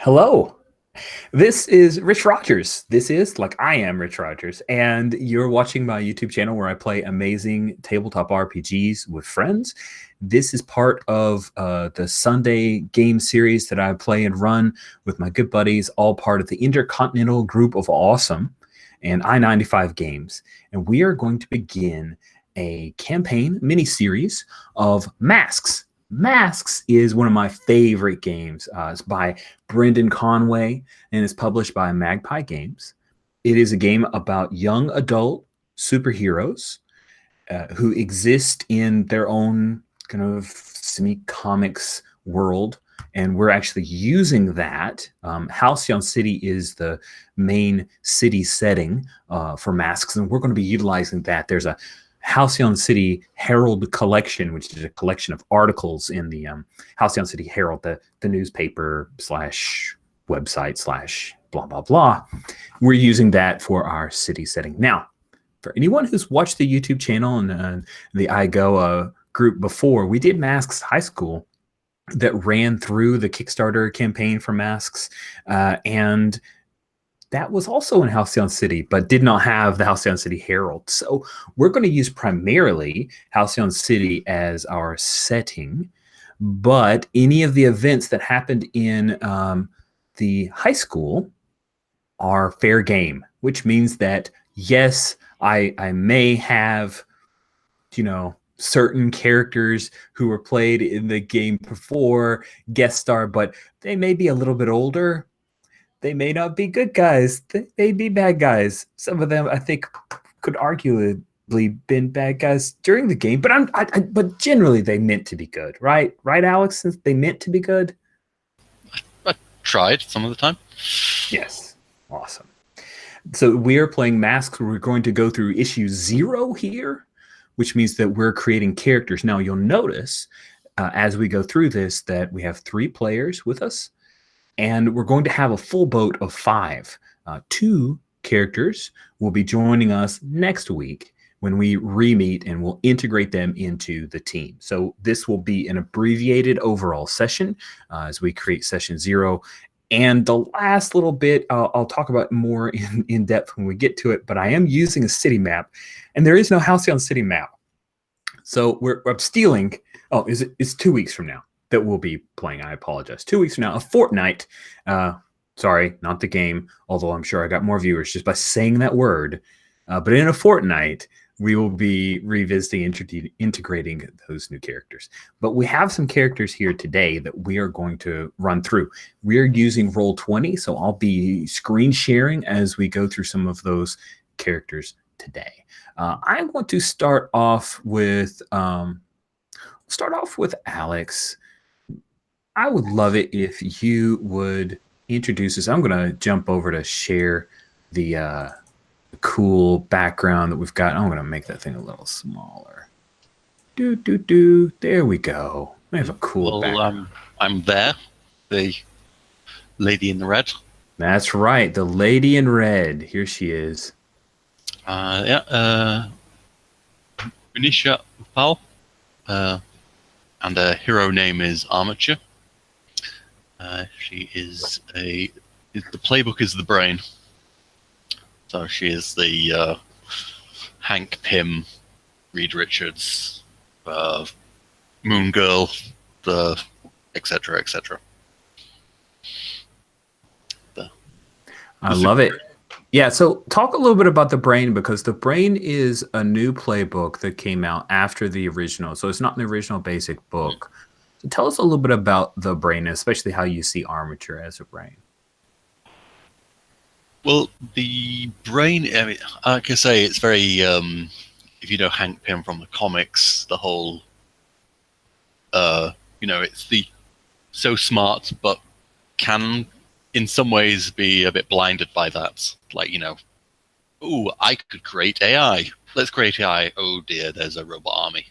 Hello. This is Rich Rogers. This is like I am Rich Rogers, and you're watching my YouTube channel where I play amazing tabletop RPGs with friends. This is part of the Sunday game series that I play and run with my good buddies, all part of the Intercontinental Group of Awesome and I-95 Games. And we are going to begin a campaign mini-series of Masks. Masks is one of my favorite games. It's by Brendan Conway and is published by Magpie Games. It is a game about young adult superheroes who exist in their own kind of semi-comics world, and we're actually using that. Halcyon City is the main city setting for Masks, and we're going to be utilizing that. There's a Halcyon City Herald collection, which is a collection of articles in the Halcyon City Herald, the newspaper slash website slash blah, blah, blah. We're using that for our city setting. Now, for anyone who's watched the YouTube channel and the IGoA group before, we did Masks High School that ran through the Kickstarter campaign for Masks, and that was also in Halcyon City, but did not have the Halcyon City Herald. So we're going to use primarily Halcyon City as our setting, but any of the events that happened in the high school are fair game, which means that, yes, I may have, certain characters who were played in the game before guest star, but they may be a little bit older. They may not be good guys. They may be bad guys. Some of them, I think, could arguably been bad guys during the game. But but generally, they meant to be good, right? Right, Alex? Since they meant to be good. I tried some of the time. Yes, awesome. So we are playing Masks. We're going to go through issue 0 here, which means that we're creating characters. Now you'll notice as we go through this that we have 3 players with us. And we're going to have a full boat of 5. 2 characters will be joining us next week when we re-meet, and we'll integrate them into the team. So this will be an abbreviated overall session as we create session 0. And the last little bit, I'll talk about more in depth when we get to it, but I am using a city map, and there is no Halcyon City map. So I'm stealing, it's 2 weeks from now that we'll be playing. I apologize. 2 weeks from now, a fortnight. Sorry, not the game, although I'm sure I got more viewers just by saying that word. But in a fortnight, we will be revisiting, integrating those new characters. But we have some characters here today that we are going to run through. We are using Roll20, so I'll be screen sharing as we go through some of those characters today. I want to start off with Alex. I would love it if you would introduce us. I'm going to jump over to share the cool background that we've got. I'm going to make that thing a little smaller. There we go. We have a cool background. I'm there, the lady in the red. That's right, the lady in red. Here she is. Unisha Upal, and her hero name is Armature. She is the playbook is the brain. So she is the Hank Pym, Reed Richards, Moon Girl, the etc. etc. I love it. Yeah, so talk a little bit about the brain, because the brain is a new playbook that came out after the original. So it's not the original basic book. So tell us a little bit about the brain, especially how you see Armature as a brain. Well, the brain, I mean, like I say, it's very, if you know Hank Pym from the comics, the whole, it's the so smart, but can in some ways be a bit blinded by that. Like, ooh, I could create AI. Let's create AI. Oh dear, there's a robot army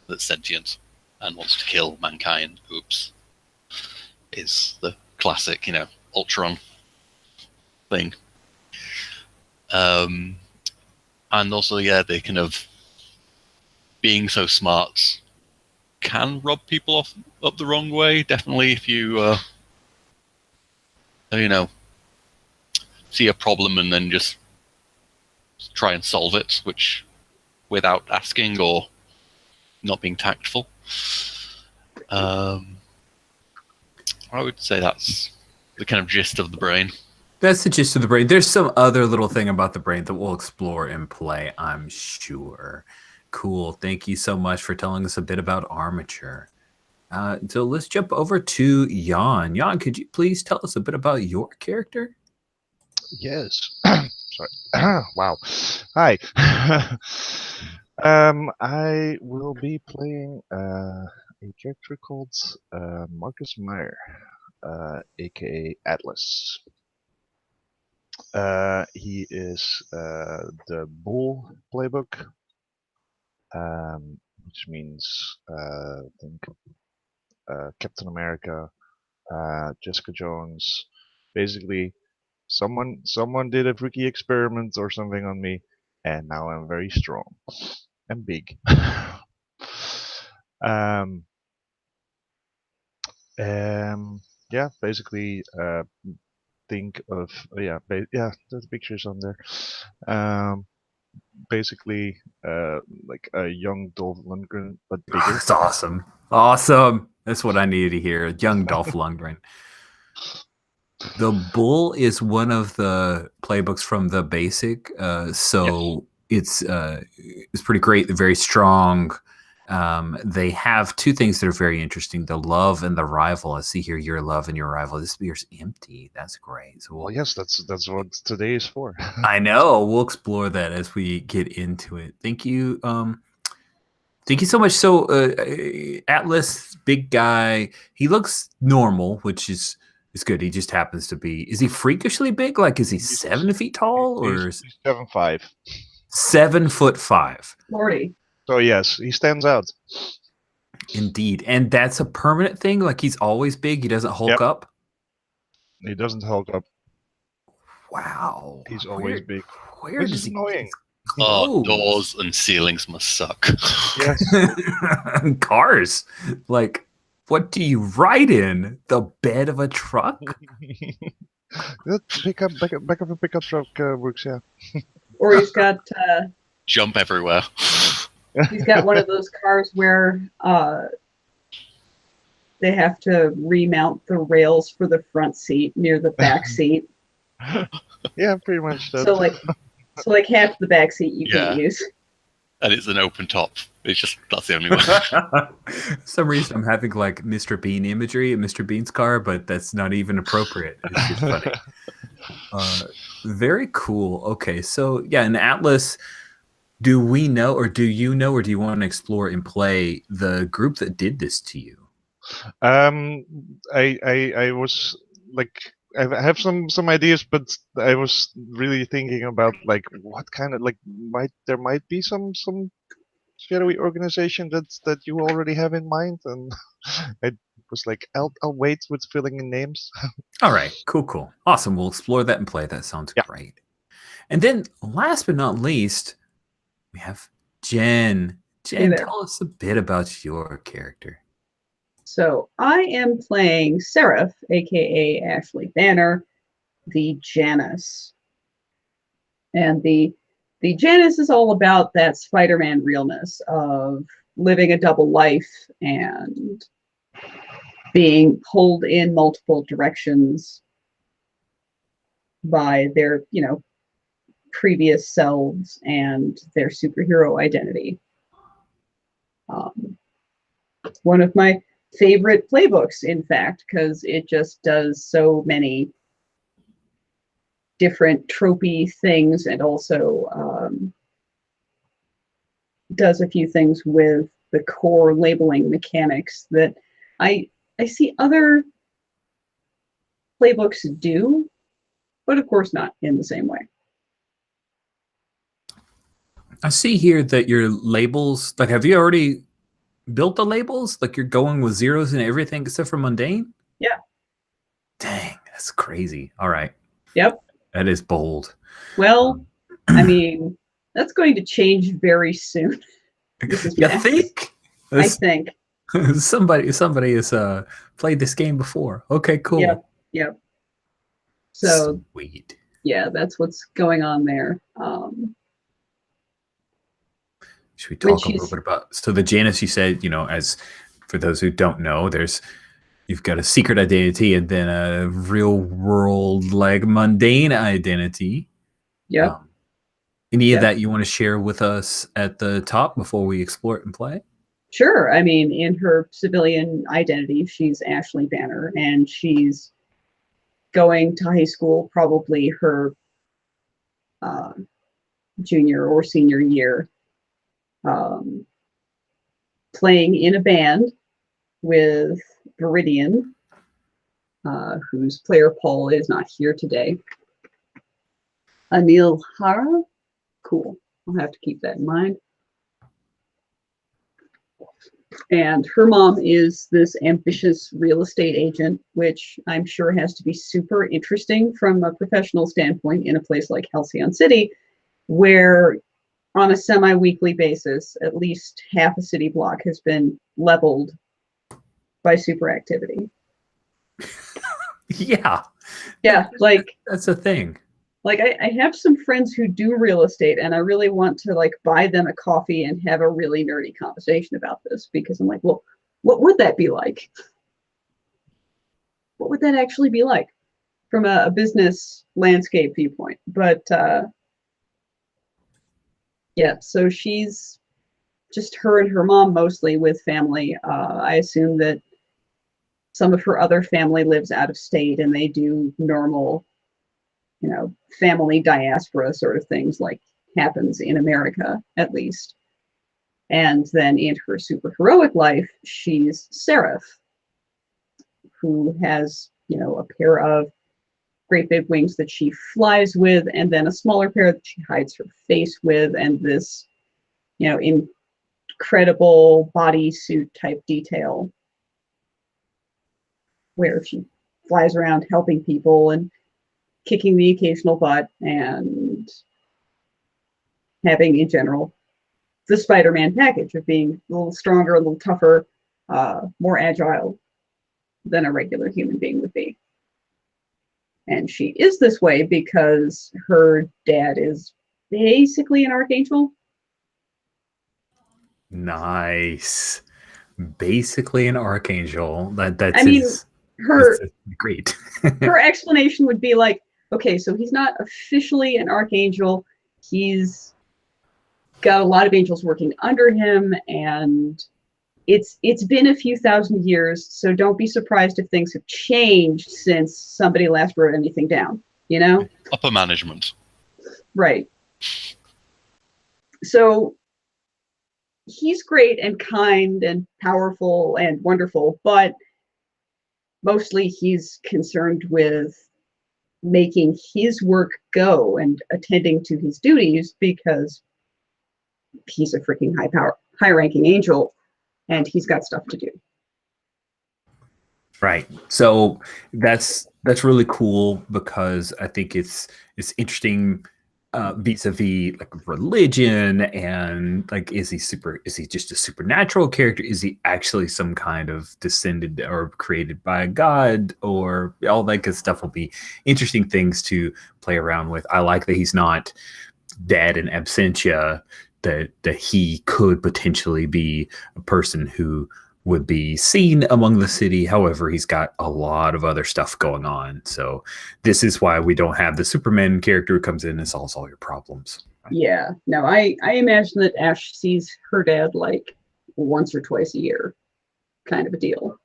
that's sentient and wants to kill mankind. Oops. Is the classic, Ultron thing. And also, yeah, they kind of being so smart can rub people up the wrong way. Definitely if you you know, see a problem and then just try and solve it, which without asking or not being tactful. I would say that's the kind of gist of the brain. That's the gist of the brain. There's some other little thing about the brain that we'll explore and play, I'm sure. Cool. Thank you so much for telling us a bit about Armature. So let's jump over to Jan. Jan, could you please tell us a bit about your character? Yes. Sorry. Wow. Hi. I will be playing a character called Marcus Meyer, aka Atlas. He is the Bull playbook, which means think Captain America, Jessica Jones. Basically, someone did a freaky experiment or something on me, and now I'm very strong and big. Yeah, basically, think of yeah, the pictures on there. Basically, like a young Dolph Lundgren, but bigger. That's awesome. Awesome. That's what I needed to hear. Young Dolph Lundgren. The Bull is one of the playbooks from the basic, so it's pretty great. They're very strong. They have two things that are very interesting: the love and the rival. I see here your love and your rival. This beer's empty. That's great. So Well, yes, that's what today is for. I know. We'll explore that as we get into it. Thank you. Thank you so much. So Atlas, big guy. He looks normal, which is good. He just happens to be. Is he freakishly big? Like, is he 7 feet tall or He's 7'5". 7'5"? 40. So yes, he stands out. Indeed, and that's a permanent thing. Like, he's always big. He doesn't hulk up. He doesn't hulk up. Wow, He's always big. Where Which does is he? annoying. Oh, doors and ceilings must suck. Yes. Cars. Like, what do you ride in? The bed of a truck? That back of a pickup truck works. Yeah. Or he's got Jump everywhere. he's got one of those cars where they have to remount the rails for the front seat near the back seat. Yeah, pretty much. That. So like half the back seat you can use. And it's an open top. It's just, that's the only one. For some reason I'm having like Mr. Bean imagery in Mr. Bean's car, but that's not even appropriate. It's just funny. Very cool. Okay, so yeah, in Atlas, do we know, or do you know, or do you want to explore and play the group that did this to you? I was like, I have some ideas, but I was really thinking about like what kind of like there might be some shadowy organization that you already have in mind, and I was like, I'll wait with filling in names. All right, cool, awesome. We'll explore that and play. That sounds great. And then, last but not least, we have Jen. Jen, tell us a bit about your character. So I am playing Seraph, aka Ashley Banner, the Janus. And the Janus is all about that Spider-Man realness of living a double life and being pulled in multiple directions by their, previous selves and their superhero identity. One of my favorite playbooks, in fact, because it just does so many different tropey things, and also does a few things with the core labeling mechanics that I see other playbooks do, but of course not in the same way. I see here that your labels, like, have you already built the labels? Like, you're going with zeros and everything except for mundane? Yeah. Dang, that's crazy. All right. Yep. That is bold. Well, I mean, that's going to change very soon. You think? I think. Somebody has played this game before. Okay, cool. Yep. So Sweet. yeah, that's what's going on there. Should we When talk a little she's- bit about, so the Janus, you said, as for those who don't know, you've got a secret identity and then a real world, like mundane identity. Yep. Any of Yep. that you want to share with us at the top before we explore it and play? Sure. I mean, in her civilian identity, she's Ashley Banner, and she's going to high school, probably her junior or senior year, playing in a band with Viridian, whose player Paul is not here today. Anil Hara? Cool. I'll have to keep that in mind. And her mom is this ambitious real estate agent, which I'm sure has to be super interesting from a professional standpoint in a place like Halcyon City, where on a semi-weekly basis, at least half a city block has been leveled by super activity. Yeah. Yeah, like That's a thing. I have some friends who do real estate, and I really want to like buy them a coffee and have a really nerdy conversation about this, because I'm like, well, what would that be like? What would that actually be like from a business landscape viewpoint? But yeah, so she's just her and her mom mostly with family. I assume that some of her other family lives out of state, and they do normal, family diaspora sort of things like happens in America, at least. And then in her super heroic life, she's Seraph, who has, a pair of great big wings that she flies with, and then a smaller pair that she hides her face with, and this, incredible bodysuit type detail where she flies around helping people and kicking the occasional butt and having, in general, the Spider-Man package of being a little stronger, a little tougher, more agile than a regular human being would be. And she is this way because her dad is basically an archangel. Nice. Basically an archangel. That's I mean, her great. her explanation would be like, okay, so he's not officially an archangel. He's got a lot of angels working under him, and it's been a few thousand years, so don't be surprised if things have changed since somebody last wrote anything down, Upper management. Right. So he's great and kind and powerful and wonderful, but mostly he's concerned with making his work go and attending to his duties because he's a freaking high-ranking angel, and he's got stuff to do. Right. So that's really cool, because I think it's interesting vis-a-vis like religion, and like, is he just a supernatural character? Is he actually some kind of descended or created by a god, or all that good stuff will be interesting things to play around with. I like that he's not dead in absentia, that he could potentially be a person who would be seen among the city. However, he's got a lot of other stuff going on. So this is why we don't have the Superman character who comes in and solves all your problems. Yeah. No, I imagine that Ash sees her dad like once or twice a year, kind of a deal.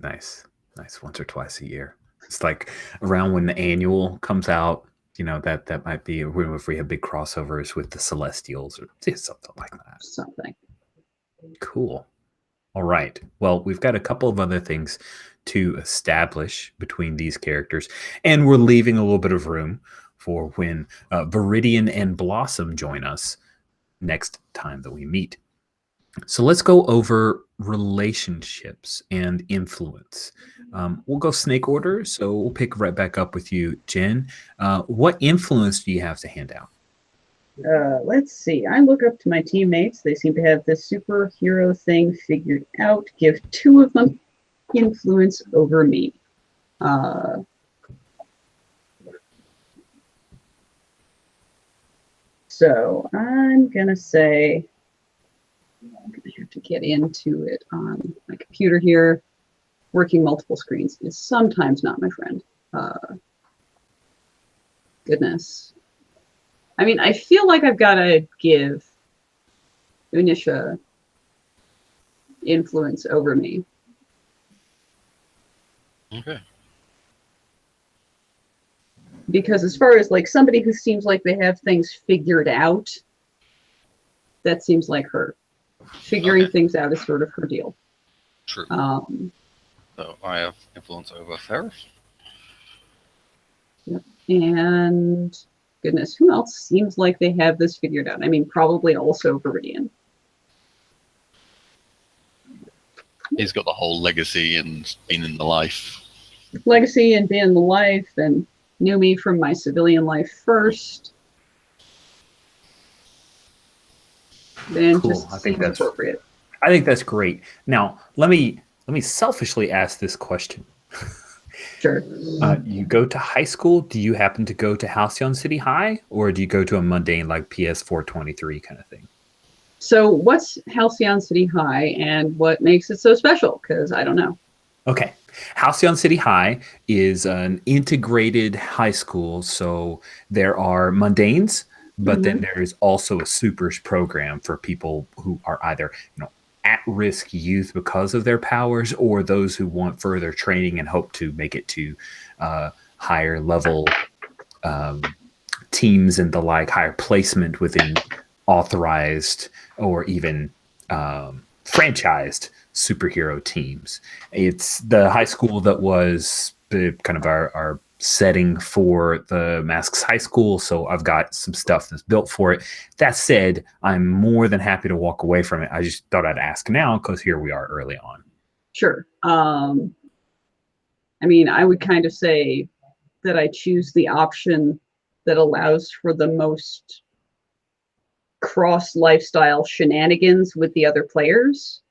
Nice. Once or twice a year. It's like around when the annual comes out, that might be if we have big crossovers with the Celestials or something like that. Something. Cool. All right. Well, we've got a couple of other things to establish between these characters, and we're leaving a little bit of room for when Viridian and Blossom join us next time that we meet. So let's go over relationships and influence. We'll go snake order, so we'll pick right back up with you, Jen. What influence do you have to hand out? Let's see. I look up to my teammates. They seem to have this superhero thing figured out. Give 2 of them influence over me. So I'm gonna say I'm gonna have to get into it on my computer here. Working multiple screens is sometimes not my friend. Goodness. I mean, I feel like I've got to give Unisha influence over me. Okay. Because as far as like somebody who seems like they have things figured out, that seems like her. Figuring things out is sort of her deal. True. So I have influence over Ferris. Yep. And goodness, who else seems like they have this figured out? I mean, probably also Viridian. He's got the whole legacy and been in the life. Legacy and being in the life and knew me from my civilian life first. Then Cool. just I think seems that's appropriate. I think that's great. Now, let me selfishly ask this question. Sure. You go to high school. Do you happen to go to Halcyon City High, or do you go to a mundane like PS 423 kind of thing? So what's Halcyon City High and what makes it so special? Because I don't know. Okay. Halcyon City High is an integrated high school. So there are mundanes, but then there is also a supers program for people who are either, at-risk youth because of their powers, or those who want further training and hope to make it to higher level teams and the like, higher placement within authorized or even franchised superhero teams. It's the high school that was the kind of our setting for the Masks High School, so I've got some stuff that's built for it. That said, I'm more than happy to walk away from it. I just thought I'd ask now because here we are early on. Sure. I mean, I would kind of say that I choose the option that allows for the most cross lifestyle shenanigans with the other players.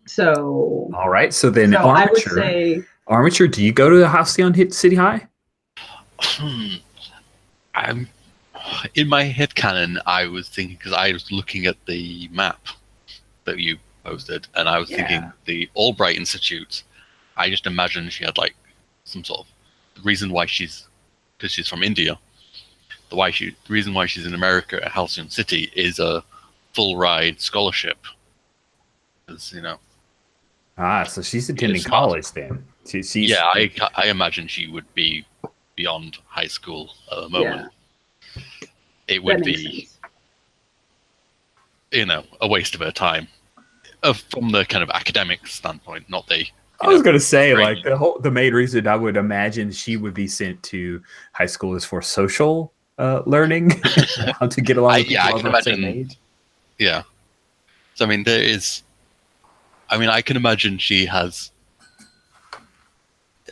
So All right, so then I would say Armature, do you go to the Halcyon City High? I'm in my headcanon. I was thinking, because I was looking at the map that you posted, and I was thinking the Albright Institute. I just imagined she had like some sort of reason why because she's from India. The reason why she's in America at Halcyon City is a full ride scholarship. Because So she's attending college then. yeah, I imagine she would be beyond high school at the moment. Yeah. It would be, a waste of her time, from the kind of academic standpoint, not the. I was going to say, training. like the main reason I would imagine she would be sent to high school is for social learning, how to get along with people I can of the same imagine. age. Yeah, so I mean, there is. I mean, I can imagine she has.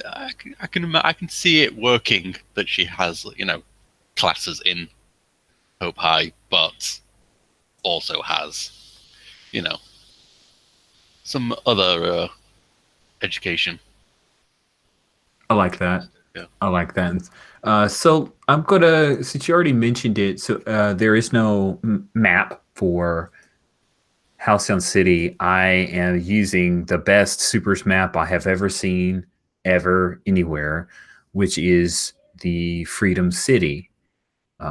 I can see it working that she has, classes in Hope High, but also has, some other education. I like that. Yeah. I like that. So I'm gonna, since you already mentioned it, so there is no map for Halcyon City. I am using the best supers map I have ever seen, ever, anywhere, which is the Freedom City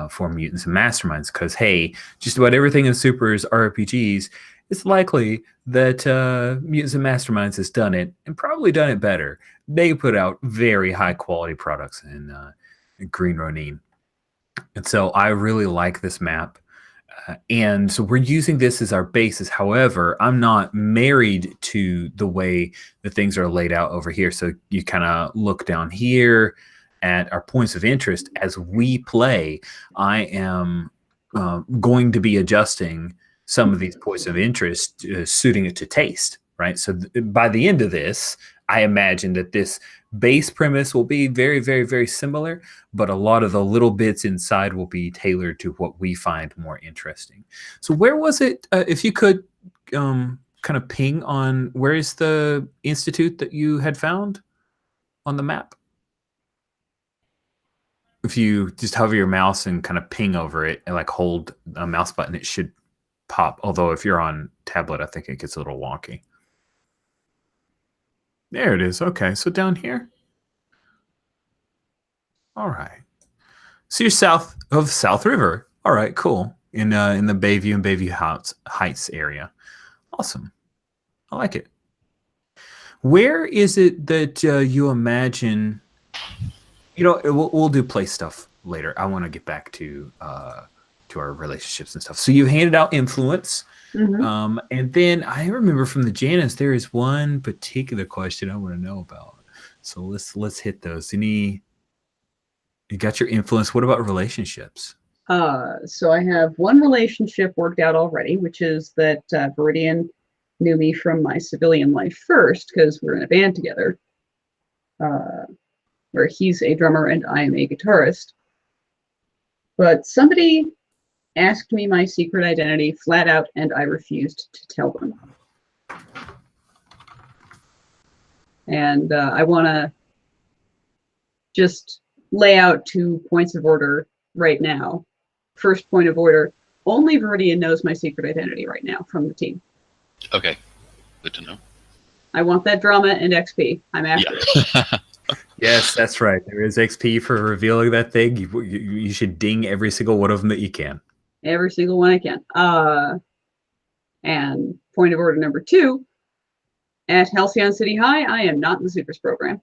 for Mutants and Masterminds. Because, hey, just about everything in supers RPGs, it's likely that Mutants and Masterminds has done it, and probably done it better. They put out very high quality products in Green Ronin. And so I really like this map. And so we're using this as our basis. However, I'm not married to the way that things are laid out over here. So you kind of look down here at our points of interest. As we play, I am going to be adjusting some of these points of interest, suiting it to taste, right? So by the end of this, I imagine that this base premise will be very, very, very similar, but a lot of the little bits inside will be tailored to what we find more interesting. So where was it, if you could kind of ping on, where is the institute that you had found on the map? if you just hover your mouse and kind of ping over it and like hold a mouse button, it should pop. Although if you're on tablet, I think it gets a little wonky. There it is. Okay, so down here. All right. So you're south of South River. All right, cool. In the Bayview and Bayview Heights area. Awesome. I like it. Where is it that you imagine? We'll do play stuff later. I want to get back to our relationships and stuff. So you handed out influence, and then I remember from the Janice there is one particular question I want to know about. So let's hit those. You got your influence. What about relationships? So I have one relationship worked out already, which is that Viridian knew me from my civilian life first because we're in a band together, where he's a drummer and I am a guitarist. But somebody asked me my secret identity flat out, and I refused to tell them. And I want to just lay out 2 points of order right now. First point of order, only Viridian knows my secret identity right now from the team. Okay, good to know. I want that drama and XP. I'm after it. Yes, that's right. There is XP for revealing that thing. You should ding every single one of them that you can. Every single one I can. And point of order number 2, at Halcyon City High, I am not in the Supers program.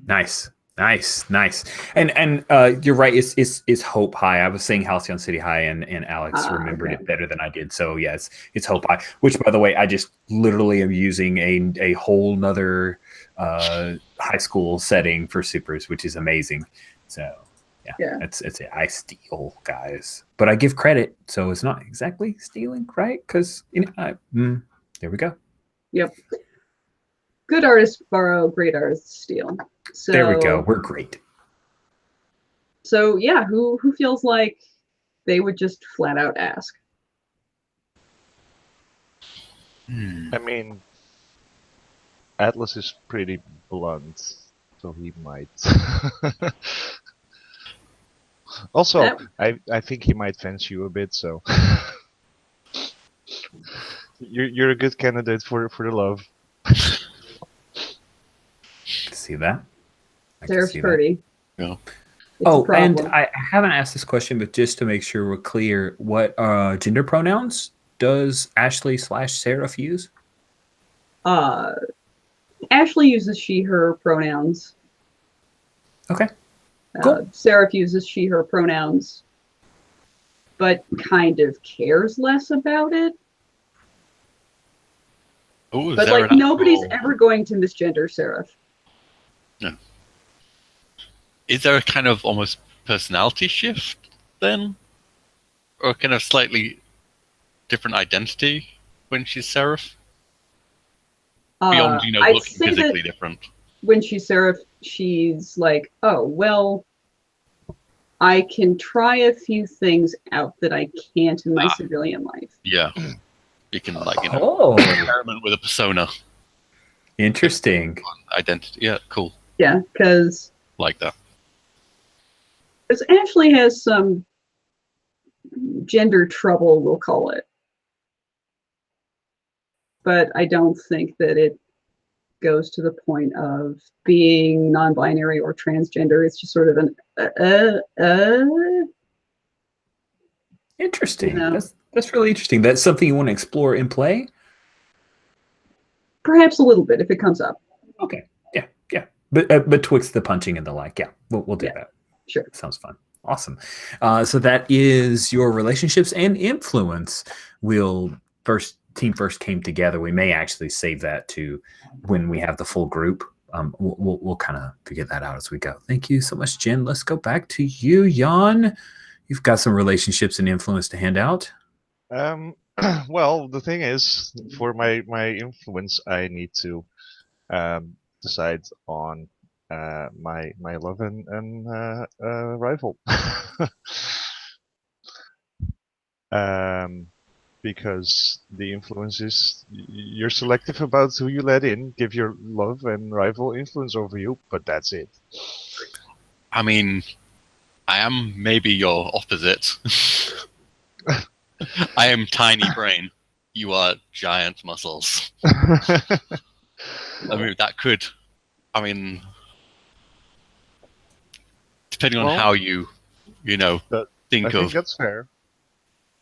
Nice. And you're right. It's Hope High. I was saying Halcyon City High, and Alex remembered it better than I did. So yes, it's Hope High. Which, by the way, I just literally am using a whole nother high school setting for supers, which is amazing. So yeah. It's it. I steal, guys, but I give credit, so it's not exactly stealing, right? Because there we go. Yep. Good artists borrow, great artists steal. So there we go. We're great. So yeah, who feels like they would just flat out ask? I mean, Atlas is pretty blunt, so he might. Also, I think he might fence you a bit, so you're a good candidate for the love. See that? There's pretty. Yeah. And I haven't asked this question, but just to make sure we're clear, what gender pronouns does Ashley/Seraph use? Ashley uses she/her pronouns. Okay. Cool. Seraph uses she/her pronouns, but kind of cares less about it. Ooh, but like nobody's ever going to misgender Seraph. No. Is there a kind of almost personality shift then? Or a kind of slightly different identity when she's Seraph? Beyond, looking physically different. When she's Seraph, she's like, oh, well, I can try a few things out that I can't in my civilian life. Yeah. You can, experiment with a persona. Interesting. Identity. Yeah, cool. Yeah, because... Like that. Because Ashley has some gender trouble, we'll call it. But I don't think that it goes to the point of being non-binary or transgender. It's just sort of an Interesting. That's really interesting. That's something you want to explore in play? Perhaps a little bit if it comes up. Okay. Yeah. But betwixt the punching and the like, we'll do that. Sure. Sounds fun. Awesome. So that is your relationships and influence. Team first came together. We may actually save that to when we have the full group. We'll kind of figure that out as we go. Thank you so much, Jen. Let's go back to you, Jan. You've got some relationships and influence to hand out. Well, the thing is, for my influence, I need to decide on my love and rival. because the influences you're selective about who you let in, give your love and rival influence over you, but that's it. I mean, I am maybe your opposite. I am tiny brain. You are giant muscles. I mean, that could. I mean, depending on Well, how you I think think of that's fair.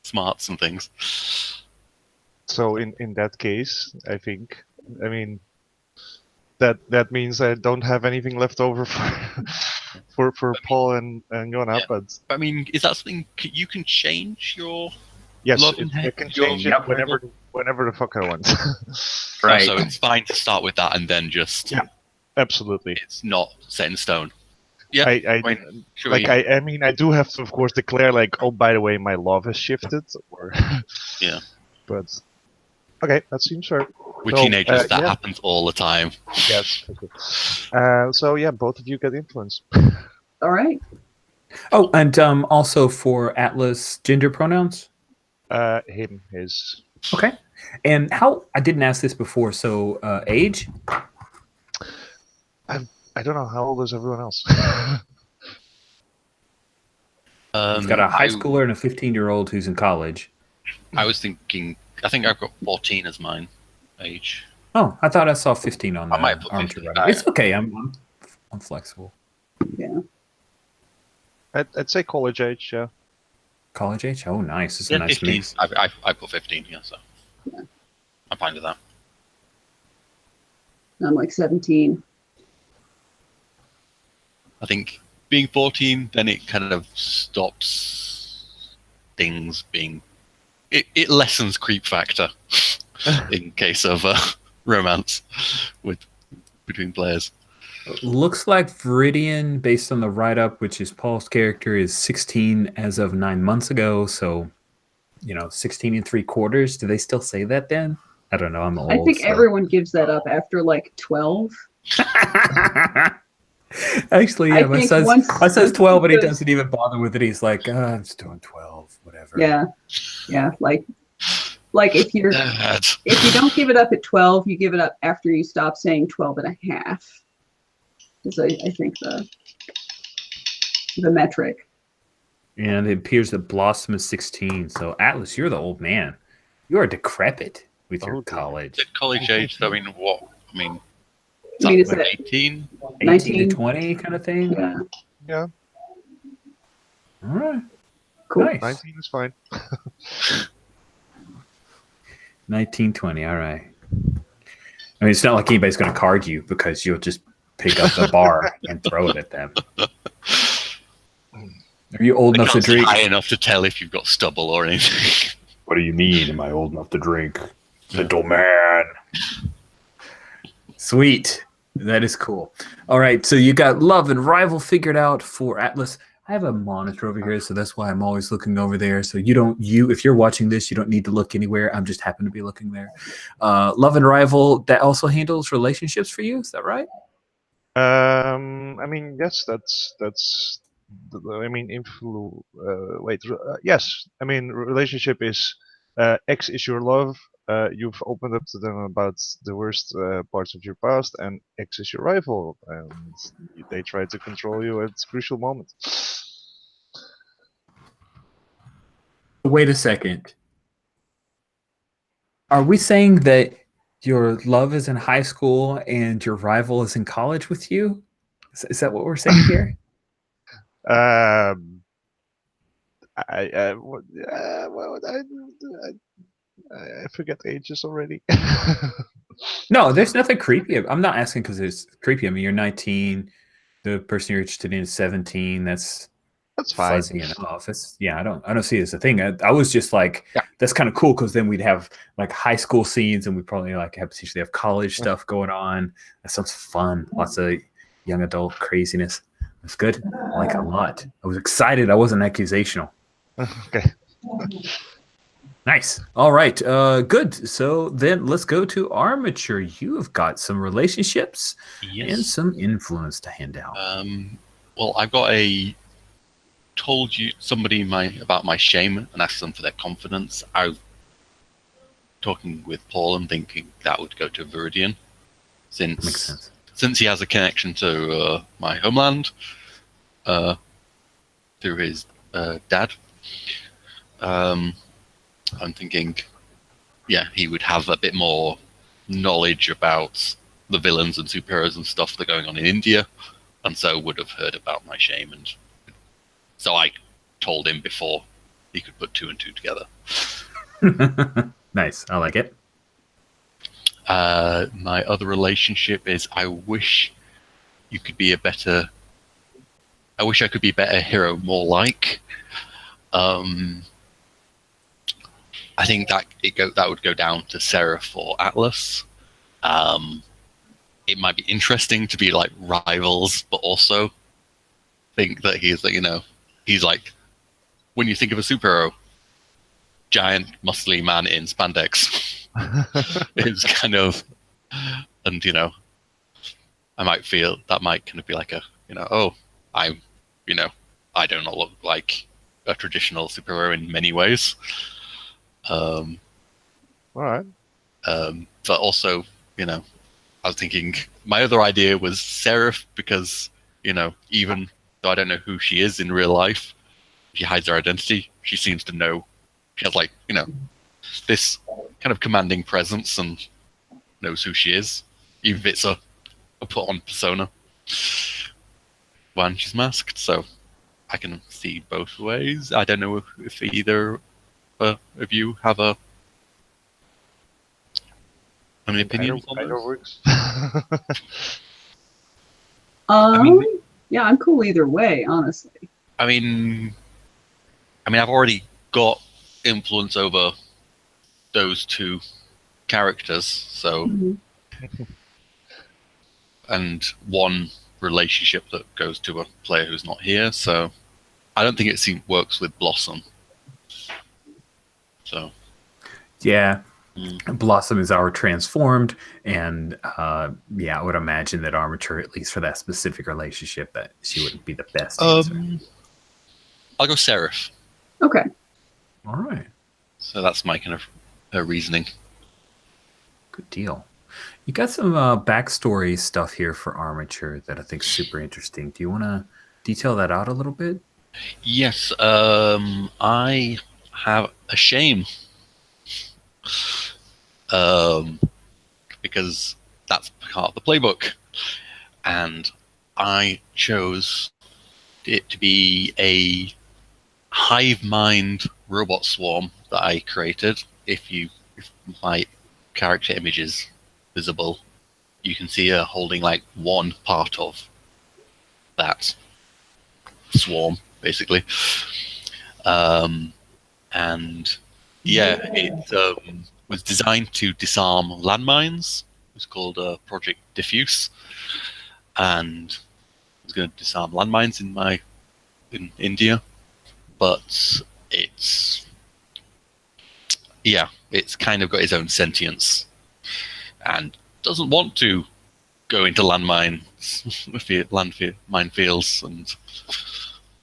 smarts and things. So in that case, I think, I mean, that means I don't have anything left over for Paul and Yona, Yeah. but I mean, is that something you can change your yes, love and I hate? can change it whenever the fuck I want. Right. So it's fine to start with that and then just Yeah. Absolutely. it's not set in stone. Yeah, I mean, should like we- I mean I do have to of course declare like, oh, by the way, my love has shifted, or Yeah. But okay, that seems fair. with So, teenagers that yeah. happens all the time. Yes. Okay. So yeah, both of you get influence. All right. Oh, and also for Atlas, gender pronouns. Him, his. Okay. And how, I didn't ask this before, so age? I don't know how old is everyone else. He's got a high I- schooler and a 15-year-old who's in college. I was thinking. I think I've got 14 as mine age. Oh, I thought I saw 15 on the I might put armchair 15. writing. It's okay. I'm flexible. Yeah. I'd say college age, yeah. College age? Oh, nice. It's a Yeah, nice 15. mix. I put 15. Yeah, so I'm fine with that. I'm like 17. I think being 14, then it kind of stops things being. It lessens creep factor in case of romance between players. Looks like Viridian, based on the write-up, which is Paul's character, is 16 as of 9 months ago. So, 16 and 3/4. Do they still say that then? I don't know. I'm old. I think so. everyone gives that up after like 12. Actually, yeah, I my think son's once 12, and he goes- doesn't even bother with it. He's like, I'm just doing 12, whatever. Yeah. Yeah. Like if you Dad. don't give it up at 12, you give it up after you stop saying 12 and a half. Is I think the metric. And it appears that Blossom is 16. So, Atlas, you're the old man. You are decrepit with your Oh, dear. college. At college age, I mean, what? I mean, I mean, is like it 18? 18 19? to 20 kind of thing? Yeah. Yeah, All right. Cool. Nice. 19 is fine. 1920. All right. I mean, it's not like anybody's going to card you because you'll just pick up the bar and throw it at them. Are you old They enough to can't see drink? high enough to tell if you've got stubble or anything. What do you mean? Am I old enough to drink? Little man. Sweet. That is cool. All right. So you got love and rival figured out for Atlas. I have a monitor over here, so that's why I'm always looking over there. So if you're watching this, you don't need to look anywhere. I'm just happen to be looking there. Love and rival, that also handles relationships for you. Is that right? I mean, yes, that's. I mean, yes. I mean, relationship is X is your love. You've opened up to them about the worst parts of your past, and X is your rival, and they try to control you at crucial moments. Wait a second. Are we saying that your love is in high school and your rival is in college with you? Is that what we're saying here? Um, I forget ages already. No, there's nothing creepy. I'm not asking because it's creepy. I mean, you're 19. The person you're interested in is 17. That's fine. fuzzy enough. I don't see it as a thing. I was just like, Yeah. that's kind of cool because then we'd have like high school scenes and we probably like potentially have college stuff going on. That sounds fun. Lots of young adult craziness. That's good. I like it a lot. I was excited. I wasn't accusational. Okay. Nice. All right. Good. So then let's go to Armature. You have got some relationships and some influence to hand out. Well, I've got told you somebody about my shame and asked them for their confidence. I talking with Paul and thinking that would go to Viridian, Makes sense. since he has a connection to my homeland through his dad. I'm thinking, yeah, he would have a bit more knowledge about the villains and superheroes and stuff that are going on in India, and so would have heard about my shame. And so I told him before he could put 2 and 2 together. Nice. I like it. My other relationship is I wish I could be a better hero, more like. I think that that would go down to Seraph or Atlas. It might be interesting to be like rivals, but also think that he's like, when you think of a superhero, giant muscly man in spandex. It's kind of, and I might feel that might kind of be like a, I do not look like a traditional superhero in many ways. All right. But also, I was thinking my other idea was Seraph, because, even though I don't know who she is in real life, she hides her identity. She seems to know. She has this kind of commanding presence and knows who she is, even if it's a put on persona when she's masked. So I can see both ways. I don't know if either of you have any opinions on Either this? works. Yeah, I'm cool either way, honestly. I mean, I've already got influence over those 2 characters, so Mhm. and one relationship that goes to a player who's not here. So I don't think it works with Blossom. So Yeah. Blossom is our transformed, and I would imagine that Armature, at least for that specific relationship, that she wouldn't be the best answer. I'll go Seraph. Okay. All right. So that's my kind of reasoning. Good deal. You got some backstory stuff here for Armature that I think is super interesting. Do you want to detail that out a little bit? Yes, I have a shame. Because that's part of the playbook. And I chose it to be a hive mind robot swarm that I created. If my character image is visible, you can see her holding like one part of that swarm, basically. And yeah, it was designed to disarm landmines. It was called Project Diffuse, and it was going to disarm landmines in India. But it's kind of got its own sentience and doesn't want to go into minefields and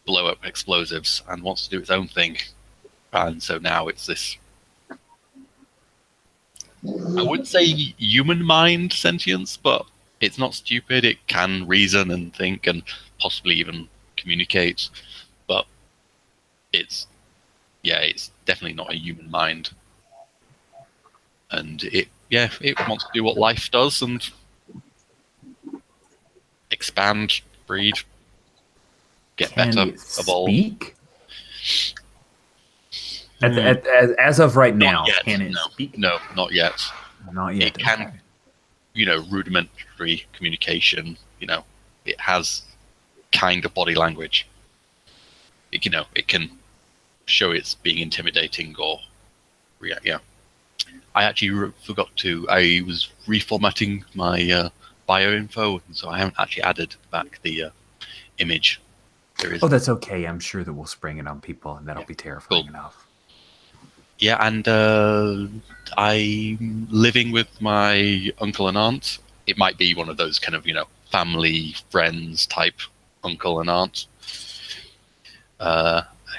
blow up explosives, and wants to do its own thing. And so now it's this, I wouldn't say human mind sentience, but it's not stupid. It can reason and think and possibly even communicate, but it's definitely not a human mind. And it wants to do what life does and expand, breed, get better, evolve. Speak? As of right now, can it no, speak? No, not yet. Not yet. It can, rudimentary communication. It has kind of body language. It can show it's being intimidating or react. Yeah. I actually forgot to. I was reformatting my bio info, so I haven't actually added back the image. Oh, that's okay. I'm sure that we'll spring it on people, and that'll be terrifying enough. Yeah, and I'm living with my uncle and aunt. It might be one of those kind of, family, friends type uncle and aunt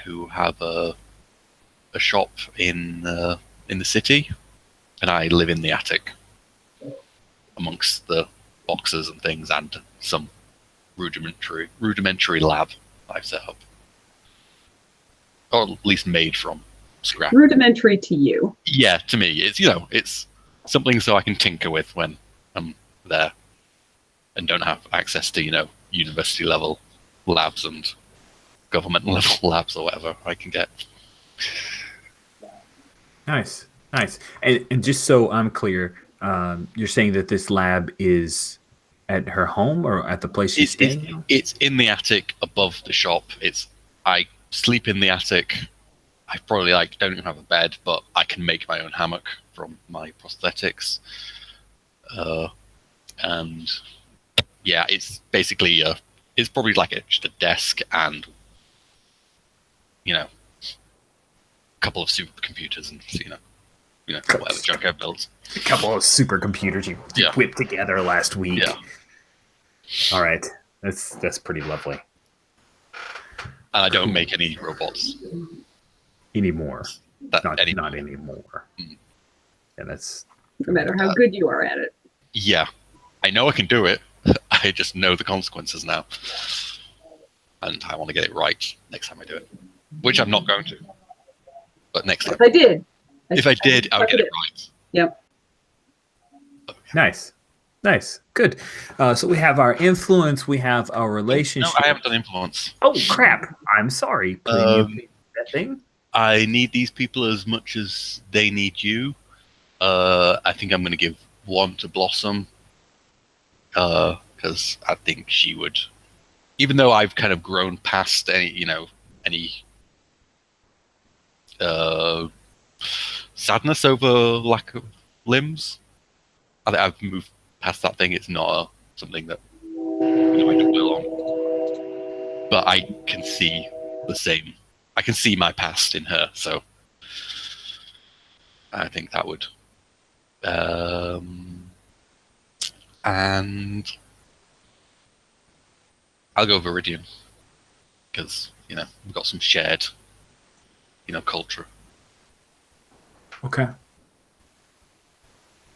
who have a shop in the city. and I live in the attic amongst the boxes and things, and some rudimentary lab I've set up, or at least made from scrap. Rudimentary to you. Yeah, to me, it's something so I can tinker with when I'm there and don't have access to university level labs and government level labs or whatever I can get. Nice. And just so I'm clear, you're saying that this lab is at her home or at the place she's staying? It's in the attic above the shop. I sleep in the attic. I probably don't even have a bed, but I can make my own hammock from my prosthetics. And yeah, it's basically it's probably just a desk and a couple of supercomputers and whatever junk I've built. A couple of supercomputers you whipped together last week. Yeah. All right, that's pretty lovely. And I don't make any robots anymore. Not anymore. Mm. Yeah, that's no matter how good you are at it. Yeah, I know I can do it. I just know the consequences now, and I want to get it right next time I do it, which I'm not going to. But next time, if I did, I would get it right. Yep. Okay. Nice, good. So we have our influence, we have our relationship. No, I haven't done influence. Oh crap! I'm sorry. That thing. I need these people as much as they need you. I think I'm going to give one to Blossom because I think she would, even though I've kind of grown past any sadness over lack of limbs. I think I've moved past that thing. It's not something that I dwell on. But I can see the same. I can see my past in her, so I think that would. And I'll go Viridian because we've got some shared culture. Okay.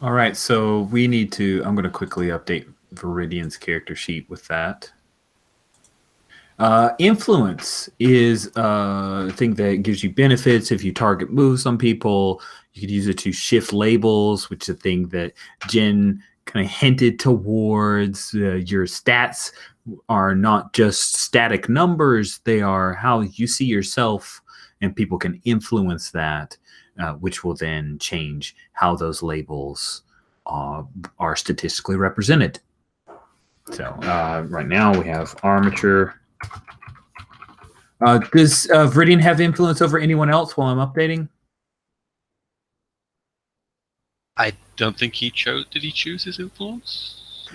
All right, so we need to. I'm going to quickly update Viridian's character sheet with that. Influence is a thing that gives you benefits if you target moves on people. You could use it to shift labels, which is a thing that Jen kind of hinted towards. Your stats are not just static numbers; they are how you see yourself, and people can influence that, which will then change how those labels are statistically represented. So right now we have armature. Does Viridian have influence over anyone else while I'm updating? I don't think he chose. Did he choose his influence?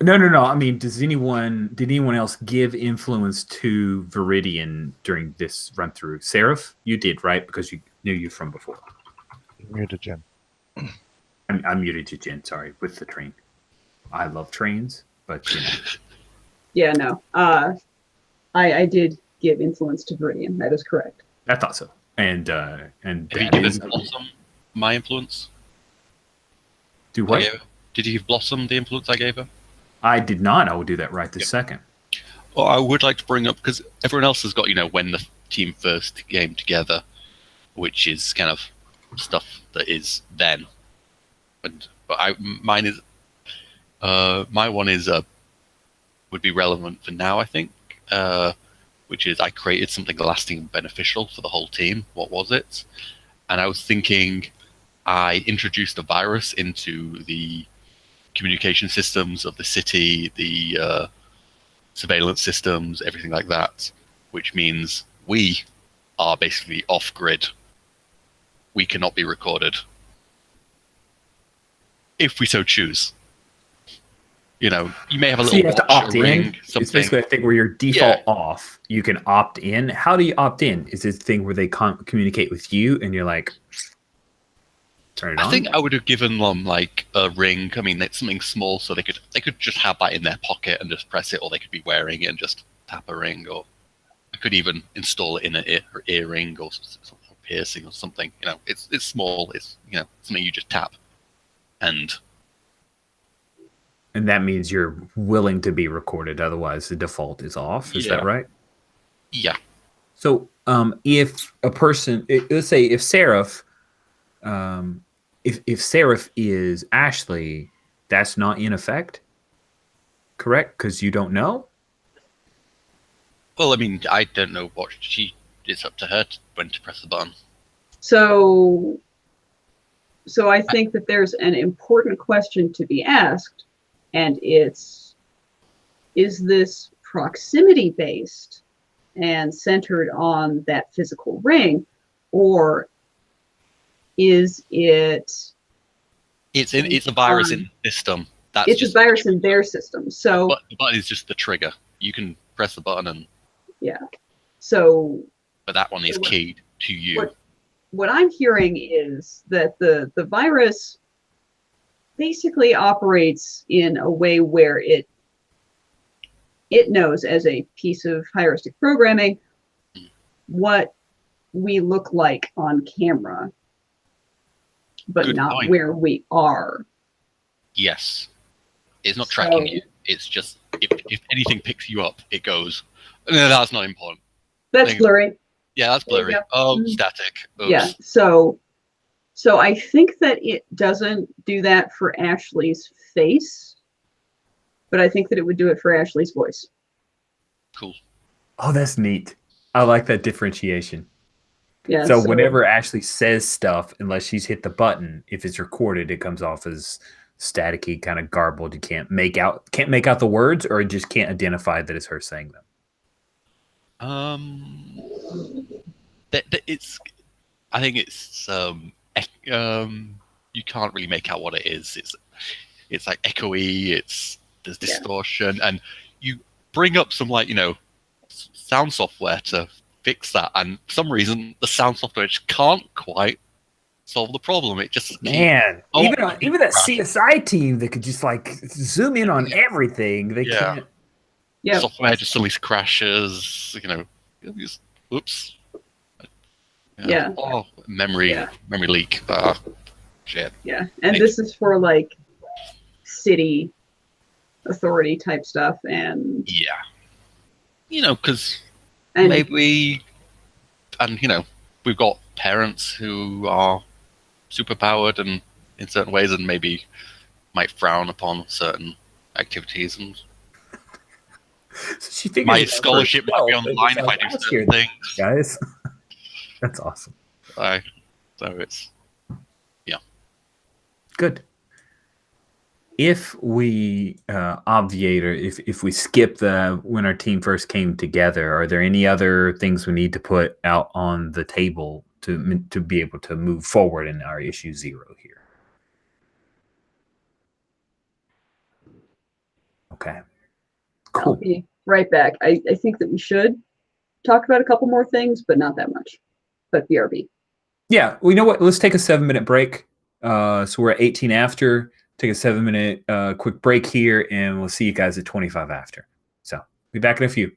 No. I mean, did anyone else give influence to Viridian during this run through? Seraph, you did, right? Because you knew you from before. Muted Jen. I'm muted to Jen. Sorry, with the train. I love trains, but Yeah, no. I did give influence to Viridian. That is correct. I thought so. And have you given Blossom my influence? Do what? Did you give Blossom the influence I gave her? I did not. I will do that right this second. Well, I would like to bring up, because everyone else has got, when the team first came together, which is kind of stuff that is then. But mine is, my one is would be relevant for now, I think, which is I created something lasting and beneficial for the whole team. What was it? And I was thinking I introduced a virus into the communication systems of the city, the surveillance systems, everything like that, which means we are basically off-grid. We cannot be recorded. If we so choose. You may have a little you have to opt ring, in. Something. It's basically a thing where your default off. You can opt in. How do you opt in? Is this a thing where they communicate with you and you're like, turn it on? I think I would have given them like a ring. I mean, it's something small, so they could just have that in their pocket and just press it, or they could be wearing it and just tap a ring, or I could even install it in an earring or something piercing or something. It's small. It's something you just tap, and that means you're willing to be recorded. Otherwise, the default is off. Is that right? Yeah. So, if a person, let's say, if Seraph, if Seraph is Ashley, that's not in effect, correct? Because you don't know. Well, I mean, I don't know what it's up to her when to press the button. So I think that there's an important question to be asked, and it's, is this proximity based and centered on that physical ring, or is it? It's a virus in the system. It's a virus in their system. So the button is just the trigger. You can press the button and but that one is keyed to you. What I'm hearing is that the virus basically operates in a way where it knows, as a piece of heuristic programming, what we look like on camera, but Good not point. where we are. Yes. It's not tracking you. It's just, if anything picks you up, it goes, no, that's not important. That's blurry. Yeah, that's blurry. Oh, static. Oops. Yeah. So I think that it doesn't do that for Ashley's face, but I think that it would do it for Ashley's voice. Cool. Oh, that's neat. I like that differentiation. Yeah. So whenever Ashley says stuff, unless she's hit the button, if it's recorded, it comes off as staticky, kind of garbled. You can't make out the words, or it just can't identify that it's her saying them. I think it's you can't really make out what it is. It's like echoey. There's distortion, and you bring up some sound software to fix that, and for some reason the sound software just can't quite solve the problem. It just even that CSI team that could just zoom in on everything, they can't. Yeah. Software just suddenly crashes. Oops. Yeah. Oh, memory leak. Shit. Yeah, and this is for city authority type stuff, and because maybe, and we've got parents who are superpowered and in certain ways, and maybe might frown upon certain activities, and so my scholarship might be on the line if I do certain things. Guys, that's awesome. So it's good. If we obviate, or if we skip when our team first came together, are there any other things we need to put out on the table to be able to move forward in our issue 0 here? Okay. Cool. I'll be right back. I think that we should talk about a couple more things, but not that much. But BRB. Yeah. Well, you know what? Let's take a 7-minute break. So we're at 18 after. Take a 7-minute quick break here, and we'll see you guys at 25 after. So be back in a few.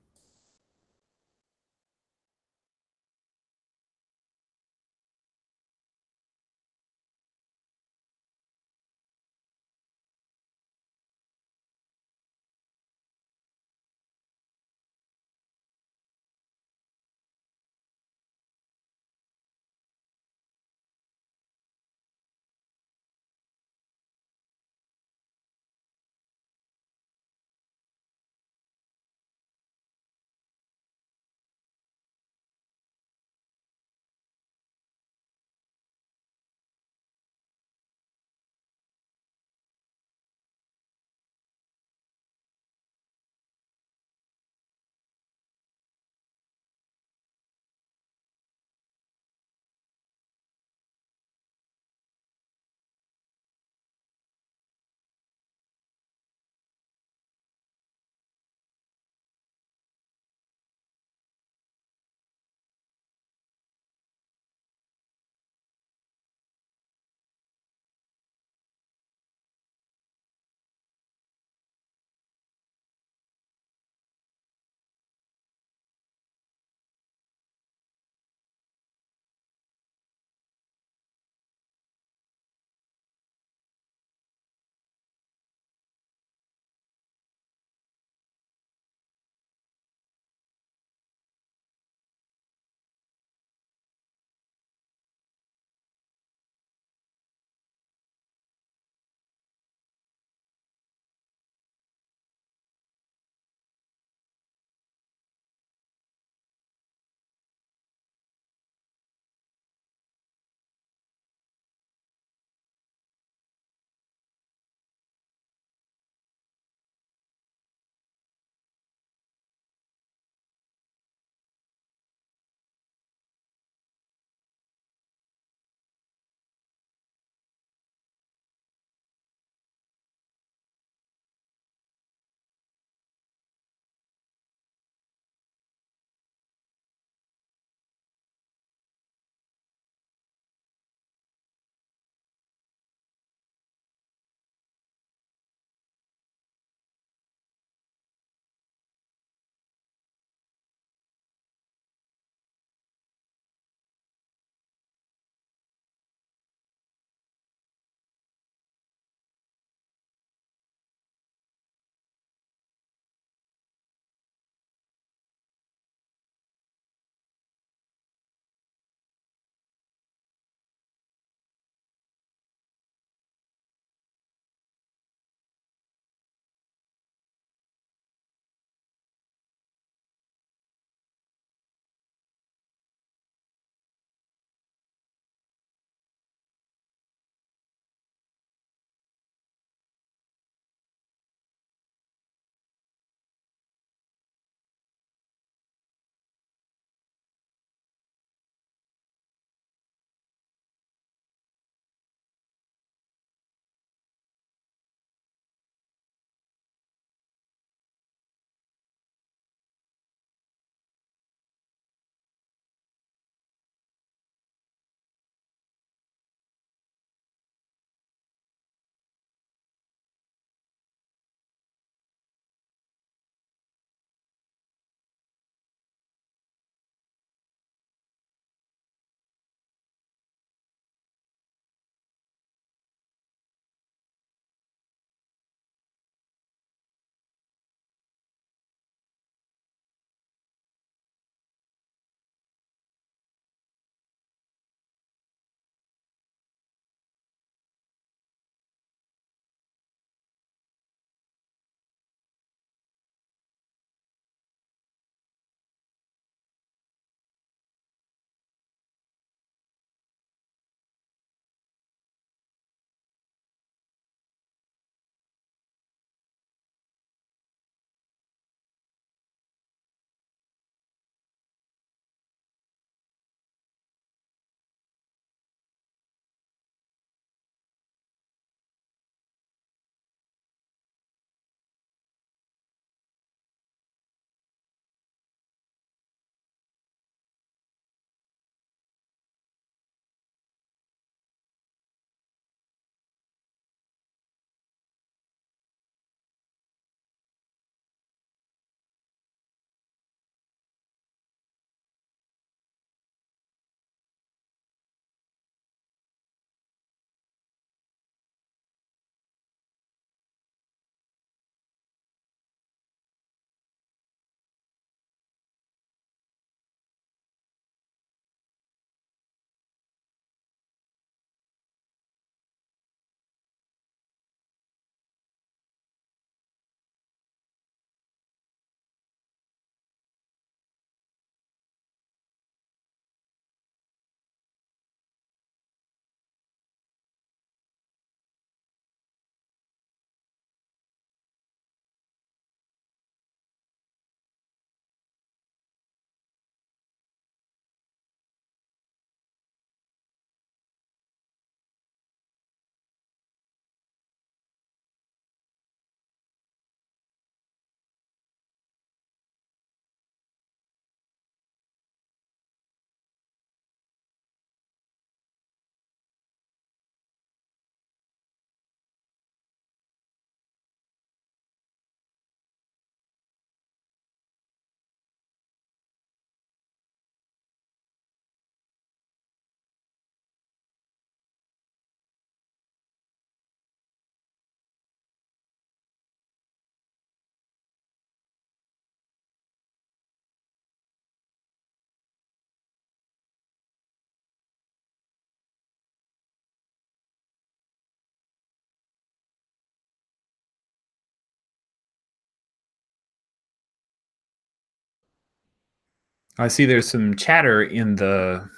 I see there's some chatter in the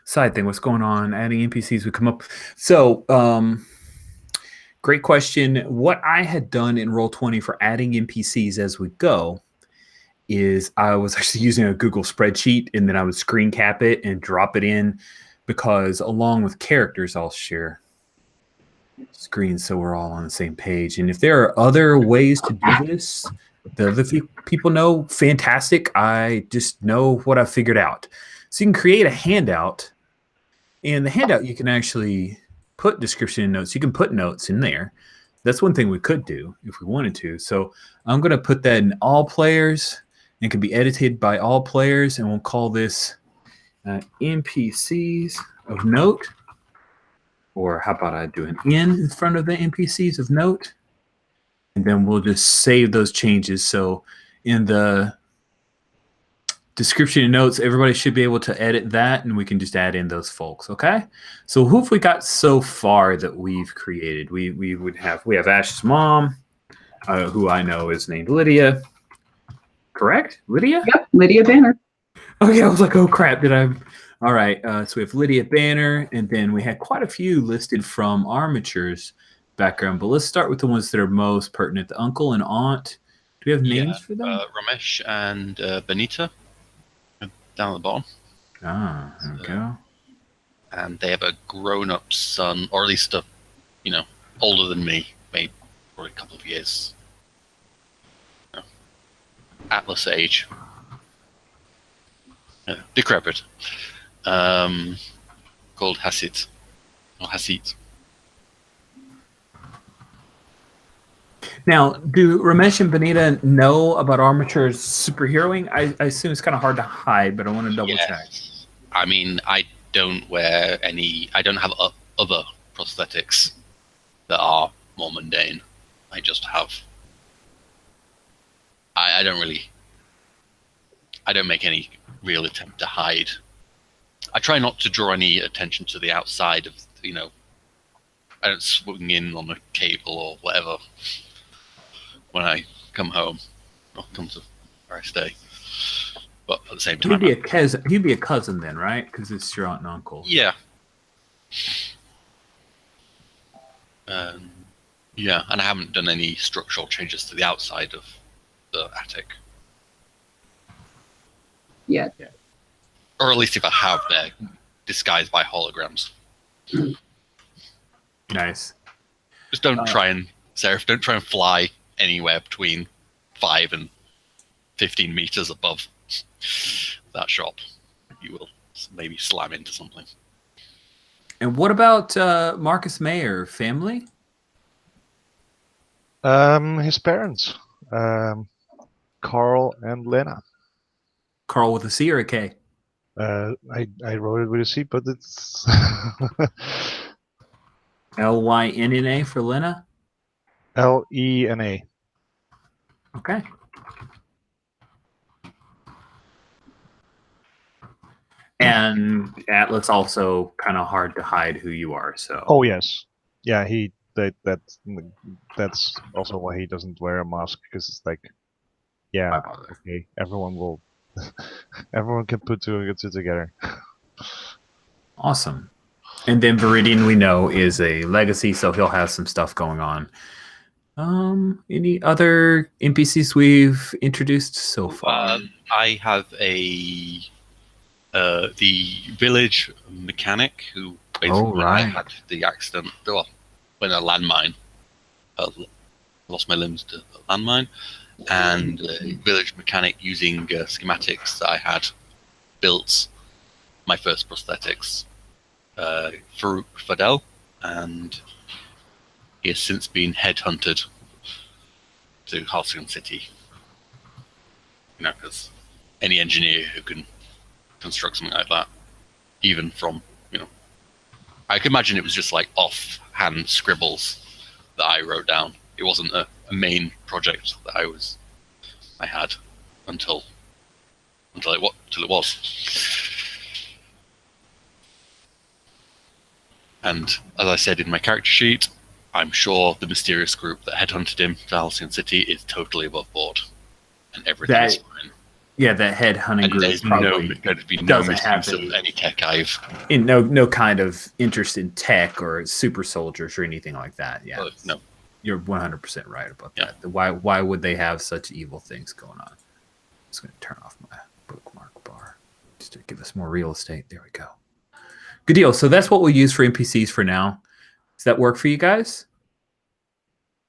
side thing. What's going on? Adding NPCs would come up. So, great question. What I had done in Roll20 for adding NPCs as we go is I was actually using a Google spreadsheet, and then I would screen cap it and drop it in, because along with characters, I'll share screens so we're all on the same page. And if there are other ways to do this, the other people know, fantastic. I just know what I figured out. So you can create a handout, and the handout you can actually put description and notes. You can put notes in there. That's one thing we could do if we wanted to. So I'm going to put that in all players and can be edited by all players, and we'll call this NPCs of note. Or how about I do an in front of the NPCs of note? And then we'll just save those changes. So in the description and notes, everybody should be able to edit that, and we can just add in those folks, okay? So who have we got so far that we've created? We have Ash's mom, who I know is named Lydia. Correct? Lydia? Yep, Lydia Banner. Okay, I was like, oh crap, did I... All right, so we have Lydia Banner, and then we had quite a few listed from Armature's background, but let's start with the ones that are most pertinent. The uncle and aunt. Do we have names for them? Ramesh and Benita, down at the bottom. Ah, there we go. And they have a grown-up son, or at least older than me, maybe for a couple of years. Atlas age. Decrepit. Called Hasit. Or Hasit. Now, do Ramesh and Benita know about Armature's superheroing? I assume it's kind of hard to hide, but I want to double check. I mean, I don't wear any... I don't have other prosthetics that are more mundane. I just have... I don't really... I don't make any real attempt to hide. I try not to draw any attention to the outside of, I don't swing in on a cable or whatever when I come home or come to where I stay. But at the same time, he'd be a cousin then, right? Because it's your aunt and uncle. Yeah. Yeah, and I haven't done any structural changes to the outside of the attic. Yeah. Or at least if I have, they're disguised by holograms. Nice. Just don't try and, Seraph, don't try and fly anywhere between 5 and 15 meters above that shop. You will maybe slam into something. And what about Marcus Mayer family? His parents, Carl and Lena. Carl with a C or a K? I wrote it with a C, but it's Lynna for Lena? Lena. Okay. And Atlas also kind of hard to hide who you are. So. Oh yes, yeah. That's also why he doesn't wear a mask, because it's like, yeah, okay, everyone can put two and two together. Awesome. And then Viridian, we know, is a legacy, so he'll have some stuff going on. Any other NPCs we've introduced so far? I have the village mechanic who basically had the accident. Well, when a landmine, lost my limbs to a landmine, and village mechanic using schematics that I had built my first prosthetics. Farouk Fadel, and he has since been headhunted to Halcyon City. Because any engineer who can construct something like that, even from, I can imagine it was just like offhand scribbles that I wrote down. It wasn't a main project that I had until it was. And as I said in my character sheet, I'm sure the mysterious group that headhunted him to Halcyon City is totally above board, and everything is fine. Yeah, that head hunting And group there's probably going to be no doesn't have misuse of any tech I've. no kind of interest in tech or super soldiers or anything like that. Yeah, No. You're 100% right about Yeah. that. Why would they have such evil things going on? I'm just going to turn off my bookmark bar just to give us more real estate. There we go. Good deal. So that's what we'll use for NPCs for now. Does that work for you guys?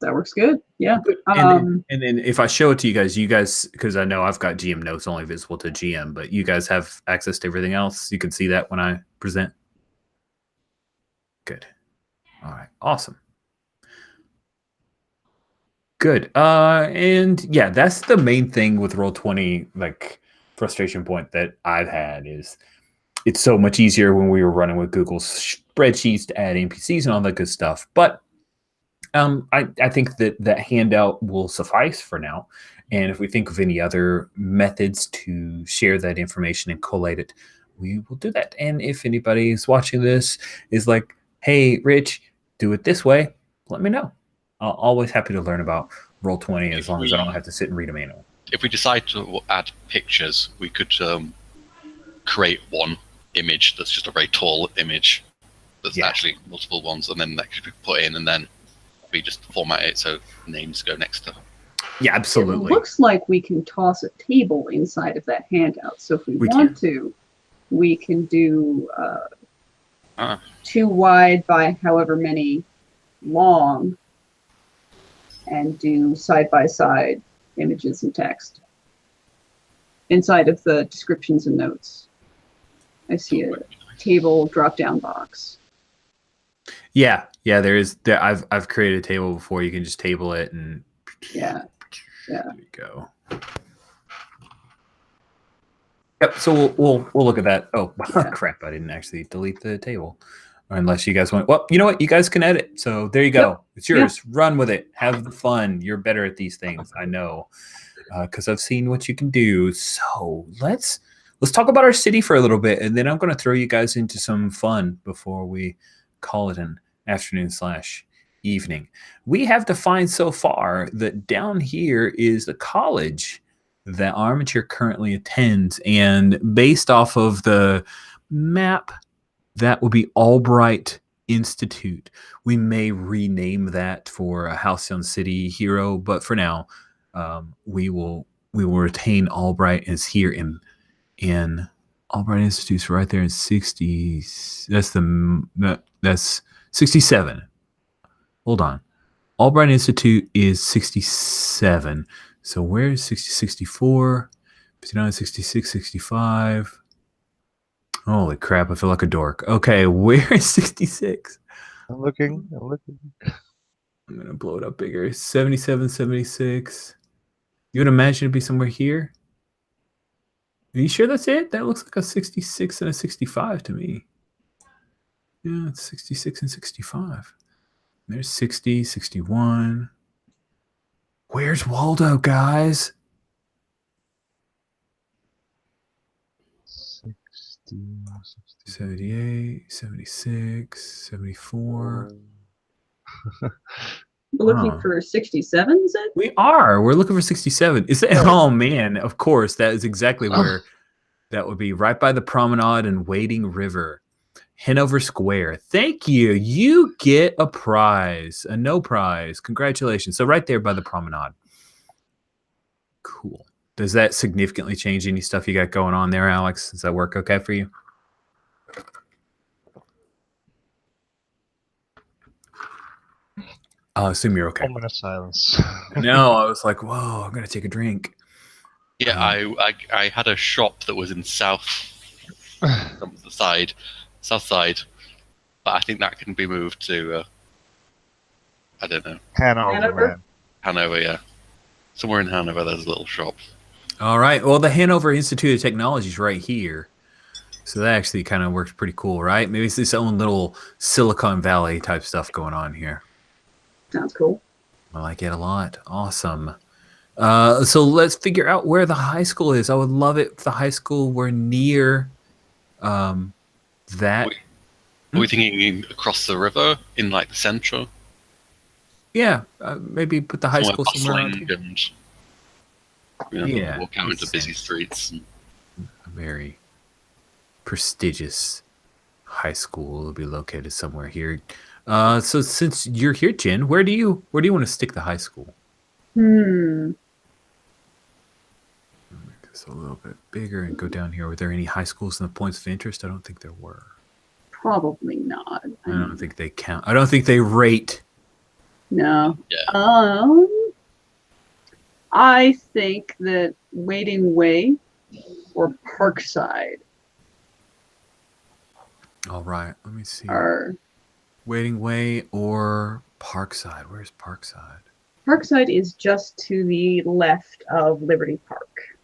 That works good. Yeah. And then if I show it to you guys, because I know I've got GM notes only visible to GM, but you guys have access to everything else. You can see that when I present. Good. All right. Awesome. Good. And yeah, that's the main thing with Roll20, like frustration point that I've had is it's so much easier when we were running with Google spreadsheets to add NPCs and all that good stuff. But I think that handout will suffice for now. And if we think of any other methods to share that information and collate it, we will do that. And if anybody is watching this is like, hey, Rich, do it this way, let me know. I'm always happy to learn about Roll20 as long as I don't have to sit and read a manual. If we decide to add pictures, we could create one image that's just a very tall image that's actually multiple ones, and then that could be put in, and then we just format it so names go next to. Yeah, absolutely. It looks like we can toss a table inside of that handout. So if we want to, we can do 2 wide by however many long, and do side-by-side images and text inside of the descriptions and notes. I see a table drop-down box. Yeah, there is. I've created a table before. You can just table it and yeah. There you go. Yep. So we'll look at that. Oh crap! I didn't actually delete the table. Or unless you guys want. Well, you know what? You guys can edit. So there you go. Yep. It's yours. Yep. Run with it. Have the fun. You're better at these things. I know, because I've seen what you can do. So let's talk about our city for a little bit, and then I'm going to throw you guys into some fun before we call it an afternoon/evening. We have defined so far that down here is the college that Armature currently attends, and based off of the map, that will be Albright Institute. We may rename that for a Halcyon City hero, but for now, we will retain Albright as here in Albright Institute's right there in 60. That's 67. Hold on. Albright Institute is 67. So where is 60, 64, 59, 66, 65? Holy crap, I feel like a dork. Okay, where is 66? I'm looking. I'm going to blow it up bigger. 77, 76. You would imagine it'd be somewhere here? Are you sure that's it? That looks like a 66 and a 65 to me. Yeah, it's 66 and 65. There's 60, 61. Where's Waldo, guys? 78, 76, 74. We're looking for 67, is it? We are. We're looking for 67. Is it? Oh, man. Of course. That is exactly where that would be. Right by the promenade and Wading River. Hanover Square. Thank you. You get a prize. A no prize. Congratulations. So right there by the promenade. Cool. Does that significantly change any stuff you got going on there, Alex? Does that work okay for you? I assume you're okay. Ominous silence. No, I was like, whoa, I'm going to take a drink. Yeah, I had a shop that was in south side, but I think that can be moved to, I don't know. Hanover. Hanover, yeah. Somewhere in Hanover, there's a little shop. All right. Well, the Hanover Institute of Technology is right here. So that actually kind of works pretty cool, right? Maybe it's its own little Silicon Valley type stuff going on here. Sounds cool. I like it a lot. Awesome. So let's figure out where the high school is. I would love it if the high school were near that. Are we thinking across the river in like the central? Yeah, maybe put the high school somewhere around here. You know, Yeah, walk out makes into busy sense. streets. And, A very prestigious high school will be located somewhere here. So since you're here, Jen, where do you want to stick the high school? Hmm. Make this a little bit bigger and go down here. Were there any high schools in the points of interest? I don't think there were. Probably not. I don't think they count. I don't think they rate. No. yeah. I think that Wading Way or Parkside All right, let me see. are. Waiting Way or Parkside? Where's Parkside? Parkside is just to the left of Liberty Park.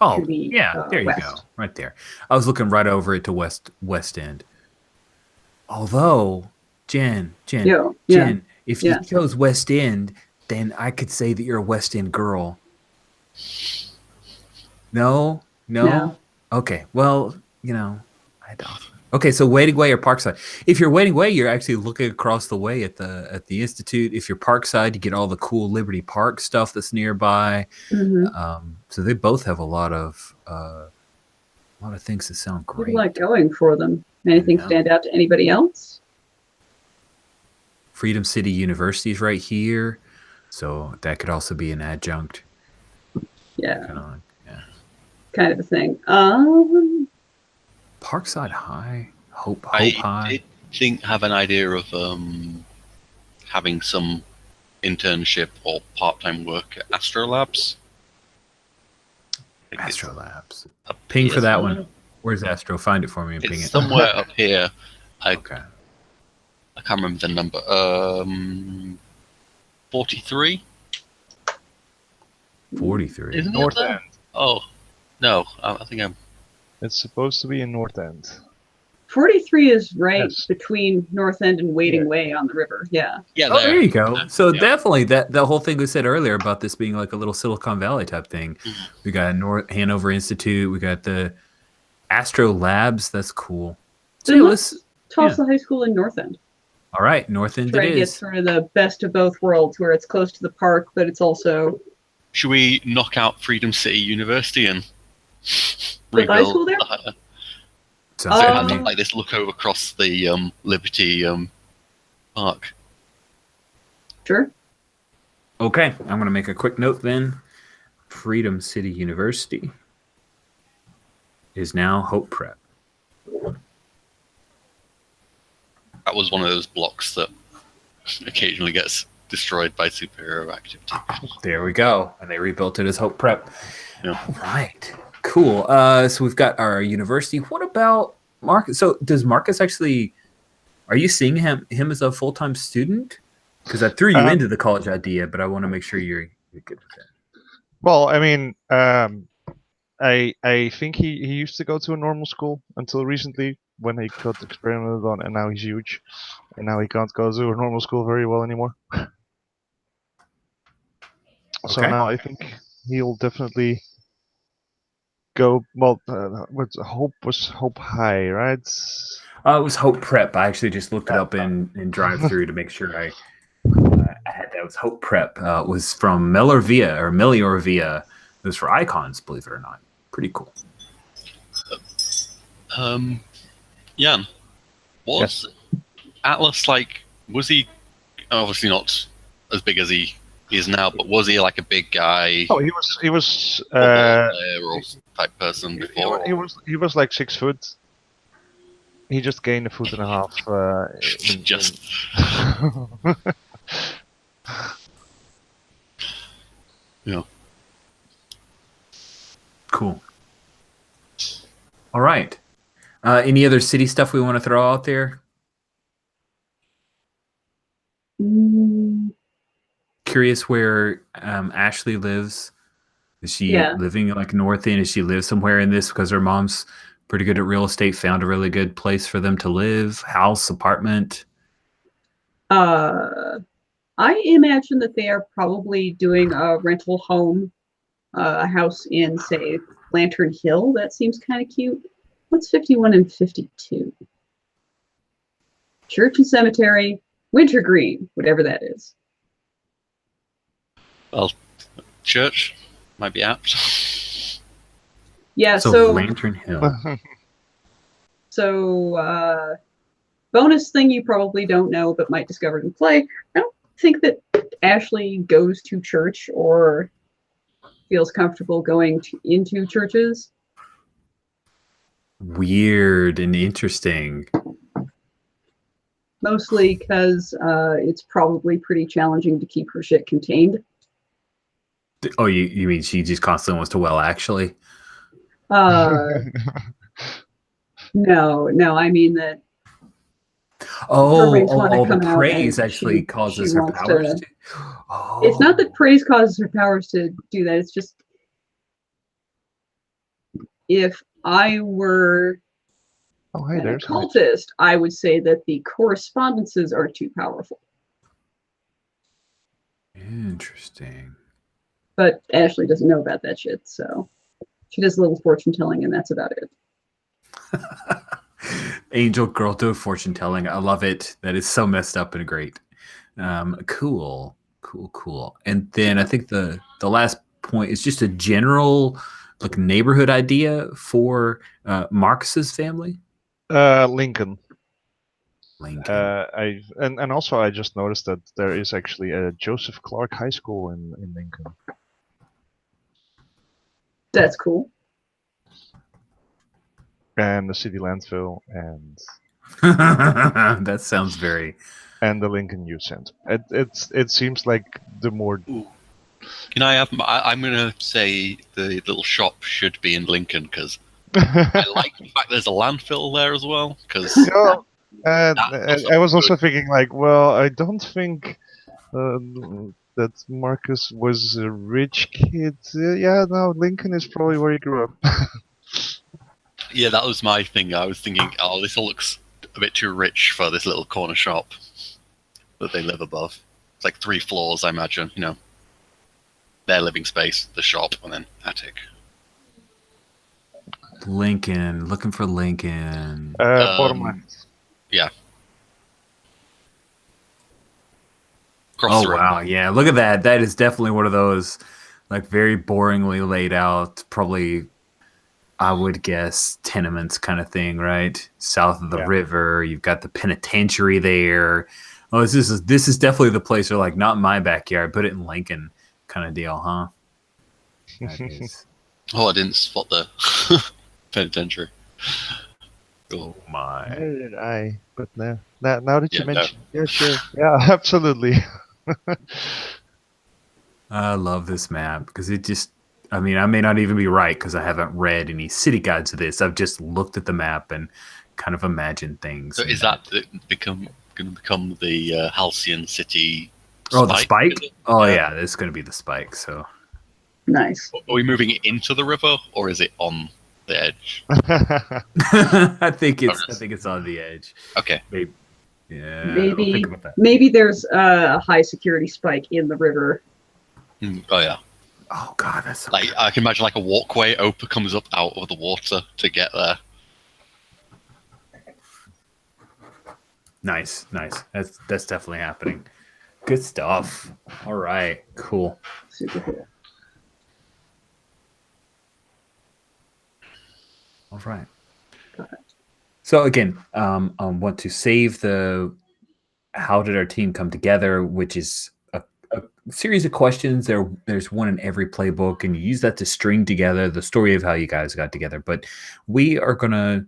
Oh, To the yeah, there you west. go, right there. I was looking right over it to West End. Although, Jen, Yeah. if Yeah. you chose West End, then I could say that you're a West End girl. No? No. Okay, well, I don't. Okay, so Waiting Way or Parkside. If you're Waiting Way, you're actually looking across the way at the Institute. If you're Parkside, you get all the cool Liberty Park stuff that's nearby. Mm-hmm. So they both have a lot of things that sound There's great. a lot going for them. Anything know. stand out to anybody else? Freedom City University is right here, so that could also be an adjunct. Yeah. Yeah. Kind of a thing. Parkside High, Hope I High. did have an idea of having some internship or part-time work at Astrolabs. Astrolabs. Ping for that one. Where's Astro? Find it for me and ping It's it. somewhere up here. Okay. I can't remember the number. 43? 43. Isn't North it there? End. Oh, no. I think I'm... It's supposed to be in North End. 43 is right Yes. between North End and Wading Yeah. Way on the river. Yeah. Yeah, Oh, there you go. So Yeah. definitely that the whole thing we said earlier about this being like a little Silicon Valley type thing. Mhm. We got Hanover Institute. We got the Astro Labs. That's cool. So Then let's toss the high school in North End. all right, North End Try it to get is. sort of the best of both worlds, where it's close to the park, but it's also Should we knock out Freedom City University and Put high school there? Sounds So it good has to me. like this look over across the Liberty Park. sure. Okay, I'm going to make a quick note then. Freedom City University is now Hope Prep. That was one of those blocks that occasionally gets destroyed by superhero activity. There we go. And they rebuilt it as Hope Prep. Yeah. All right. Cool. So we've got our university. What about Marcus? So does Marcus actually, are you seeing him as a full-time student? Because I threw you into the college idea, but I want to make sure you're good with that. Well, I mean, I think he used to go to a normal school until recently when he got experimented on, and now he's huge, and now he can't go to a normal school very well anymore. So Okay. now I think he'll definitely go. Well, Hope High, right? It was Hope Prep. I actually just looked it up in drive-through to make sure I had that. It was Hope Prep. It was from Melior Via. It was for icons, believe it or not. Pretty cool. Jan, was Atlas like? Was he obviously not as big as he is now? But was he like a big guy? Oh, he was football player or type person before? he was like 6 foot. He just gained a foot and a half. Yeah. Cool. All right. Any other city stuff we want to throw out there? Curious where Ashley lives. Is she living like North End? Does she live somewhere in this because her mom's pretty good at real estate, found a really good place for them to live, house, apartment? I imagine that they are probably doing a rental home, a house in, say, Lantern Hill. That seems kind of cute. What's 51 and 52? Church and Cemetery, Wintergreen, whatever that is. Well, church might be apt. Yeah, So Lantern Hill. So, bonus thing you probably don't know but might discover in play. I don't think that Ashley goes to church or feels comfortable going into churches. Weird and interesting. Mostly because it's probably pretty challenging to keep her shit contained. Oh, you mean she just constantly wants to actually? No, I mean that Oh, wings wanna the come out praise and actually she causes her wants powers to- to. Oh. it's not that praise causes her powers to do that. It's just if I were Oh, hey, an there's occultist, I would say that the correspondences are too powerful. Interesting. But Ashley doesn't know about that shit, so she does a little fortune telling, and that's about it. Angel girl to fortune telling. I love it. That is so messed up and great. Cool. And then I think the last point is just a general like neighborhood idea for Marcus's family. Lincoln. Lincoln. And also I just noticed that there is actually a Joseph Clark High School in Lincoln. That's cool. And the city landfill and That sounds very. And the Lincoln Youth Center. It seems like the more. Ooh. Can I have? I'm gonna say the little shop should be in Lincoln because I like the fact there's a landfill there as well. Because I was also thinking like, well, I don't think that Marcus was a rich kid. Yeah, no, Lincoln is probably where he grew up. yeah, that was my thing. I was thinking, oh, this looks a bit too rich for this little corner shop that they live above. It's like 3 floors, I imagine. You know, their living space, the shop, and then attic. Lincoln, looking for Lincoln. Bottom left. Yeah. Across the road. Wow, yeah, look at that. That is definitely one of those like very boringly laid out, probably I would guess tenements kind of thing, right? South of the river, you've got the penitentiary there. Oh, this is definitely the place where like not my backyard, put it in Lincoln kind of deal, huh? That is. Oh, I didn't spot the penitentiary. Oh my. Where did I? But now that you Yeah, no. mention, yeah, sure, yeah, absolutely. I love this map because it just. I mean, I may not even be right because I haven't read any city guides of this. I've just looked at the map and kind of imagined things. So is that going to become the Halcyon City? Oh, the spike? Is it? Oh, Yeah. yeah, this is going to be the spike. So, Nice. Are we moving it into the river, or is it on the edge? I think it's on the edge. Okay. Maybe. Yeah. I'll think about that. Maybe there's a high security spike in the river. Oh yeah. Oh God, that's so Like good. I can imagine like a walkway comes up out of the water to get there. Nice. That's definitely happening. Good stuff. All right, cool. Super cool. All right. So again, I want to save the how did our team come together, which is a series of questions. There's one in every playbook, and you use that to string together the story of how you guys got together. But we are gonna.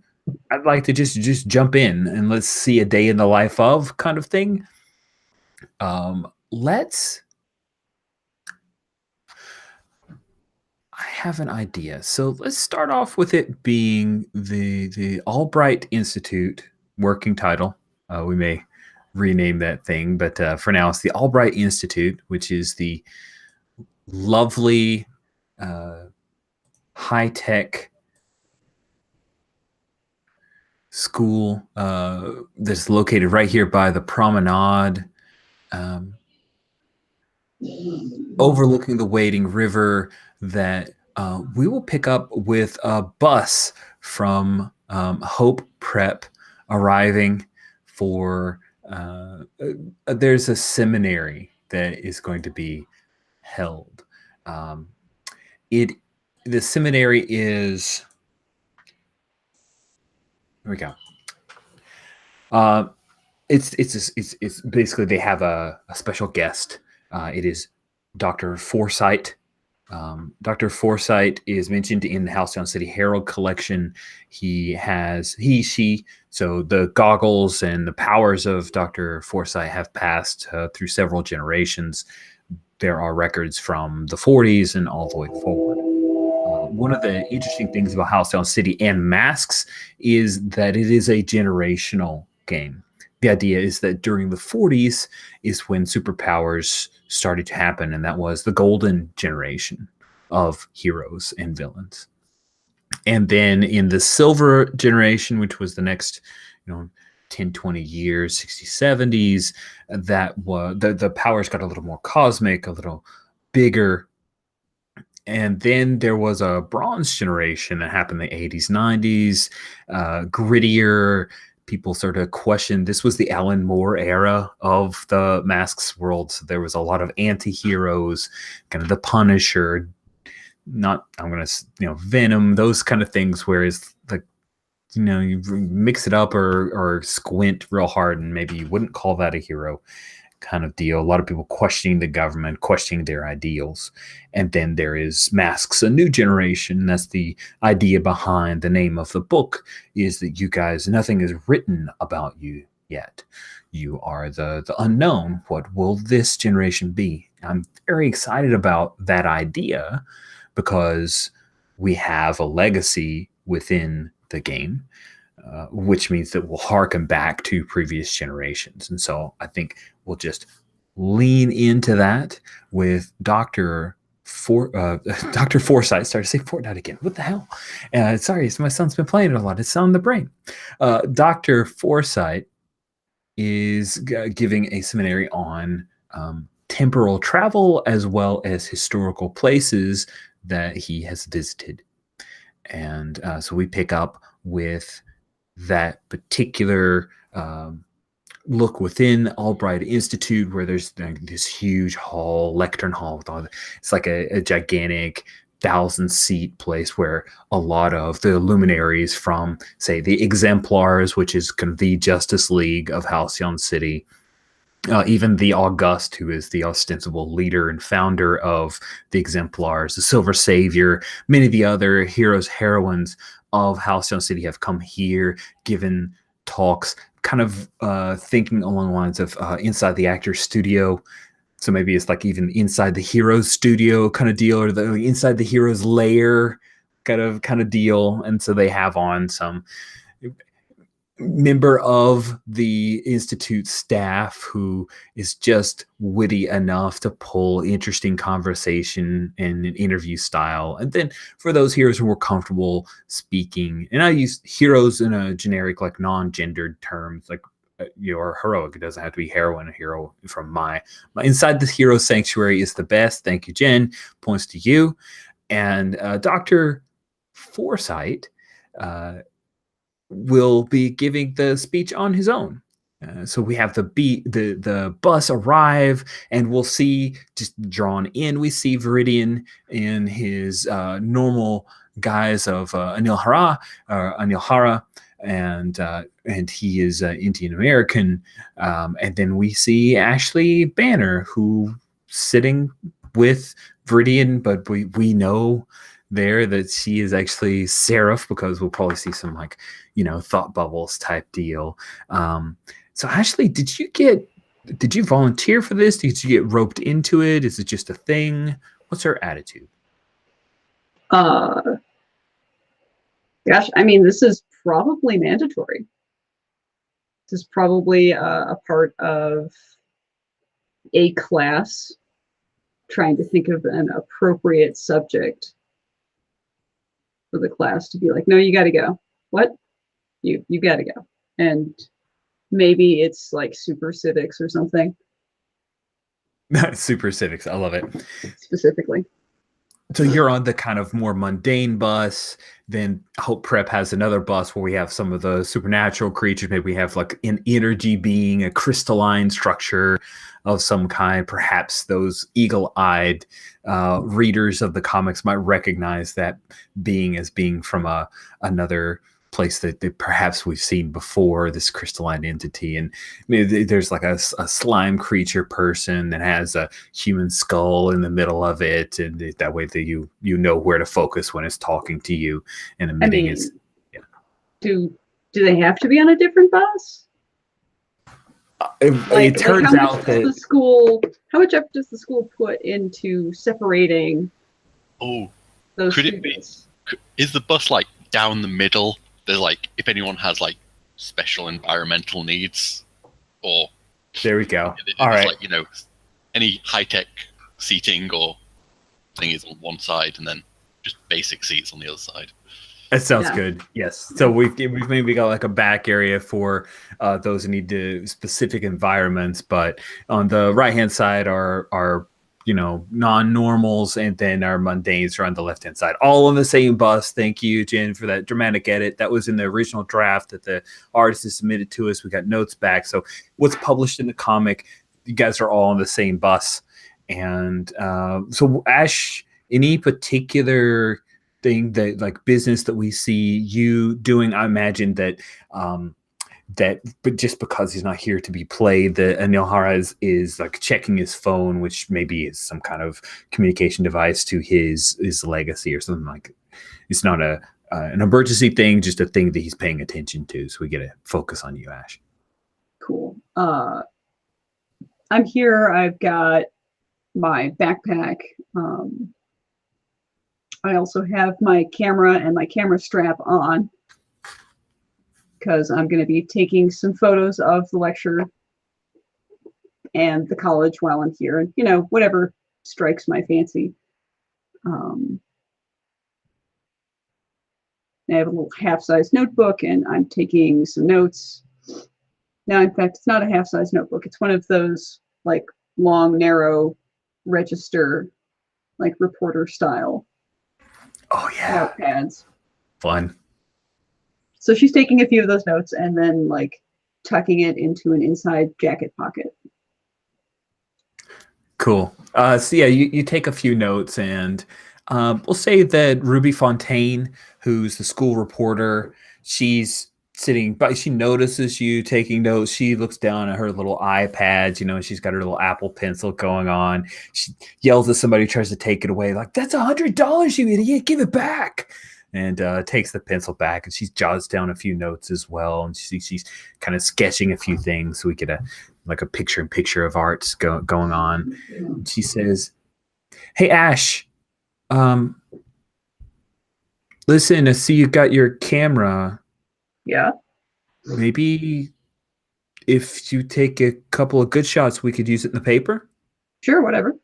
I'd like to just jump in and let's see a day in the life of kind of thing. Let's. I have an idea. So let's start off with it being the Albright Institute working title. We may rename that thing, but for now it's the Albright Institute, which is the lovely high-tech school that's located right here by the promenade, overlooking the Wading River, that we will pick up with a bus from Hope Prep arriving for there's a seminary that is going to be held. The seminary is, here we go. It's basically they have a special guest. It is Dr. Foresight. Dr. Foresight is mentioned in the Halcyon City Herald collection. She. So the goggles and the powers of Dr. Foresight have passed through several generations. There are records from the 40s and all the way forward. One of the interesting things about Halcyon City and Masks is that it is a generational game. The idea is that during the 40s is when superpowers started to happen, and that was the golden generation of heroes and villains. And then in the silver generation, which was the next, 10, 20 years, 60s, 70s, that was the powers got a little more cosmic, a little bigger. And then there was a bronze generation that happened in the 80s, 90s, grittier. People sort of questioned. This was the Alan Moore era of the Masks world. So there was a lot of anti-heroes, kind of the Punisher, Venom, those kind of things. Whereas you mix it up or squint real hard and maybe you wouldn't call that a hero kind of deal. A lot of people questioning the government, questioning their ideals. And then there is Masks, a new generation. That's the idea behind the name of the book, is that you guys, nothing is written about you yet. You are the unknown. What will this generation be? I'm very excited about that idea because we have a legacy within the game, which means that we'll harken back to previous generations. And so I think we'll just lean into that with Dr. Foresight. Started to say Fortnite again. What the hell? Sorry, my son's been playing it a lot. It's on the brain. Dr. Foresight is giving a seminary on temporal travel as well as historical places that he has visited. And so we pick up with that particular look within Albright Institute, where there's this huge hall, lectern hall with it's like a gigantic 1,000-seat place where a lot of the luminaries from, say, the Exemplars, which is kind of the Justice League of Halcyon City, even the August, who is the ostensible leader and founder of the Exemplars, the Silver Savior, many of the other heroes, heroines of Halcyon City have come here, given talks, kind of thinking along the lines of inside the actor's studio. So maybe it's like even inside the hero's studio kind of deal, or inside the hero's lair kind of deal. And so they have on some member of the Institute staff who is just witty enough to pull interesting conversation in an interview style. And then for those heroes who are comfortable speaking, and I use heroes in a generic, like non-gendered terms, like your heroic. It doesn't have to be heroine, a hero from my inside the hero sanctuary is the best. Thank you, Jen. Points to you. And Dr. Foresight will be giving the speech on his own. So we have the bus arrive, and we'll see, just drawn in, we see Viridian in his normal guise of Anil Hara, and he is Indian American. And then we see Ashley Banner, who sitting with Viridian, but we know there that she is actually Seraph, because we'll probably see some thought bubbles type deal. So Ashley, did you volunteer for this? Did you get roped into it? Is it just a thing? What's her attitude? Gosh, I mean, this is probably mandatory. This is probably a part of a class trying to think of an appropriate subject for the class to be like, no, you got to go. What? You got to go. And maybe it's like super civics or something. Super civics. I love it. Specifically. So you're on the kind of more mundane bus. Then Hope Prep has another bus where we have some of the supernatural creatures. Maybe we have like an energy being, a crystalline structure of some kind. Perhaps those eagle-eyed readers of the comics might recognize that being as being from another place that perhaps we've seen before, this crystalline entity. And there's like a slime creature person that has a human skull in the middle of it, and that way that you know where to focus when it's talking to you and emitting its. Yeah. Do they have to be on a different bus? It turns out that how much effort does the school put into separating those could students? Is the bus like down the middle? There's like, if anyone has like special environmental needs, or there we go. All right, like, any high-tech seating or thing is on one side, and then just basic seats on the other side. That sounds good. Yes. So we've maybe got like a back area for those who need to specific environments, but on the right-hand side are non-normals, and then our mundanes are on the left-hand side, all on the same bus. Thank you, Jen, for that dramatic edit. That was in the original draft that the artist has submitted to us. We got notes back. So what's published in the comic, you guys are all on the same bus. And so Ash, any particular thing that like business that we see you doing? I imagine that but just because he's not here to be played, that Anilhara is like checking his phone, which maybe is some kind of communication device to his legacy or something like it. It's not an emergency thing, just a thing that he's paying attention to. So we get to focus on you, Ash. Cool. I'm here. I've got my backpack. I also have my camera and my camera strap on, because I'm going to be taking some photos of the lecture and the college while I'm here, and whatever strikes my fancy. I have a little half-size notebook, and I'm taking some notes. Now, in fact, it's not a half-size notebook. It's one of those like long, narrow register, like reporter style. Oh yeah, notepads. Fun. So she's taking a few of those notes and then like tucking it into an inside jacket pocket. Cool. So yeah, you take a few notes, and we'll say that Ruby Fontaine, who's the school reporter, she's sitting by, she notices you taking notes. She looks down at her little iPad, she's got her little Apple Pencil going on. She yells at somebody who tries to take it away, like, "That's $100, you idiot, give it back." And takes the pencil back, and she jots down a few notes as well. And she's kind of sketching a few things, so we get a picture of arts going on. And she says, "Hey, Ash, listen, I see you got your camera. Yeah. Maybe if you take a couple of good shots, we could use it in the paper." Sure, whatever.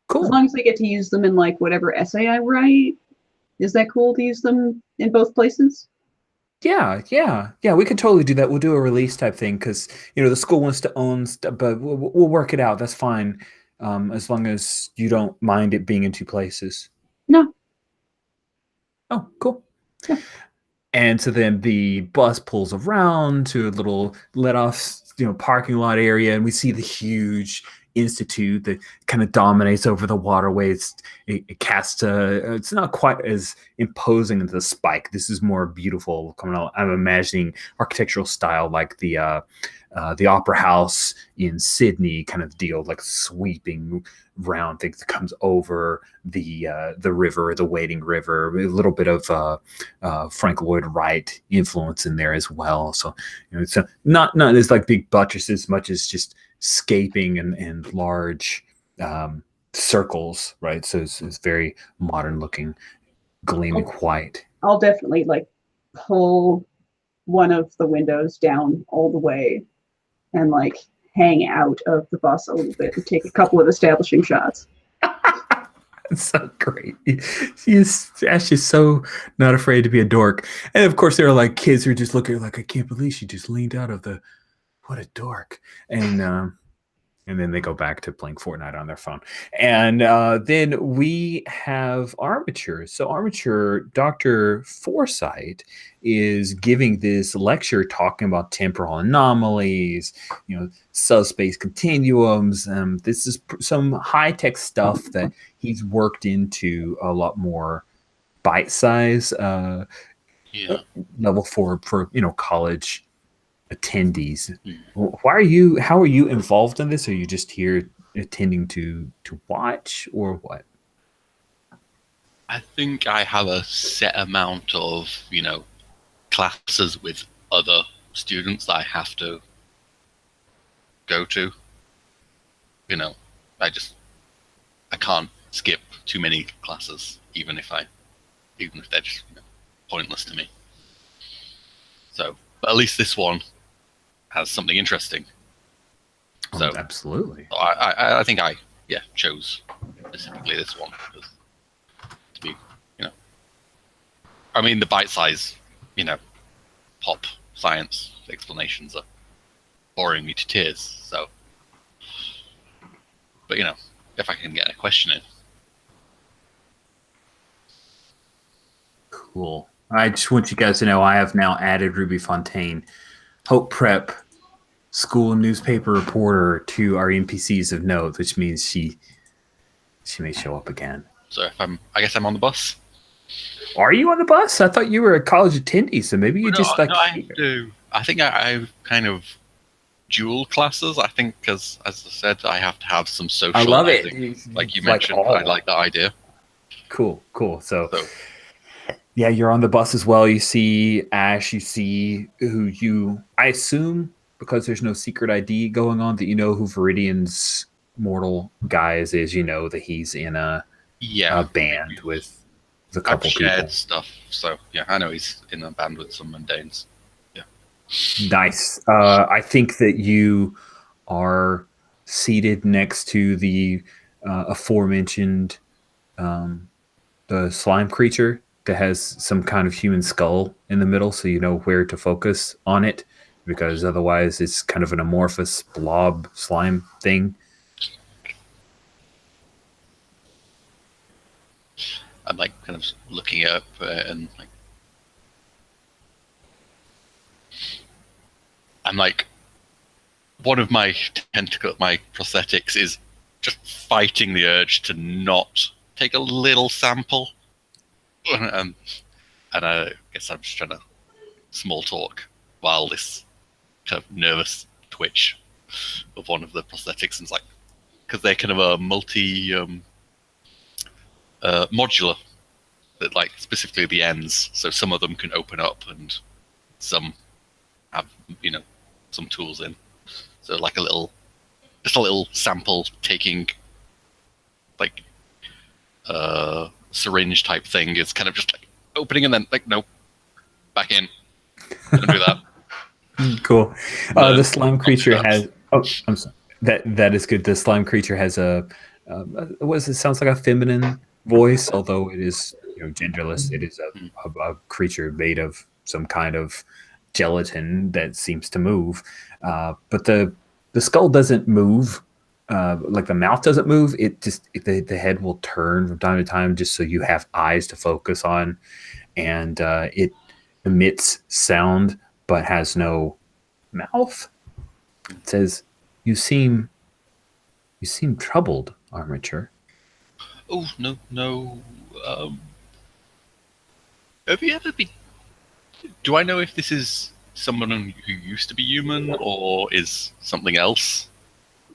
Cool. As long as I get to use them in like whatever essay I write. Is that cool to use them in both places? Yeah. We could totally do that. We'll do a release type thing because the school wants to own stuff, but we'll work it out. That's fine, as long as you don't mind it being in two places. No. Oh, cool. Yeah. And so then the bus pulls around to a little let-off, parking lot area, and we see the huge institute that kind of dominates over the waterways. It casts it's not quite as imposing as the Spike. This is more beautiful coming out. I'm imagining architectural style like the Opera House in Sydney kind of deal, like sweeping round things that comes over the river, the Wading River, a little bit of Frank Lloyd Wright influence in there as well. So it's not as like big buttresses as much as just scaping and large circles, right? So it's very modern looking, gleaming white. I'll definitely like pull one of the windows down all the way and like hang out of the bus a little bit and take a couple of establishing shots. It's so great. She's actually so not afraid to be a dork. And of course there are like kids who are just looking like, I can't believe she just leaned out of the, what a dork. And And then they go back to playing Fortnite on their phone. And then we have Armature. So Armature, Dr. Foresight is giving this lecture talking about temporal anomalies, subspace continuums. This is some high-tech stuff that he's worked into a lot more bite-size Yeah. level for college attendees. Hmm. How are you involved in this? Are you just here attending to watch, or what? I think I have a set amount of, classes with other students that I have to go to. I can't skip too many classes, even if they're just pointless to me. So, but at least this one has something interesting. So Absolutely. I think I chose specifically this one to be, I mean, the bite size, pop science explanations are boring me to tears. So, but if I can get a question in. Cool. I just want you guys to know I have now added Ruby Fontaine, Hope Prep school newspaper reporter, to our NPCs of note, which means she may show up again. So I guess I'm on the bus. Are you on the bus? I thought you were a college attendee, so maybe you just like. No, I do. I think I kind of dual classes. I think because, as I said, I have to have some socializing. I love it. Like you mentioned, I like that idea. Cool. So yeah, you're on the bus as well. You see Ash. You see I assume, because there's no secret ID going on, that you know who Viridian's mortal guys is. You know that he's in a band with a couple I've shared people. Stuff. So yeah, I know he's in a band with some mundanes. Yeah. Nice. I think that you are seated next to the aforementioned the slime creature that has some kind of human skull in the middle, so you know where to focus on it, because otherwise it's kind of an amorphous blob slime thing. I'm like kind of looking up and like I'm like, one of my prosthetics is just fighting the urge to not take a little sample, and I guess I'm just trying to small talk while this kind of nervous twitch of one of the prosthetics, and it's like, because they're kind of a multi modular, that like specifically the ends, so some of them can open up and some have some tools in, so like just a little sample taking like syringe type thing is kind of just like opening and then like nope, back in, don't do that. Cool. The slime creature has I'm sorry. That is good. The slime creature has a sounds like a feminine voice, although it is genderless. It is a creature made of some kind of gelatin that seems to move, but the skull doesn't move. Like the mouth doesn't move. The head will turn from time to time, just so you have eyes to focus on, and it emits sound but has no mouth. It says, "You seem troubled, Armature." Oh no. Have you ever been? Do I know if this is someone who used to be human or is something else?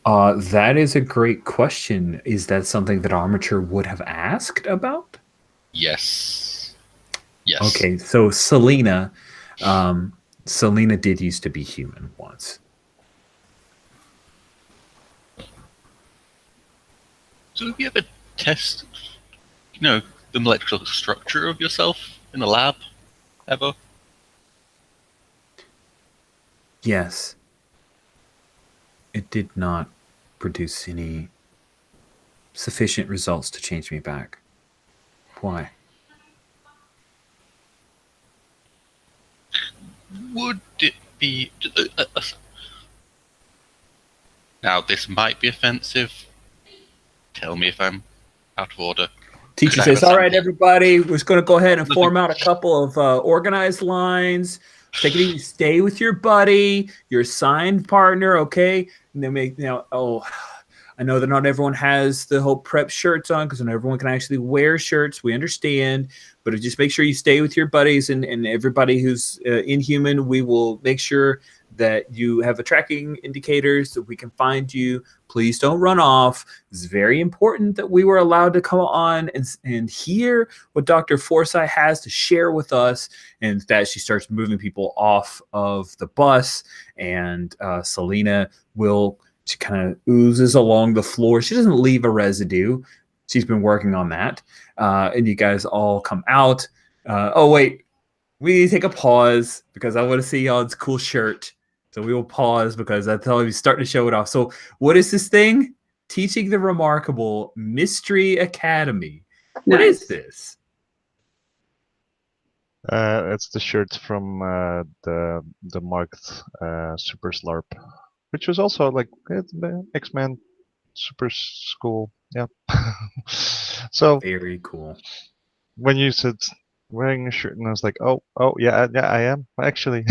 That is a great question. Is that something that Armature would have asked about? Yes. Okay, so Selena did used to be human once. So have you ever tested, the molecular structure of yourself in a lab, ever? Yes. It did not produce any sufficient results to change me back. Why? Would it be... Now, this might be offensive. Tell me if I'm out of order. Teacher Could I have says, a all right, sample? everybody, we're just going to go ahead and Nothing. form out a couple of organized lines. Take it easy. Stay with your buddy, your assigned partner, okay? And then I know that not everyone has the whole prep shirts on because not everyone can actually wear shirts. We understand. But just make sure you stay with your buddies and everybody who's inhuman. We will make sure that you have a tracking indicators so we can find you. Please don't run off. It's very important that we were allowed to come on and hear what Dr. Forsyth has to share with us. And that she starts moving people off of the bus. And Selena she kind of oozes along the floor. She doesn't leave a residue. She's been working on that. And you guys all come out. Oh, wait. We need to take a pause because I want to see y'all's cool shirt. So we will pause because I thought we starting to show it off. So what is this thing? Teaching the Remarkable Mystery Academy. What is this? It's the shirt from the marked Super Slarp, which was also like the X-Men Super School. Yeah. So very cool. When you said wearing a shirt, and I was like, oh yeah, I am actually.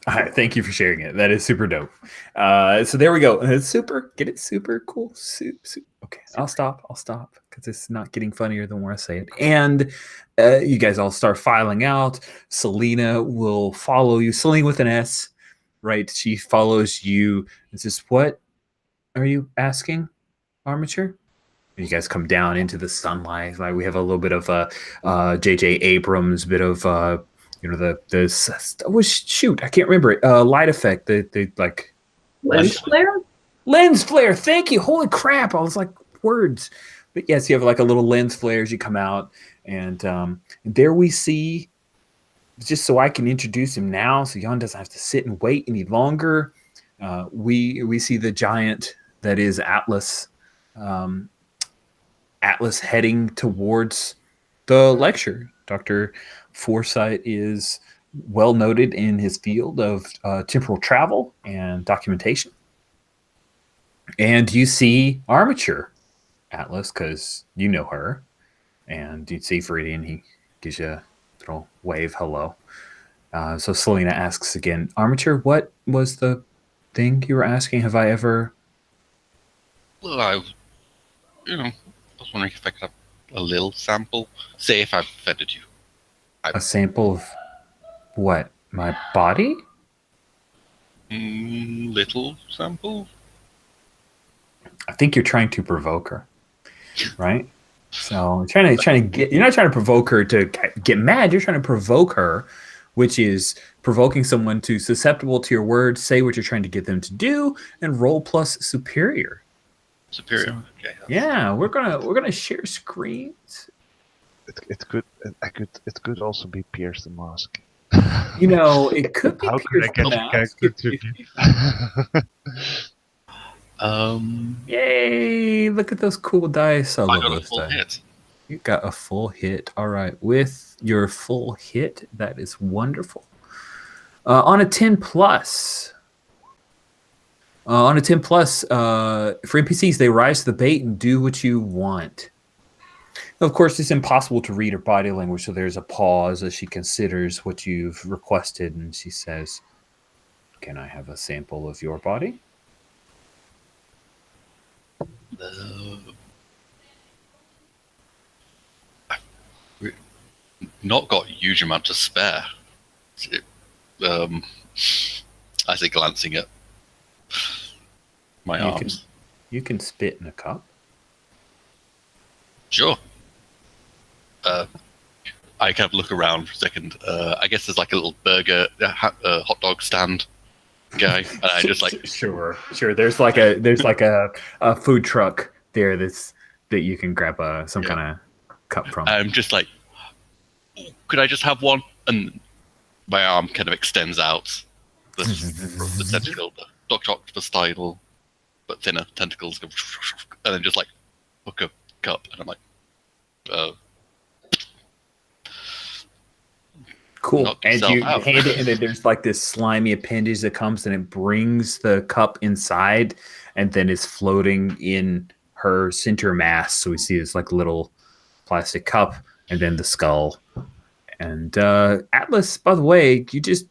All right, thank you for sharing it. That is super dope. So there we go. It's super. Get it? Super cool. Okay, I'll stop because it's not getting funnier the more I say it. And you guys all start filing out. Selena will follow you. Selena with an S, right? She follows you. And says, "What are you asking, Armature?" You guys come down into the sunlight. Like we have a little bit of J.J. Abrams, bit of shoot, I can't remember it. Light effect. The like lens flare. Lens flare. Thank you. Holy crap! I was like words, but yes, you have like a little lens flare as you come out, and there we see. Just so I can introduce him now, so Jan doesn't have to sit and wait any longer. We see the giant that is Atlas. Atlas heading towards the lecture. Dr. Forsyth is well noted in his field of temporal travel and documentation. And you see Armature Atlas because you know her. And you see Viridian, he gives you a little wave hello. So Selena asks again, Armature, what was the thing you were asking? Have I ever... Well, I was wondering if I could have a little sample. Say if I've offended you. A sample of what? My body? Little sample? I think you're trying to provoke her, right? So you're not trying to provoke her to get mad. You're trying to provoke her, which is provoking someone to susceptible to your words, say what you're trying to get them to do, and roll plus superior. Superior. So, okay. Yeah, we're gonna share screens. It could also be Pierce the Mask. It could be How could I Pierce get the Mask. Yay! Look at those cool dice. I love got a those full dice. hit. You got a full hit. All right. With your full hit, that is wonderful. On a 10 plus. For NPCs, they rise to the bait and do what you want. Of course, it's impossible to read her body language, so there's a pause as she considers what you've requested, and she says, "Can I have a sample of your body?" I've not got a huge amount to spare. I say, glancing at my arms. You can spit in a cup. Sure. I kind of look around for a second. I guess there's like a little burger, hot dog stand guy, and I just like sure. There's like a food truck there that you can grab some kind of cup from. I'm just like, could I just have one? And my arm kind of extends out. The tentacle, the Dr. Octopus style, but thinner tentacles go, and then just like hook a cup, and I'm like, Cool. knocked And himself you out. hand it, and then there's like this slimy appendage that comes and it brings the cup inside and then is floating in her center mass. So we see this like little plastic cup and then the skull. And Atlas, by the way, you just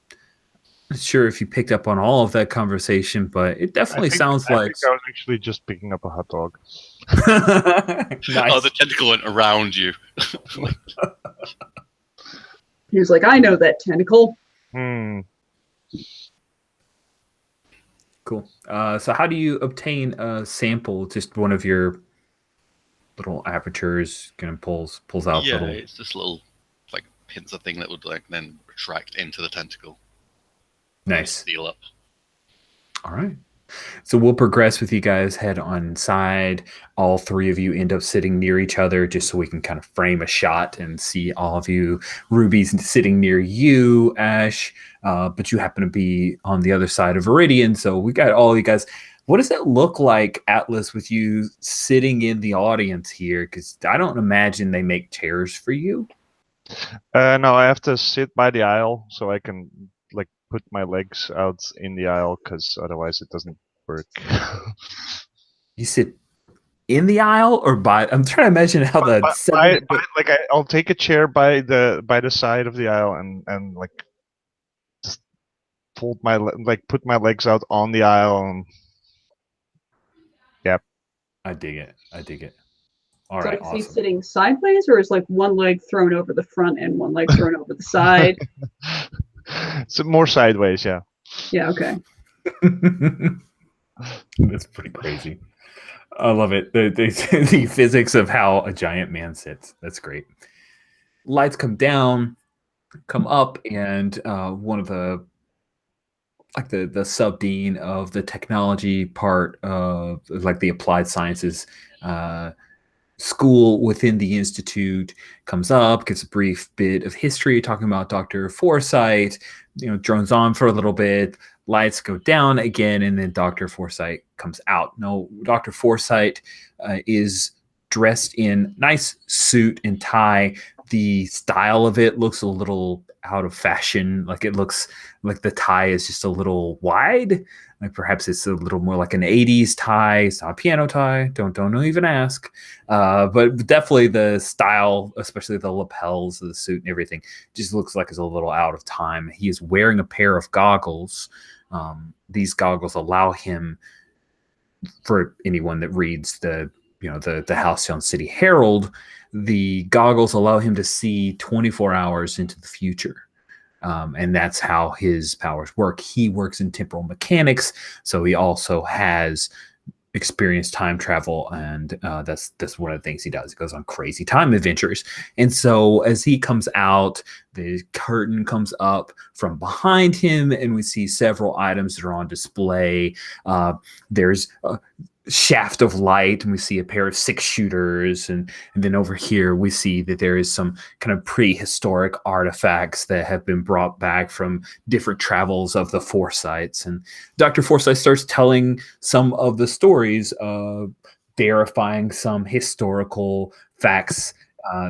not sure if you picked up on all of that conversation, but it definitely sounds I like think I was actually just picking up a hot dog. nice. Oh, the tentacle went around you. He was like, I know that tentacle. Hmm. Cool. So how do you obtain a sample? Just one of your little apertures kind of pulls out Yeah, little. it's this little like pincer thing that would like then retract into the tentacle. Nice. Seal up. All right. So we'll progress with you guys head on inside. All three of you end up sitting near each other just so we can kind of frame a shot and see all of you. Ruby's sitting near you, Ash, but you happen to be on the other side of Viridian. So we got all you guys. What does it look like, Atlas, with you sitting in the audience here? Because I don't imagine they make chairs for you. No, I have to sit by the aisle so I can like put my legs out in the aisle because otherwise it doesn't work. You sit in the aisle or by? I'm trying to imagine how the I'll take a chair by the side of the aisle and like just fold put my legs out on the aisle and yep. I dig it. I dig it. So All right, is he awesome. sitting sideways, or is like one leg thrown over the front and one leg thrown over the side? So more sideways, yeah. Yeah, okay. That's pretty crazy. I love it. The physics of how a giant man sits. That's great. Lights come down, come up, and one of the sub dean of the technology part of like the applied sciences school within the institute comes up, gives a brief bit of history talking about Dr. Forsythe, drones on for a little bit, lights go down again, and then Dr. Forsythe comes out. Now, Dr. Forsythe is dressed in nice suit and tie. The style of it looks a little out of fashion. Like it looks like the tie is just a little wide. Like perhaps it's a little more like an 80s tie. It's not a piano tie. Don't even ask. But definitely the style, especially the lapels of the suit and everything, just looks like it's a little out of time. He is wearing a pair of goggles. These goggles allow him, for anyone that reads the Halcyon City Herald, the goggles allow him to see 24 hours into the future. And that's how his powers work. He works in temporal mechanics, so he also has experienced time travel, and that's one of the things he does. He goes on crazy time adventures. And so as he comes out, the curtain comes up from behind him, and we see several items that are on display. There's a shaft of light, and we see a pair of 6-shooters, and then over here we see that there is some kind of prehistoric artifacts that have been brought back from different travels of the Forsytes. And Dr. Forsythe starts telling some of the stories, verifying some historical facts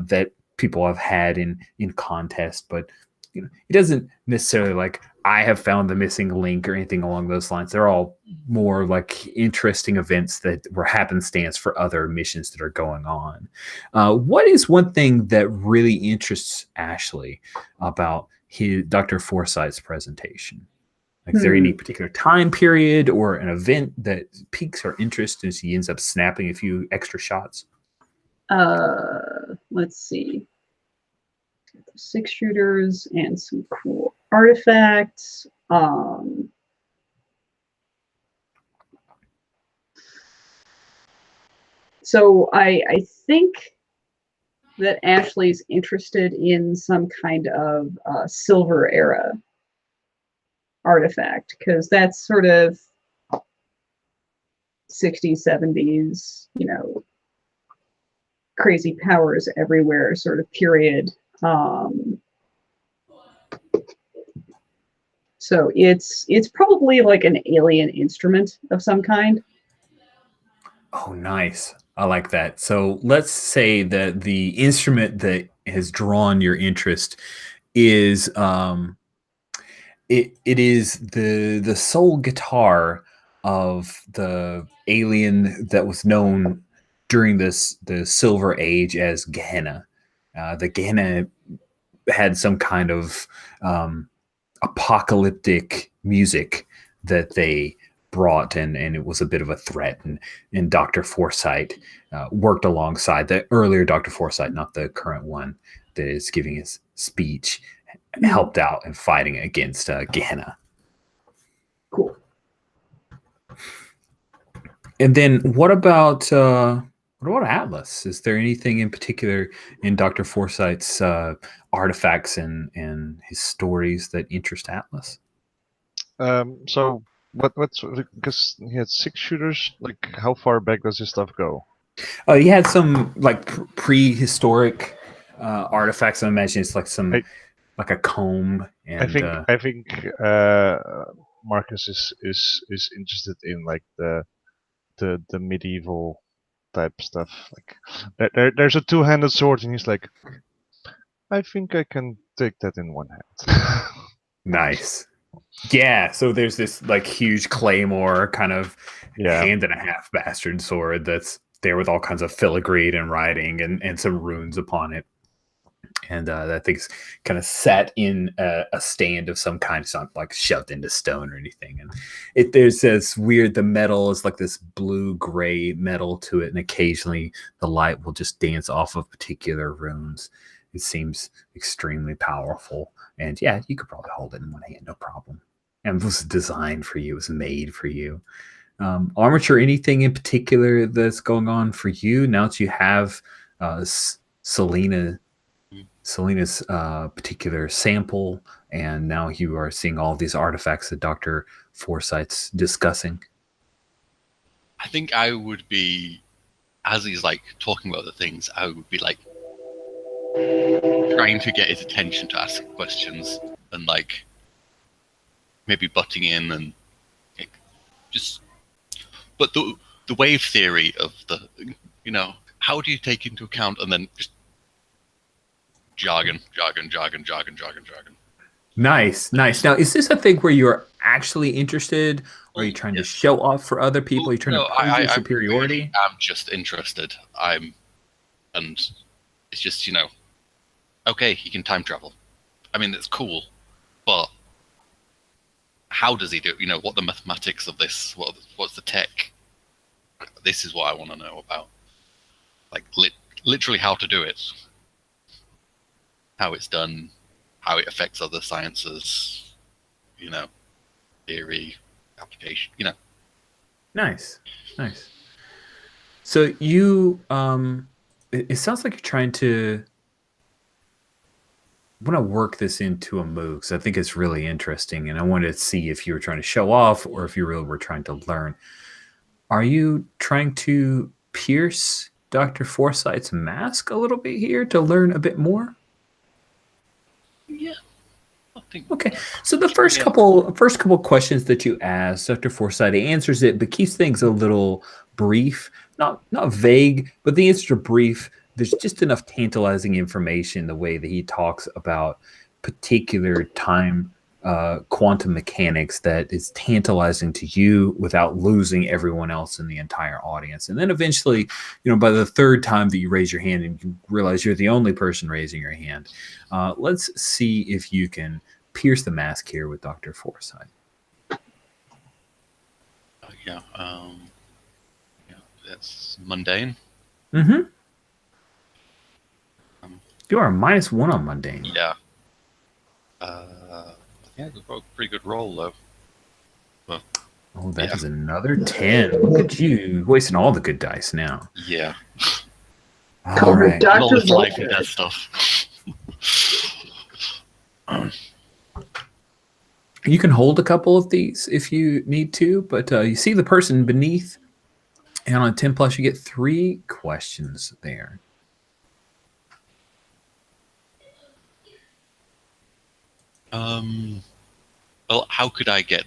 that people have had in contest, but he doesn't necessarily like, I have found the missing link or anything along those lines. They're all more like interesting events that were happenstance for other missions that are going on. What is one thing that really interests Ashley about Dr. Forsythe's presentation? Like, is there any particular time period or an event that piques her interest as he ends up snapping a few extra shots? Let's see. 6-shooters and some cool artifacts. So I think that Ashley's interested in some kind of silver era artifact, because that's sort of 60s, 70s, crazy powers everywhere sort of period. So it's probably like an alien instrument of some kind. Oh, nice. I like that. So let's say that the instrument that has drawn your interest is it is the soul guitar of the alien that was known during the Silver Age as Gehenna. The Gehenna had some kind of apocalyptic music that they brought, and it was a bit of a threat. And Dr. Foresight worked alongside the earlier Dr. Foresight, not the current one that is giving his speech, helped out in fighting against Gehenna. Cool. And then what about Atlas? Is there anything in particular in Dr. Foresight's artifacts and his stories that interest Atlas? So what's because he had 6 shooters. Like, how far back does his stuff go? He had some like prehistoric artifacts. I imagine it's like some like a comb. And I think Marcus is interested in like the medieval type stuff. Like there's a 2-handed sword, and he's like, I think I can take that in one hand. Nice. Yeah, so there's this like huge claymore kind of hand and a half bastard sword that's there with all kinds of filigree and writing and some runes upon it. And that thing's kind of set in a stand of some kind. It's not like shoved into stone or anything. And there's this weird, the metal is like this blue-gray metal to it. And occasionally the light will just dance off of particular runes. It seems extremely powerful. And yeah, you could probably hold it in one hand, no problem. And it was designed for you. It was made for you. Armature, anything in particular that's going on for you now that you have Selena's particular sample, and now you are seeing all these artifacts that Dr. Foresight's discussing? I think I would be, as he's like talking about the things, I would be like trying to get his attention to ask questions and like maybe butting in and like, just. But the wave theory of the, how do you take into account and then just jargon. Nice. Now, is this a thing where you're actually interested, or are you trying to show off for other people? Are you trying to prove your superiority? I'm just interested. And it's just, okay, he can time travel. I mean, it's cool, but how does he do it? What the mathematics of this? What's the tech? This is what I want to know about. Like, literally how to do it. How it's done, how it affects other sciences, theory, application, Nice. So you, it sounds like you're trying to want to work this into a move, because I think it's really interesting, and I wanted to see if you were trying to show off or if you really were trying to learn. Are you trying to pierce Dr. Foresight's mask a little bit here to learn a bit more? Yeah, I think. Okay, so the first couple questions that you ask, Dr. Foresight answers it, but keeps things a little brief, not vague, but the answers are brief. There's just enough tantalizing information the way that he talks about particular time quantum mechanics that is tantalizing to you without losing everyone else in the entire audience. And then eventually, by the third time that you raise your hand and you realize you're the only person raising your hand, let's see if you can pierce the mask here with Dr. Foresight. That's mundane. Mm-hmm. You are -1 on mundane. Yeah. Yeah, it's a pretty good roll, though. But, that is another 10. Look at you, wasting all the good dice now. Yeah. All right. All this life and death stuff. You can hold a couple of these if you need to, but you see the person beneath, and on 10+, you get 3 questions there. Well, how could I get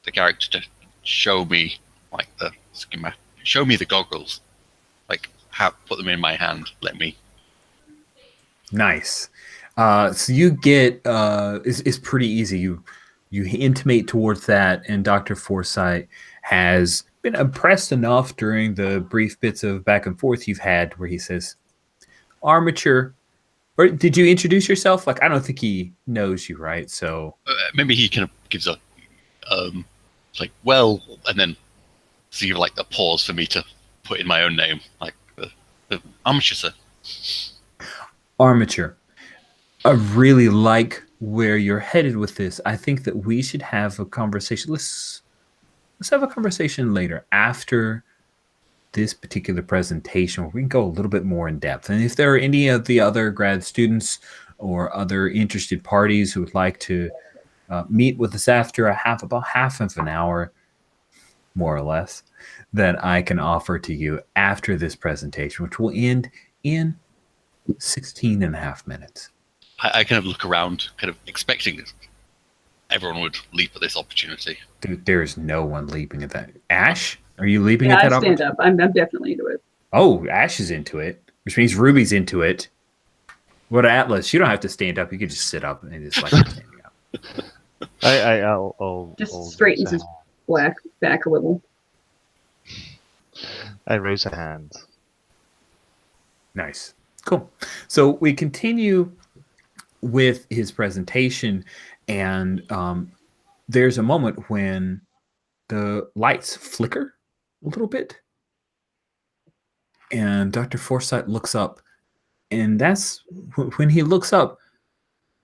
the character to show me like the schematic? Show me the goggles, like put them in my hand. Let me. Nice. So you get it's pretty easy. You intimate towards that, and Dr. Forsyth has been impressed enough during the brief bits of back and forth you've had where he says, Armature. Or did you introduce yourself? Like, I don't think he knows you, right? So Maybe he kind of gives a like, well, and then so you like a pause for me to put in my own name, like the amateur, sir. Armature. I really like where you're headed with this. I think that we should have a conversation. Let's have a conversation later after this particular presentation where we can go a little bit more in depth. And if there are any of the other grad students or other interested parties who would like to meet with us after about half of an hour, more or less, that I can offer to you after this presentation, which will end in 16 and a half minutes. I kind of look around, kind of expecting this. Everyone would leap at this opportunity. Dude, there's no one leaping at that. Ash, are you leaping Yeah, at I that stand opportunity? up. I'm definitely into it. Oh, Ash is into it, which means Ruby's into it. What Atlas? You don't have to stand up. You could just sit up and just like standing up. I'll Just raise straightens a his hand. back a little. I raise a hand. Nice. Cool. So we continue with his presentation, and there's a moment when the lights flicker a little bit, and Dr. Forsyth looks up, and that's when he looks up,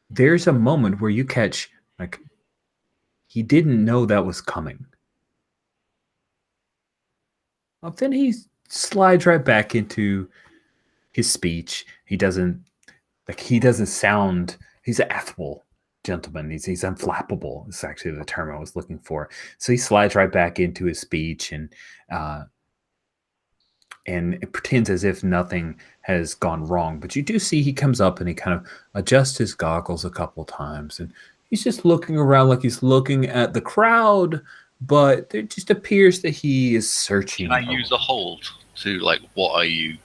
there's a moment where you catch, like, he didn't know that was coming. Then he slides right back into his speech. He doesn't sound, he's an affable gentleman. He's unflappable. It's actually the term I was looking for. So he slides right back into his speech and it pretends as if nothing has gone wrong. But you do see he comes up and he kind of adjusts his goggles a couple times, and he's just looking around like he's looking at the crowd, but it just appears that he is searching. Can I use a hold to, like, what are you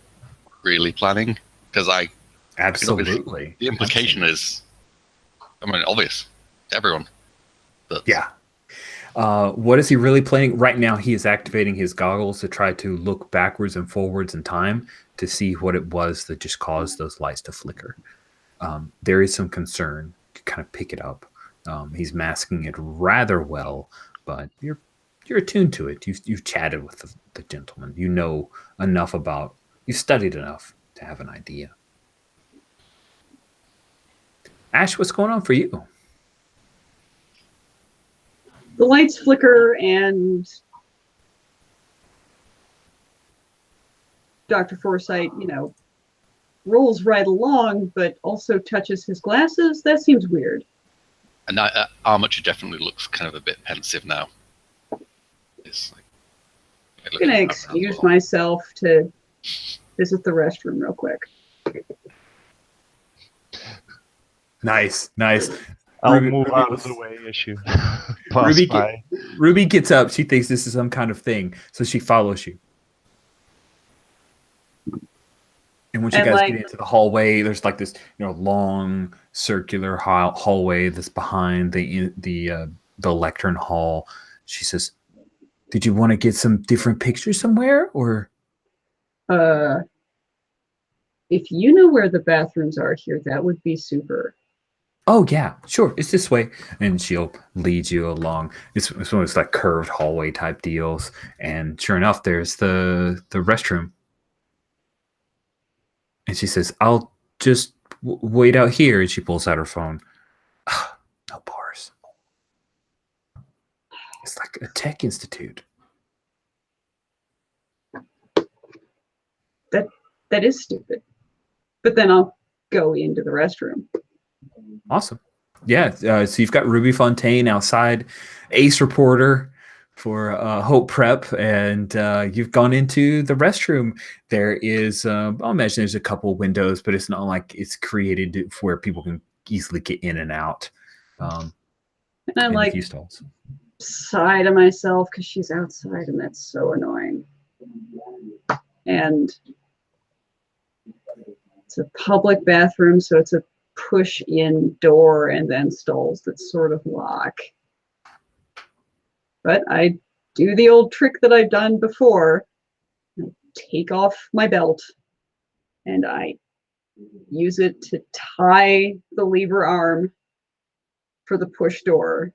really planning? Because Absolutely. The implication is, I mean, obvious to everyone. But Yeah. What is he really planning? Right now, he is activating his goggles to try to look backwards and forwards in time to see what it was that just caused those lights to flicker. There is some concern to kind of pick it up. He's masking it rather well, but you're attuned to it. You've chatted with the gentleman. You know enough about. You've studied enough to have an idea. Ash, what's going on for you? The lights flicker and Dr. Forsyth, rolls right along, but also touches his glasses. That seems weird. And Armature definitely looks kind of a bit pensive now. It's like, I'm going to excuse myself to visit the restroom real quick. Nice. I'll Ruby move out of the way as you pass by. Ruby gets up. She thinks this is some kind of thing, so she follows you. And when you guys get into the hallway, there's like this, long circular hallway that's behind the lectern hall. She says, "Did you want to get some different pictures somewhere, or?" If you know where the bathrooms are here, that would be super. Oh yeah, sure. It's this way, and she'll lead you along. It's one of those like curved hallway type deals, and sure enough, there's the restroom. And she says, "I'll just wait out here." And she pulls out her phone. No bars. It's like a tech institute. That is stupid. But then I'll go into the restroom. Awesome. Yeah. So you've got Ruby Fontaine outside, ace reporter for Hope Prep, and you've gone into the restroom. There is, I'll imagine there's a couple windows, but it's not like it's created where people can easily get in and out. And I and like a few stalls. sigh to myself because she's outside, and that's so annoying. And it's a public bathroom, so it's a push-in door and then stalls that sort of lock. But I do the old trick that I've done before. I take off my belt and I use it to tie the lever arm for the push door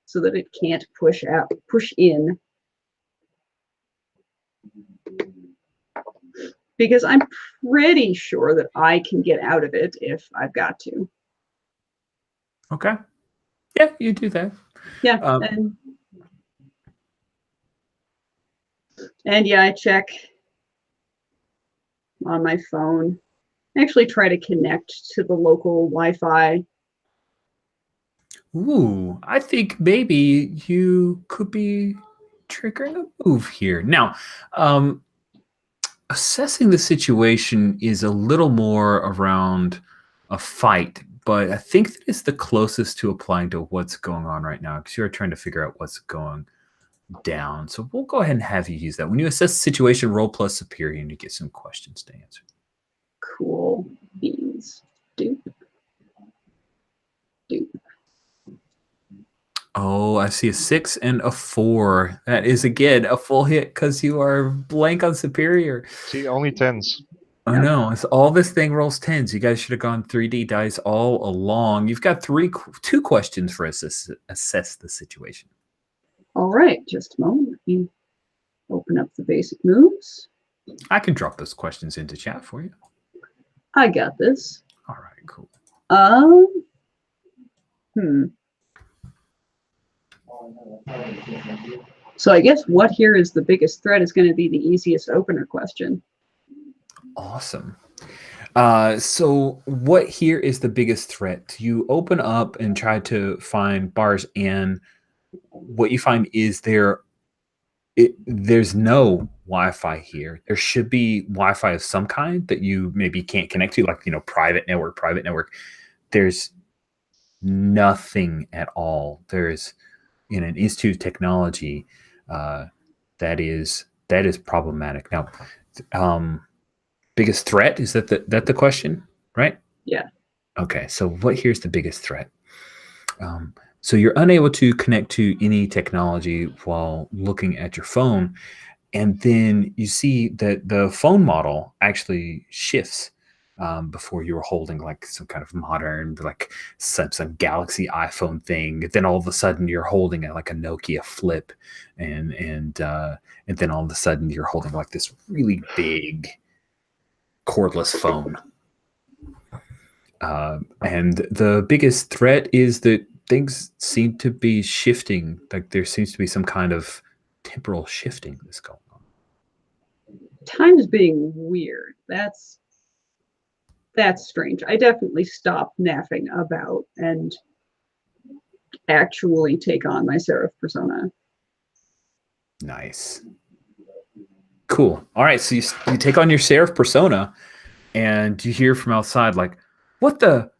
so that it can't push in. Because I'm pretty sure that I can get out of it if I've got to. Okay. Yeah, you do that. Yeah, and yeah, I check on my phone. I actually try to connect to the local Wi-Fi. Ooh, I think maybe you could be triggering a move here. Now, assessing the situation is a little more around a fight, but I think that is the closest to applying to what's going on right now because you're trying to figure out what's going down. So we'll go ahead and have you use that. When you assess the situation, roll plus superior and you get some questions to answer. Cool beans. Doop. Doop. Oh, I see a 6 and a 4. That is, again, a full hit because you are blank on superior. See, only 10s. I know. It's all this thing rolls 10s. You guys should have gone 3D dice all along. You've got 2 questions for us to assess the situation. All right, just a moment. Let me open up the basic moves. I can drop those questions into chat for you. I got this. All right, cool. So I guess what here is the biggest threat is going to be the easiest opener question. Awesome. So what here is the biggest threat? You open up and try to find bars, and what you find is there's no Wi-Fi here. There should be Wi-Fi of some kind that you maybe can't connect to, like, private network. There's nothing at all. There's in an institute of technology that is problematic. Now, biggest threat, is that the question, right? Yeah. Okay, so here's the biggest threat. So you're unable to connect to any technology while looking at your phone, and then you see that the phone model actually shifts. Before you were holding like some kind of modern, like Samsung Galaxy iPhone thing. Then all of a sudden you're holding like a Nokia Flip, and then all of a sudden you're holding like this really big cordless phone. And the biggest threat is that things seem to be shifting. Like there seems to be some kind of temporal shifting that's going on. Time is being weird. That's strange. I definitely stopped naffing about and actually take on my Seraph persona. Nice. Cool. All right, so you take on your Seraph persona, and you hear from outside, like, what the?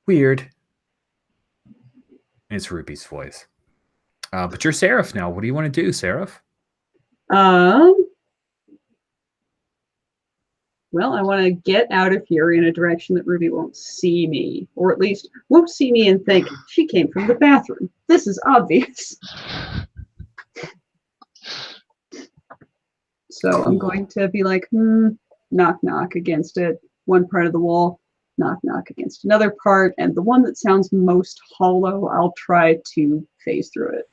Weird. And it's Ruby's voice. But you're Seraph now. What do you want to do, Seraph? Well, I want to get out of here in a direction that Ruby won't see me, or at least won't see me and think she came from the bathroom. This is obvious. So cool. I'm going to be like, knock, knock against it. One part of the wall, knock, knock against another part. And the one that sounds most hollow, I'll try to phase through it.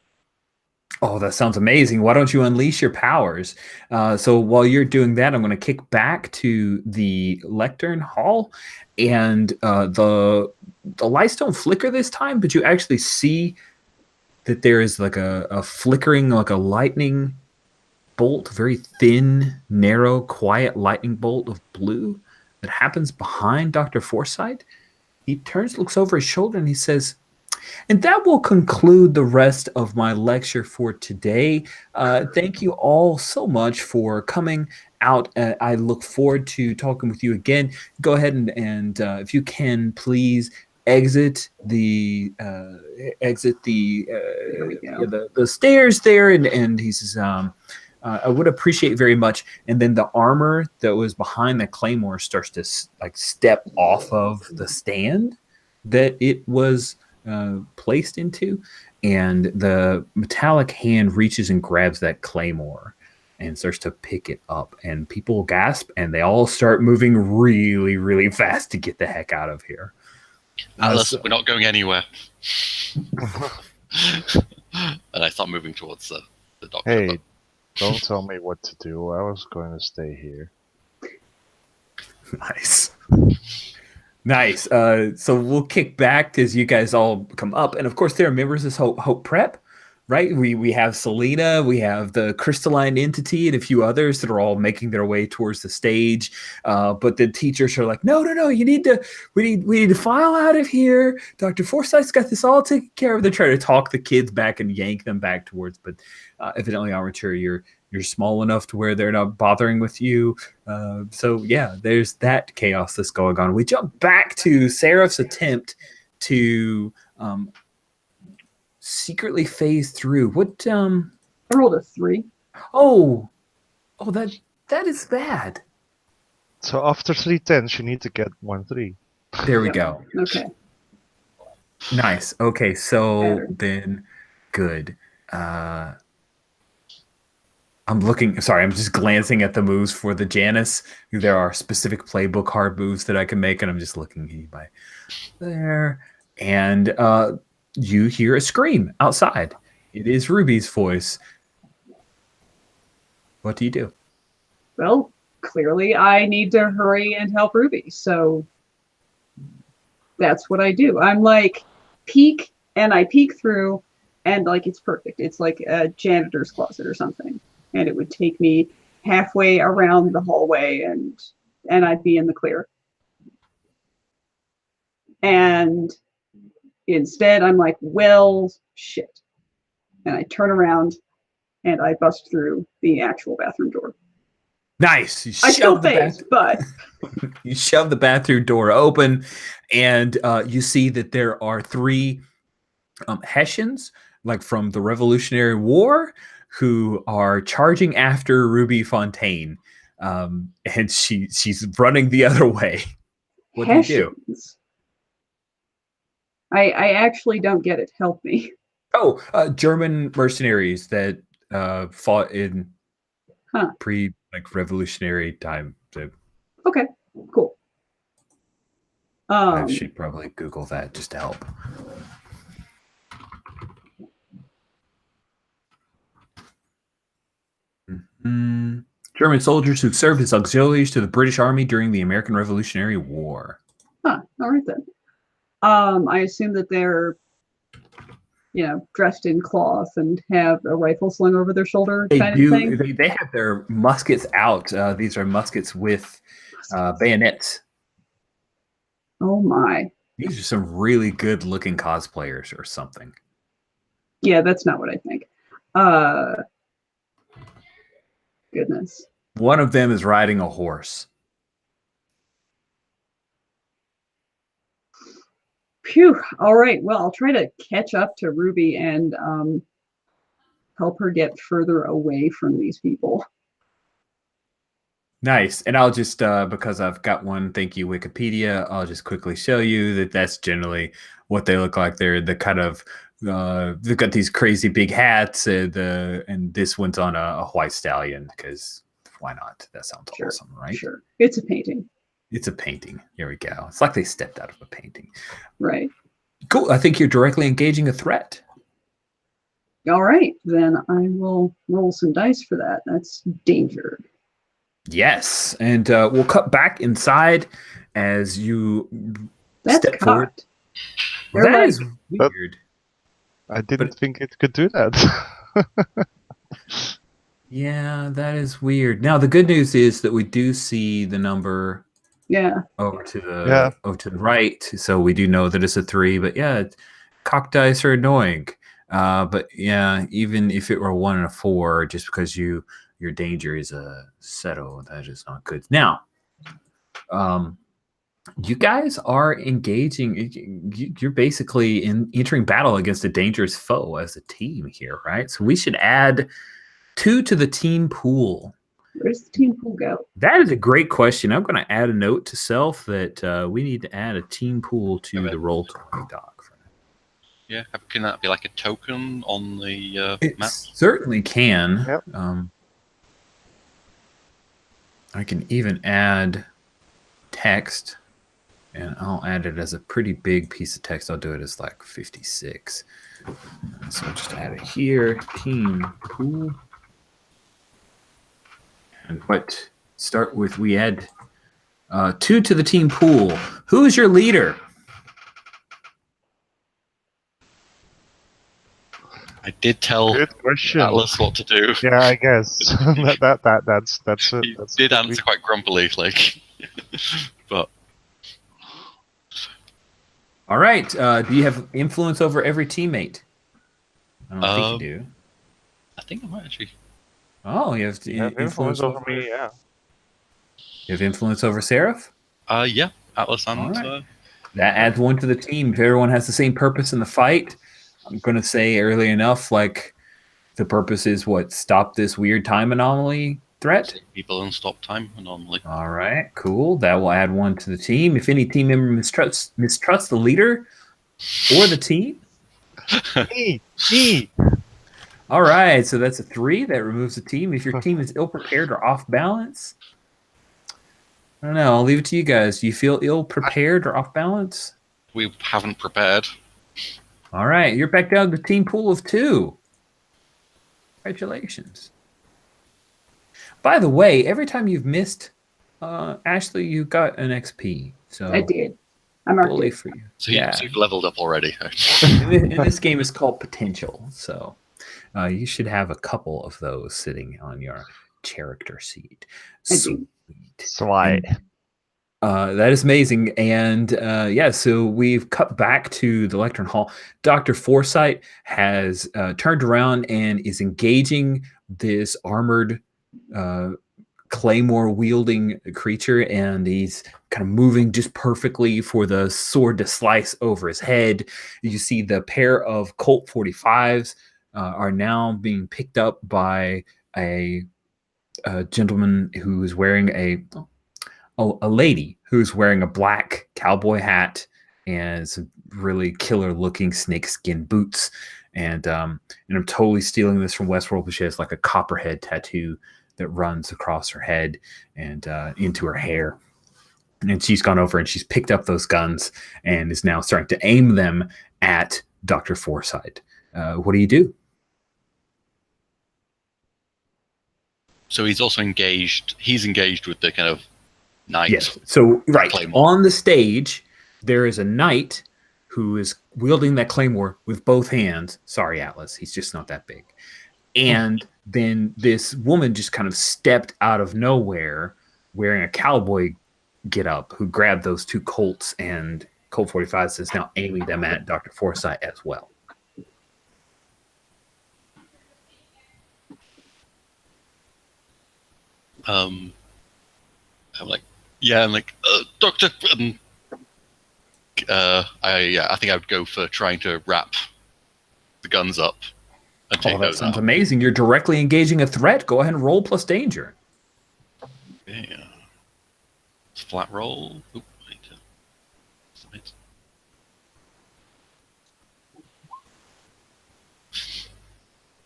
Oh, that sounds amazing. Why don't you unleash your powers? So while you're doing that, I'm going to kick back to the lectern hall, and the lights don't flicker this time, but you actually see that there is like a flickering, like a lightning bolt, very thin, narrow, quiet lightning bolt of blue that happens behind Dr. Forsythe. He turns, looks over his shoulder, and he says, and that will conclude the rest of my lecture for today. Thank you all so much for coming out. I look forward to talking with you again. Go ahead and if you can, please exit the stairs there. And he says, I would appreciate very much. And then the armor that was behind the claymore starts to like step off of the stand that it was placed into, and the metallic hand reaches and grabs that claymore and starts to pick it up, and people gasp and they all start moving really, really fast to get the heck out of here. Atlas, we're not going anywhere. And I start moving towards the doctor. Hey, don't tell me what to do. I was going to stay here. Nice. Nice. So we'll kick back as you guys all come up. And of course, there are members of Hope Prep, right? We have Selena, we have the crystalline entity, and a few others that are all making their way towards the stage. But the teachers are like, no, we need to file out of here. Dr. Forsyth's got this all taken care of. They're trying to talk the kids back and yank them back towards, but evidently, Armature, you're small enough to where they're not bothering with you. So yeah, there's that chaos that's going on. We jump back to Seraph's attempt to secretly phase through. What? I rolled a 3. Oh, that is bad. So after 3 10s, you need to get 1 3. There we go. Okay. Nice. Okay, so Better. then good. I'm just glancing at the moves for the Janus. There are specific playbook hard moves that I can make, and I'm just looking by there. And you hear a scream outside. It is Ruby's voice. What do you do? Well, clearly I need to hurry and help Ruby, so that's what I do. I'm like, peek, and I peek through, and like it's perfect. It's like a janitor's closet or something. And it would take me halfway around the hallway, and I'd be in the clear. And instead, I'm like, well, shit. And I turn around, and I bust through the actual bathroom door. Nice. I still phased, but you shove the bathroom door open, and you see that there are 3 Hessians, like from the Revolutionary War, who are charging after Ruby Fontaine, and she's running the other way. What do you do? I actually don't get it. Help me. Oh, German mercenaries that fought in revolutionary time. Okay, cool. I should probably Google that just to help. German soldiers who served as auxiliaries to the British Army during the American Revolutionary War. All right then. I assume that they're, dressed in cloth and have a rifle slung over their shoulder. They kind do. Of thing. They have their muskets out. These are muskets with bayonets. Oh my! These are some really good-looking cosplayers or something. Yeah, that's not what I think. Goodness. One of them is riding a horse. Phew. All right. Well, I'll try to catch up to Ruby and help her get further away from these people. Nice. And I'll just, because I've got one, thank you, Wikipedia, I'll just quickly show you that that's generally what they look like. They're the kind of, they've got these crazy big hats, and this one's on a white stallion, because why not? That sounds awesome, right? Sure. It's a painting. It's a painting. Here we go. It's like they stepped out of a painting. Right. Cool. I think you're directly engaging a threat. All right. Then I will roll some dice for that. That's danger. Yes. And we'll cut back inside as you step forward. Well, that is weird. I didn't think it could do that. Yeah, that is weird. Now, the good news is that we do see the number over to the right, so we do know that it's a 3. But yeah, cock dice are annoying. But yeah, even if it were a 1 and a 4, just because your danger is a settle, that is not good. Now, you guys are engaging. You're basically entering battle against a dangerous foe as a team here, right? So we should add 2 to the team pool. Where's the team pool go? That is a great question. I'm going to add a note to self that we need to add a team pool to Okay. the Roll20 doc. Yeah, can that be like a token on the It map? certainly can. Yep. I can even add text, and I'll add it as a pretty big piece of text. I'll do it as like 56. So I'll just add it here, team pool. And what start with, we add 2 to the team pool. Who is your leader? I did tell Good question. Atlas what to do. Yeah, I guess that's He did answer quite grumpily, like, but All right. Do you have influence over every teammate? I don't think you do. I think I might actually. Oh, you have, influence over me. Yeah. You have influence over Seraph? Yeah, Atlas and. All right. That adds 1 to the team. If everyone has the same purpose in the fight, I'm going to say early enough, like, the purpose is what? Stop this weird time anomaly threat? People don't stop time anomaly. All right, cool. That will add 1 to the team. If any team member mistrusts the leader or the team. Me. All right, so that's a 3. That removes the team. If your team is ill-prepared or off-balance, I don't know. I'll leave it to you guys. Do you feel ill-prepared or off-balance? We haven't prepared. All right, you're back down to team pool of 2. Congratulations. By the way, every time you've missed, Ashley, you got an XP. So I did. I marked bully it. for you. So you've leveled up already. In this game, it's called potential. So you should have a couple of those sitting on your character sheet. Sweet. Sly. That is amazing. And so we've cut back to the lectern hall. Dr. Foresight has turned around and is engaging this armored claymore wielding creature, and he's kind of moving just perfectly for the sword to slice over his head. You see the pair of Colt 45s are now being picked up by a gentleman who is wearing a lady who's wearing a black cowboy hat and some really killer looking snakeskin boots. And I'm totally stealing this from Westworld, but she has like a copperhead tattoo that runs across her head and into her hair. And she's gone over and she's picked up those guns and is now starting to aim them at Dr. Foresight. What do you do? So he's also engaged. He's engaged with the kind of knight. Yes. So right Claymore. on the stage, there is a knight who is wielding that claymore with both hands. Sorry, Atlas, he's just not that big. And then this woman just kind of stepped out of nowhere, wearing a cowboy getup, who grabbed those 2 Colts and Colt 45s, is now aiming them at Dr. Foresight as well. I'm like, Doctor. I think I would go for trying to wrap the guns up and take That those sounds out. amazing. You're directly engaging a threat. Go ahead and roll plus danger. Yeah. It's flat roll. Oop, I need to submit.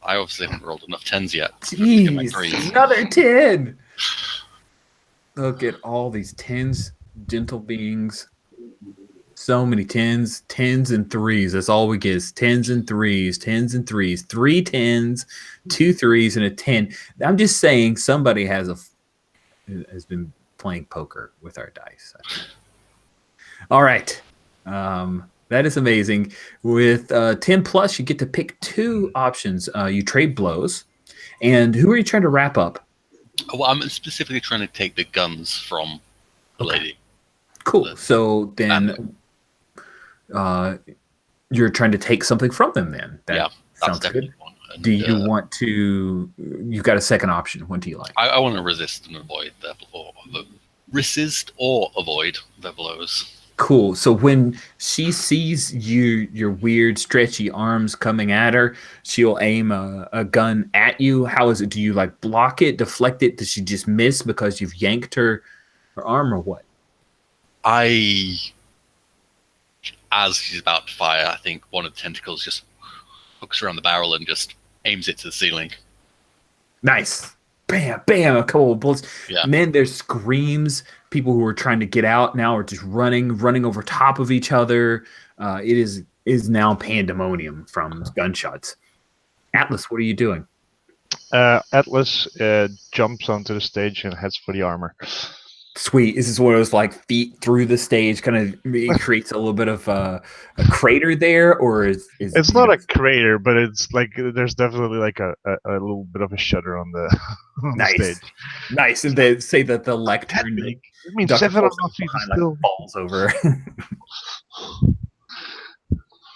I obviously haven't rolled enough 10s yet. Jeez, another 10. Look at all these 10s, gentle beings. So many 10s, 10s and 3s. That's all we get is 10s and 3s, 10s and 3s, 3 10s, 2 3s, and a 10. I'm just saying somebody has been playing poker with our dice. All right. That is amazing. With 10 plus, you get to pick 2 options. You trade blows. And who are you trying to wrap up? Well, I'm specifically trying to take the guns from the lady. Cool. So then you're trying to take something from them then. That sounds good. One. And, do you want to... You've got a second option. What do you like? I want to resist and avoid their resist or avoid their blows. Cool. So when she sees your weird stretchy arms coming at her, she'll aim a gun at you. How is it? Do you like block it, deflect it? Does she just miss because you've yanked her arm or what? As she's about to fire, I think one of the tentacles just hooks around the barrel and just aims it to the ceiling. Nice. Bam, bam, a couple of bullets. Yeah. Man, there's screams. People who are trying to get out now are just running over top of each other. It is now pandemonium from gunshots. Atlas, what are you doing? Atlas jumps onto the stage and heads for the armor. Sweet. Is this one of those like feet through the stage? Kind of it creates a little bit of a crater there, or is It's not a crater, but it's like there's definitely like a little bit of a shudder on the, on the stage. Nice. And they say that the lectern I mean, Dr. 7 Forsyth feet behind, still. like, falls over.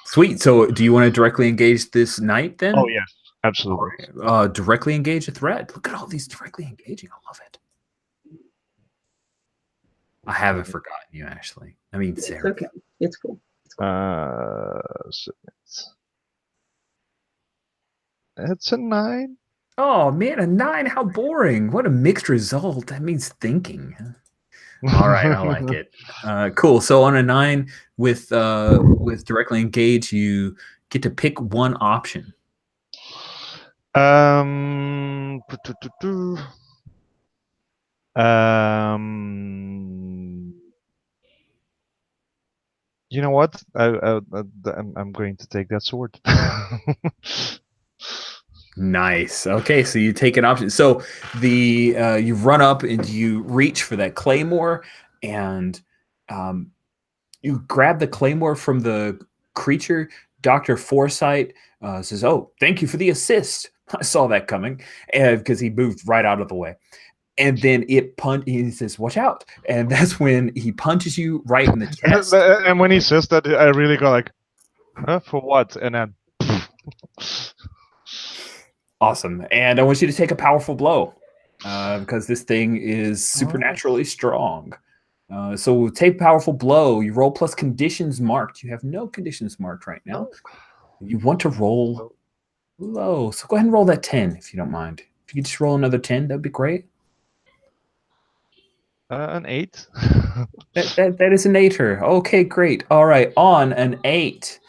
Sweet. So, do you want to directly engage this knight then? Oh yes, absolutely. Directly engage a threat. Look at all these directly engaging. I love it. I haven't forgotten you, Ashley. I mean, It's Sarah. okay. It's cool. So it's a 9. Oh man, a 9. How boring. What a mixed result. That means thinking. All right, I like it. Cool. So on a 9 with directly engage, you get to pick one option. You know what? I'm going to take that sword. Nice. Okay, so you take an option. So you run up and you reach for that claymore, and you grab the claymore from the creature. Dr. Forsyth says, "Oh, thank you for the assist. I saw that coming," because he moved right out of the way. And then he says, "Watch out!" And that's when he punches you right in the chest. And when he says that, I really go like, "Huh? For what?" And then. Awesome. And I want you to take a powerful blow because this thing is supernaturally strong. So take powerful blow. You roll plus conditions marked. You have no conditions marked right now. You want to roll low. So go ahead and roll that 10 if you don't mind. If you could just roll another 10, that'd be great. An 8. That is an 8er. Okay, great. All right, on an 8.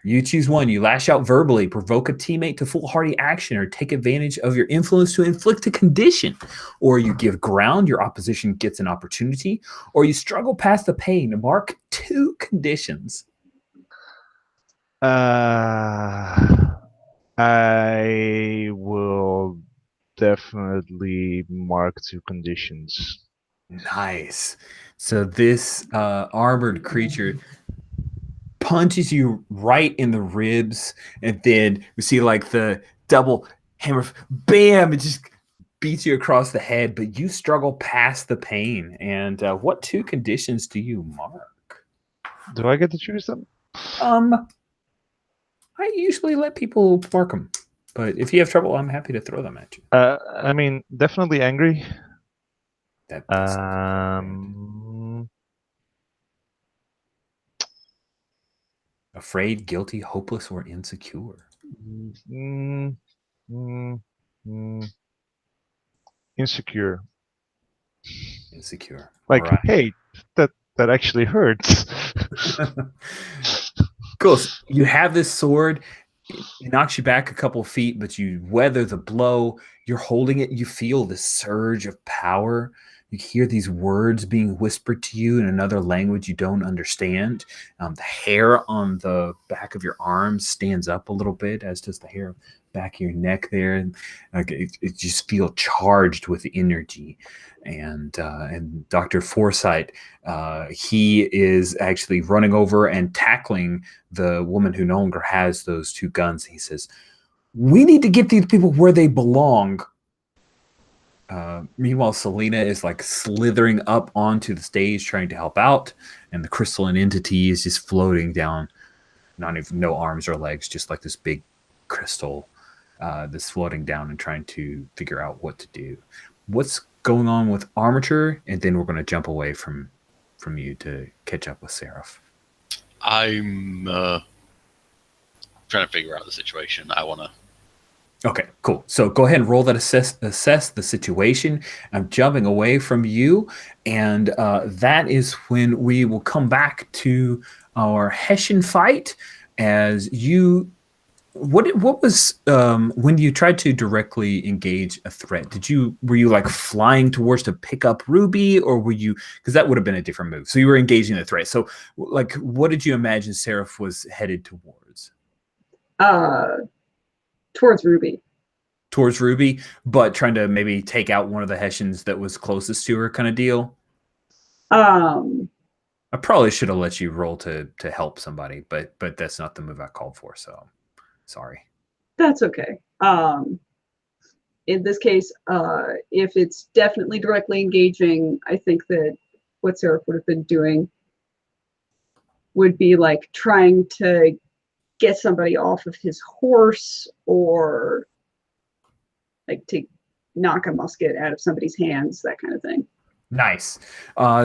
You choose one. You lash out verbally, provoke a teammate to foolhardy action, or take advantage of your influence to inflict a condition. Or you give ground, your opposition gets an opportunity, or you struggle past the pain. Mark 2 conditions. I will definitely mark 2 conditions. Nice. So this armored creature punches you right in the ribs, and then we see like the double hammer, bam, it just beats you across the head, but you struggle past the pain. And what 2 conditions do you mark? Do I get to choose them? I usually let people mark them, but if you have trouble, I'm happy to throw them at you. I mean, definitely angry. That afraid, guilty, hopeless, or insecure. Insecure. Insecure. Like, right. Hey, that actually hurts. Cool. So you have this sword. It knocks you back a couple feet, but you weather the blow. You're holding it. You feel this surge of power. You hear these words being whispered to you in another language you don't understand. The hair on the back of your arm stands up a little bit, as does the hair back of your neck there. And it just feel charged with energy. And Dr. Forsyth, he is actually running over and tackling the woman who no longer has those 2 guns. He says, "We need to get these people where they belong." Meanwhile, Selena is like slithering up onto the stage trying to help out, and the crystalline entity is just floating down. No arms or legs, just like this big crystal that's floating down and trying to figure out what to do. What's going on with Armature? And then we're going to jump away from from you to catch up with Seraph? I'm trying to figure out the situation. I want to. Okay, cool. So go ahead and roll that assess the situation. I'm jumping away from you, and that is when we will come back to our Hessian fight. As you, what was when you tried to directly engage a threat? Were you like flying towards to pick up Ruby, or were you, because that would have been a different move. So you were engaging the threat. So like, what did you imagine Seraph was headed towards? Towards Ruby. Towards Ruby, but trying to maybe take out one of the Hessians that was closest to her, kind of deal. I probably should have let you roll to help somebody, but that's not the move I called for. So sorry. That's okay. In this case, if it's definitely directly engaging, I think that what Seraph would have been doing would be like trying to get somebody off of his horse, or like to knock a musket out of somebody's hands, that kind of thing. Nice.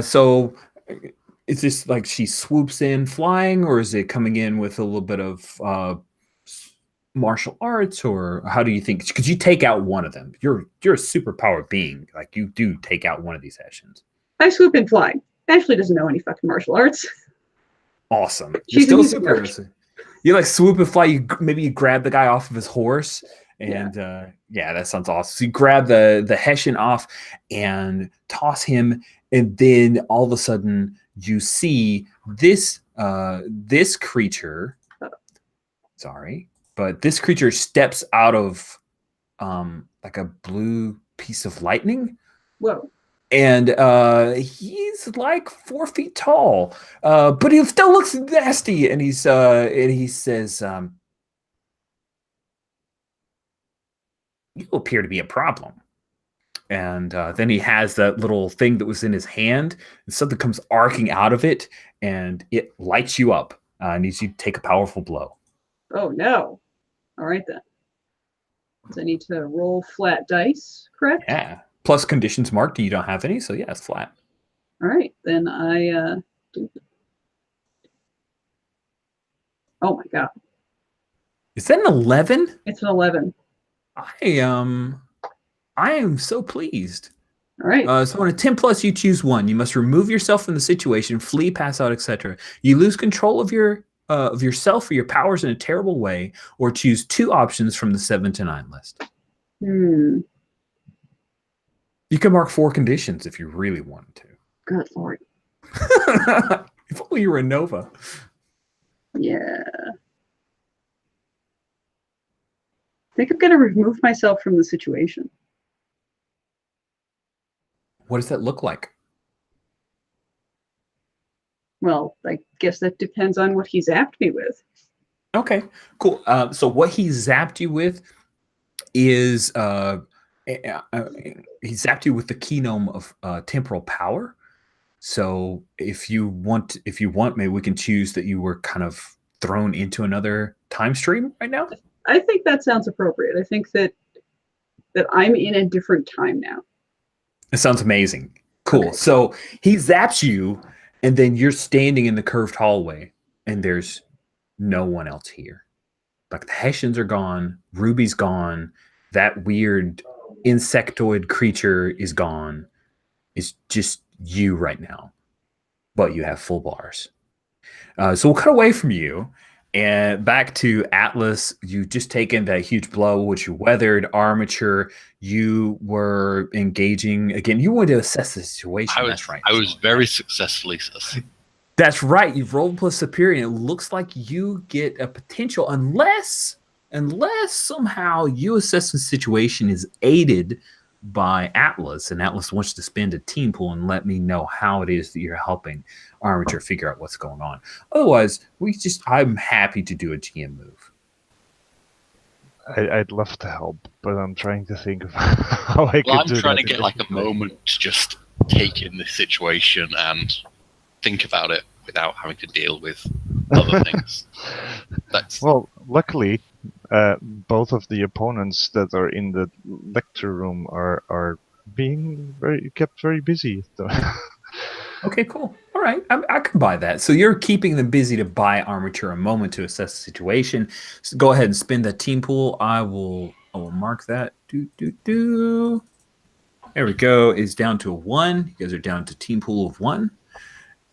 So is this like she swoops in flying, or is it coming in with a little bit of martial arts, or how do you think? Because you take out one of them. You're a superpower being. Like, you do take out one of these Hessians. I swoop in flying. Ashley doesn't know any fucking martial arts. Awesome. She's You're a still music nerd. super. You like swoop and fly. Maybe you grab the guy off of his horse. And yeah, that sounds awesome. So you grab the Hessian off and toss him, and then all of a sudden you see this creature. Sorry, but this creature steps out of like a blue piece of lightning. Whoa. And he's like 4 feet tall, but he still looks nasty. And he says, "You appear to be a problem." And then he has that little thing that was in his hand, and something comes arcing out of it, and it lights you up. Needs you to take a powerful blow. Oh no. All right then. So I need to roll flat dice, correct? Yeah. Plus conditions marked. You don't have any, so yeah, it's flat. All right, then I oh my god. Is that an 11? It's an 11. I am so pleased. All right. So on a 10 plus, you choose one. You must remove yourself from the situation, flee, pass out, etc. You lose control of yourself or your powers in a terrible way, or choose 2 options from the 7 to 9 list. You can mark 4 conditions if you really wanted to. Good lord. If only you were a Nova. Yeah. I think I'm going to remove myself from the situation. What does that look like? Well, I guess that depends on what he zapped me with. Okay, cool. So what he zapped you with is he zapped you with the keynome of temporal power. So if you want, maybe we can choose that you were kind of thrown into another time stream right now. I think that sounds appropriate. I think that I'm in a different time now. It sounds amazing. Cool. Okay. So he zaps you, and then you're standing in the curved hallway, and there's no one else here. Like, the Hessians are gone, Ruby's gone, that weird insectoid creature is gone. It's just you right now, but you have full bars. So we'll cut away from you and back to Atlas. You've just taken that huge blow, which you weathered. Armature, you were engaging again. You wanted to assess the situation. That's right. I was very successfully assessing. That's right. You've rolled plus superior, and it looks like you get a potential, unless somehow you assess the situation is aided by Atlas, and Atlas wants to spend a team pool and let me know how it is that you're helping Armature figure out what's going on. Otherwise, I'm happy to do a GM move. I'd love to help, but I'm trying to think of how I could do that. I'm trying to get like a moment to just take in this situation and think about it without having to deal with other things. Well, luckily, both of the opponents that are in the lecture room are being kept very busy. So. Okay, cool. All right, I can buy that. So you're keeping them busy to buy armature a moment to assess the situation. So go ahead and spend that team pool. I will mark that. There we go. It's down to a 1. You guys are down to team pool of 1.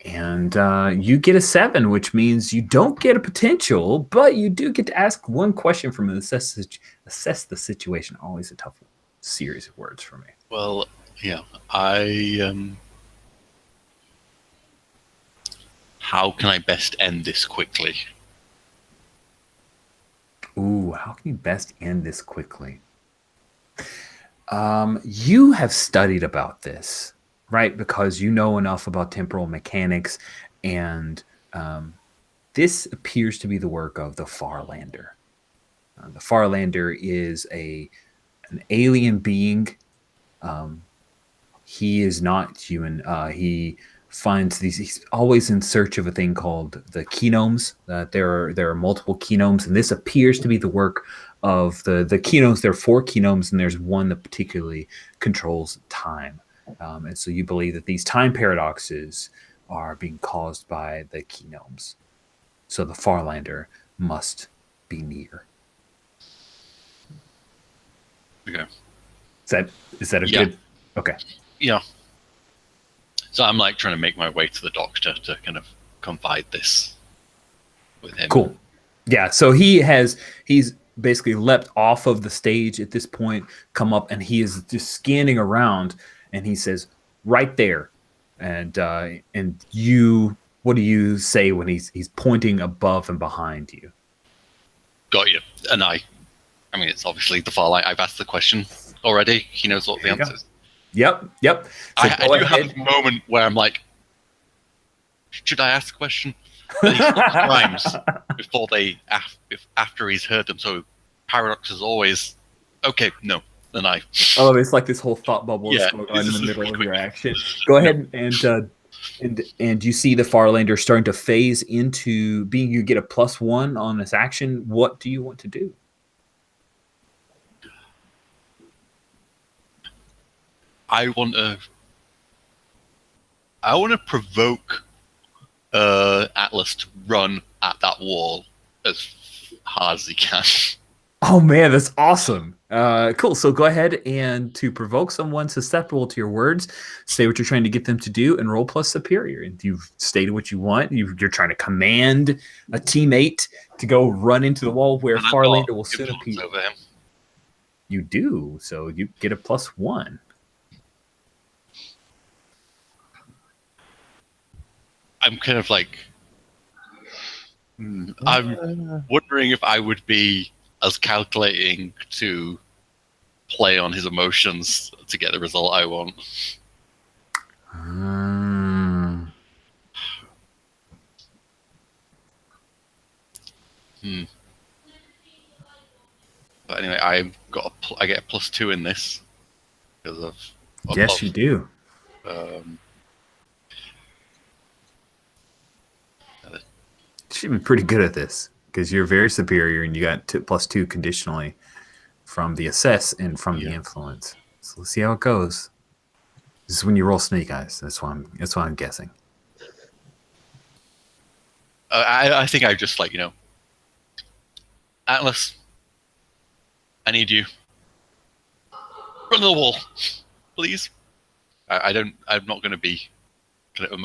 And you get a 7, which means you don't get a potential, but you do get to ask one question from an assess the situation. Always a tough series of words for me. Well, yeah, how can I best end this quickly? Ooh, how can you best end this quickly? You have studied about this, right? Because you know enough about temporal mechanics, and this appears to be the work of the Farlander. The Farlander is an alien being. He is not human. He finds these. He's always in search of a thing called the kenomes. There are multiple kenomes, and this appears to be the work of the kenomes. There are 4 kenomes, and there's one that particularly controls time. And so you believe that these time paradoxes are being caused by the kenomes. So the Farlander must be near. Okay. Is that a Yeah. good? Okay. Yeah. So I'm like trying to make my way to the doctor to kind of confide this with him. Cool. Yeah. So he's basically leapt off of the stage at this point, come up, and he is just scanning around, and he says, "Right there." And you, what do you say when he's pointing above and behind you? Got you. And I mean, it's obviously the Farlight. I've asked the question already. He knows what the There you answer is. Yep. So I go do ahead. have a moment where I'm like, should I ask the question? At least times before after he's heard them. So paradox is always, okay, no. Then I. Oh, it's like this whole thought bubble Yeah, is going on in this the is middle really of your quick. action. Go ahead and you see the Farlander starting to phase into being. You get a +1 on this action. What do you want to do? I want to provoke Atlas to run at that wall as hard as he can. Oh man, that's awesome. Cool. So go ahead and to provoke someone susceptible to your words, say what you're trying to get them to do, and roll plus superior. And you've stated what you want. You're trying to command a teammate to go run into the wall where And I've Farlander got will soon influence appear. over him. You do. So you get a +1. I'm kind of like, I'm wondering if I would be as calculating to play on his emotions to get the result I want. But anyway, I get a +2 in this because of Yes, you do. Should be pretty good at this because you're very superior, and you got +2 conditionally from the assess and from the influence. So let's see how it goes. This is when you roll snake eyes. That's why I'm guessing. I think I just Atlas, I need you. Run the wall, please. I'm not going to be.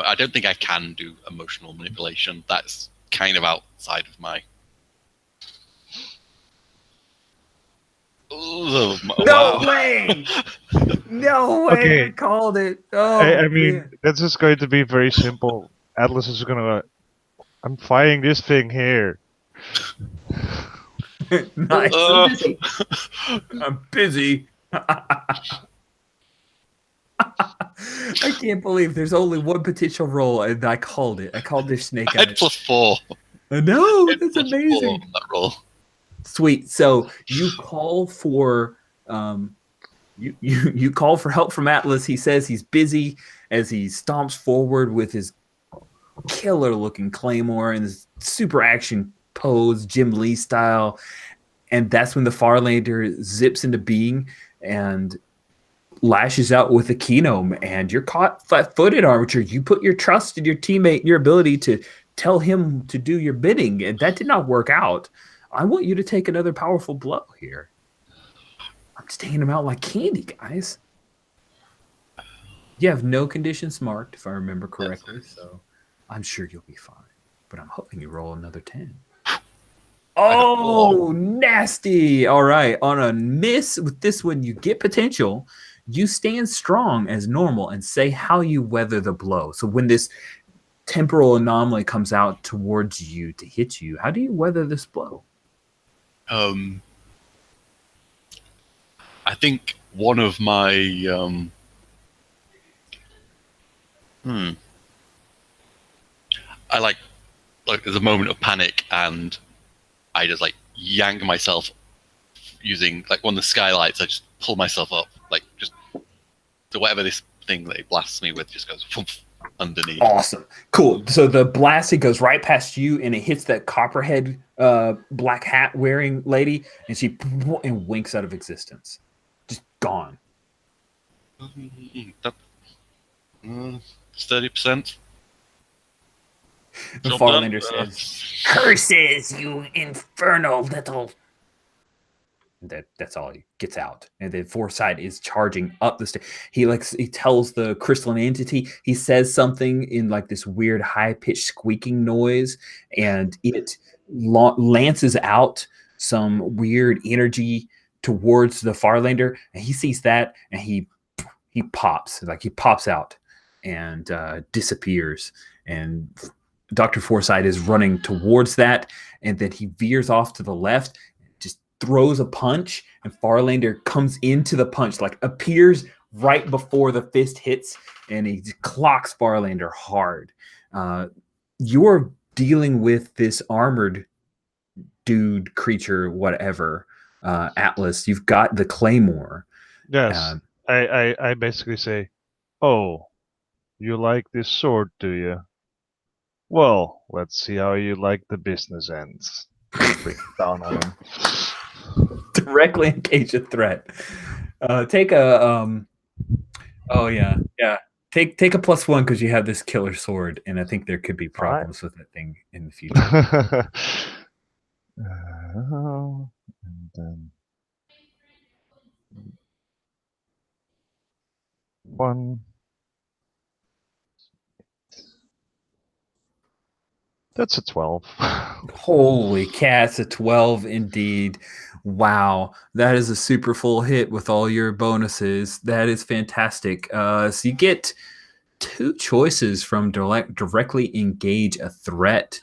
I don't think I can do emotional manipulation. That's kind of outside of my. Oh, No way! No way! Okay. I called it. Oh, I mean, man. that's just going to be very simple. Atlas is gonna. I'm firing this thing here. Nice. Uh, Busy. I'm busy. I can't believe there's only one potential roll, and I called it. I called this snake I had eyes. +4. No, I had that's +4 amazing. on that roll. Sweet. So you call for you call for help from Atlas. He says he's busy as he stomps forward with his killer looking claymore and his super action pose, Jim Lee style. And that's when the Farlander zips into being, and lashes out with a Keenome, and you're caught flat-footed, Armature. You put your trust in your teammate, your ability to tell him to do your bidding, and that did not work out. I want you to take another powerful blow here. I'm just taking them out like candy, guys. You have no conditions marked, if I remember correctly, so I'm sure you'll be fine. But I'm hoping you roll another 10. Oh, nasty. All right. On a miss with this one, you get potential. You stand strong as normal and say how you weather the blow. So when this temporal anomaly comes out towards you to hit you, how do you weather this blow? I think one of my I like there's a moment of panic and I just like yank myself using like one of the skylights. I just pull myself up, like just so whatever this thing that it blasts me with just goes underneath. Awesome. Cool. So the blasting goes right past you and it hits that copperhead black hat wearing lady and she winks out of existence. Just gone. 30%. The Farlander says, "Curses, you infernal little..." That's all he gets out. And then Foresight is charging up the stairs. He tells the crystalline entity, he says something in like this weird high-pitched squeaking noise, and it lances out some weird energy towards the Farlander, and he sees that, and he pops out and disappears. And Dr. Foresight is running towards that, and then he veers off to the left, just throws a punch, and Farlander comes into the punch, like appears right before the fist hits, and he clocks Farlander hard. You're dealing with this armored dude, creature, whatever, Atlas. You've got the claymore. Yes. I basically say, "Oh, you like this sword, do you? Well, let's see how you like the business ends." Bring it down on him. Directly engage a threat. Take a oh yeah. Take a +1 because you have this killer sword, and I think there could be problems with that thing in the future. And then 1. That's a 12. Holy cats, a 12 indeed. Wow, that is a super full hit with all your bonuses. That is fantastic. So you get 2 choices from directly engage a threat.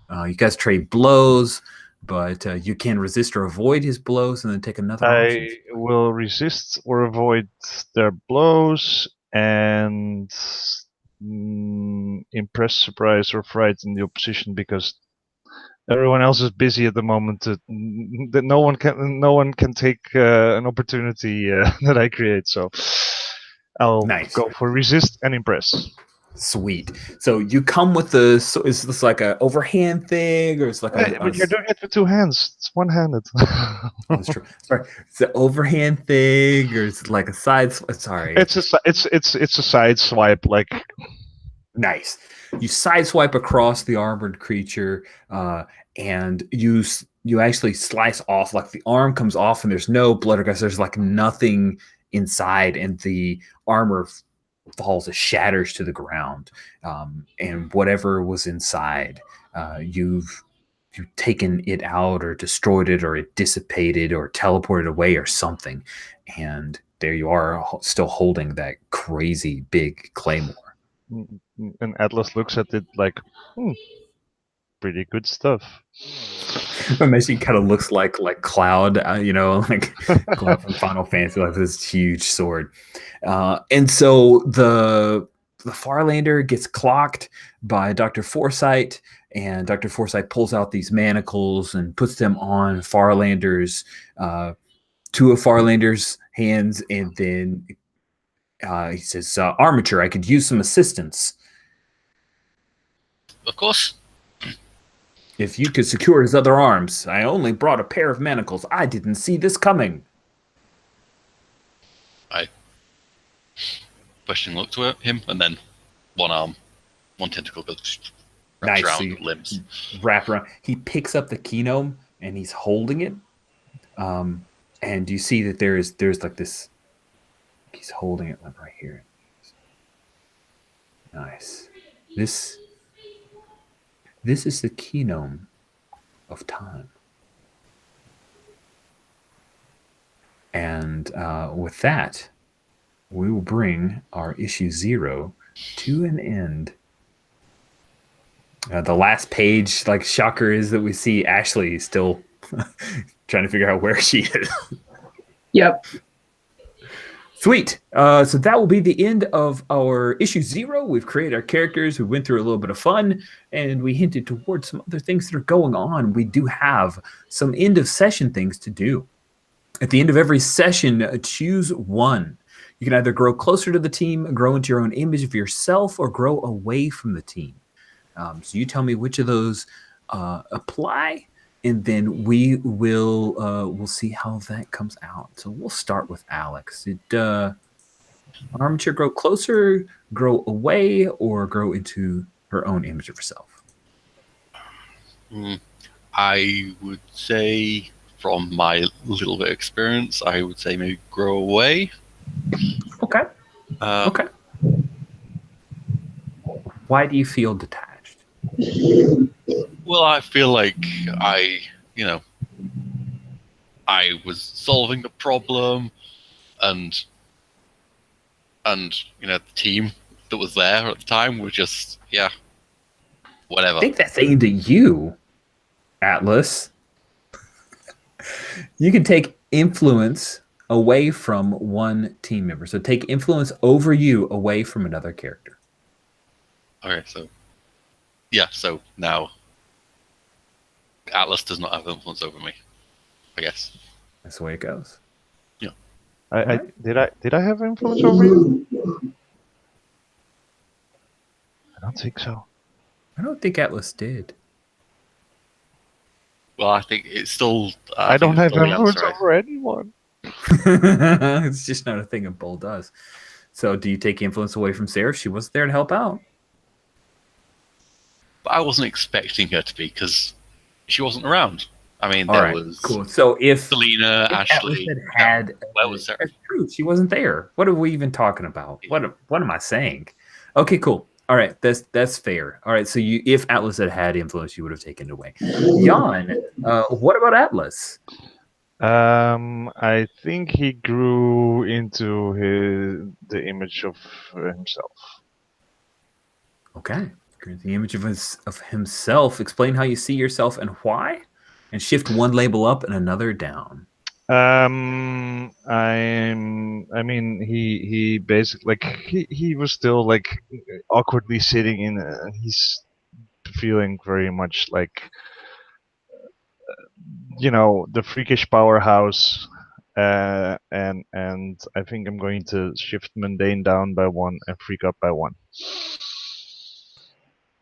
You guys trade blows, but you can resist or avoid his blows and then take another option. I will resist or avoid their blows and impress, surprise, or frighten the opposition because everyone else is busy at the moment. That no one can take an opportunity that I create. So I'll go for resist and impress. Sweet. So you come with the. So is this like a overhand thing, or it's like but you're doing it with 2 hands. It's one-handed. That's true. Sorry, it's an overhand thing, or it's like a side. Sorry, it's a side swipe. Like nice. You sideswipe across the armored creature, and you actually slice off. Like the arm comes off, and there's no blood or guts. There's like nothing inside, and the armor falls, it shatters to the ground, and whatever was inside, you've taken it out or destroyed it, or it dissipated or teleported away or something, and there you are still holding that crazy big claymore. And Atlas looks at it like, pretty good stuff. Messi kind of looks like Cloud, like Cloud from Final Fantasy, like this huge sword. And so the Farlander gets clocked by Dr. Foresight, and Dr. Foresight pulls out these manacles and puts them on Farlander's, 2 of Farlander's hands, and then he says, "Armature, I could use some assistance." Of course. "If you could secure his other arms. I only brought a pair of manacles. I didn't see this coming." questioning look to him, and then one arm, one tentacle goes wraps Nice. around So you the limbs. wrap around. He picks up the kenome and he's holding it. And you see that there's like this. He's holding it like right here. Nice. This is the kenome of time. And with that, we will bring our issue 0 to an end. The last page, like shocker, is that we see Ashley still trying to figure out where she is. Yep. Sweet. So that will be the end of our issue 0. We've created our characters. We went through a little bit of fun, and we hinted towards some other things that are going on. We do have some end of session things to do. At the end of every session, choose one. You can either grow closer to the team, grow into your own image of yourself, or grow away from the team. So you tell me which of those apply, and then we will we'll see how that comes out. So we'll start with Alex. Did Armature grow closer, grow away, or grow into her own image of herself? I would say, from my little bit of experience, I would say maybe grow away. Okay. Okay. Why do you feel detached? Well, I feel like I was solving the problem, and the team that was there at the time were just whatever. I think that's aimed at you, Atlas. You can take influence away from one team member. So take influence over you away from another character. Okay, so now Atlas does not have influence over me, I guess. That's the way it goes. I did I have influence over you? I don't think so. I don't think Atlas did. Well, I think it's still. I don't have influence answer, over anyone. It's just not a thing a bull does. So do you take influence away from Sarah? She wasn't there to help out. But I wasn't expecting her to be, because she wasn't around. I mean, All there right, was cool. So if Selena, Ashley. Where was Sarah? That's true. She wasn't there. What are we even talking about? What am I saying? Okay, cool. All right, that's fair. All right, so if Atlas had influence, you would have taken it away. Jan, what about Atlas? I think he grew into the image of himself. Okay, the image of himself. Explain how you see yourself and why, and shift one label up and another down. I mean, he basically he was still like awkwardly sitting in. He's feeling very much like the freakish powerhouse, and I think I'm going to shift mundane down by 1 and freak up by 1.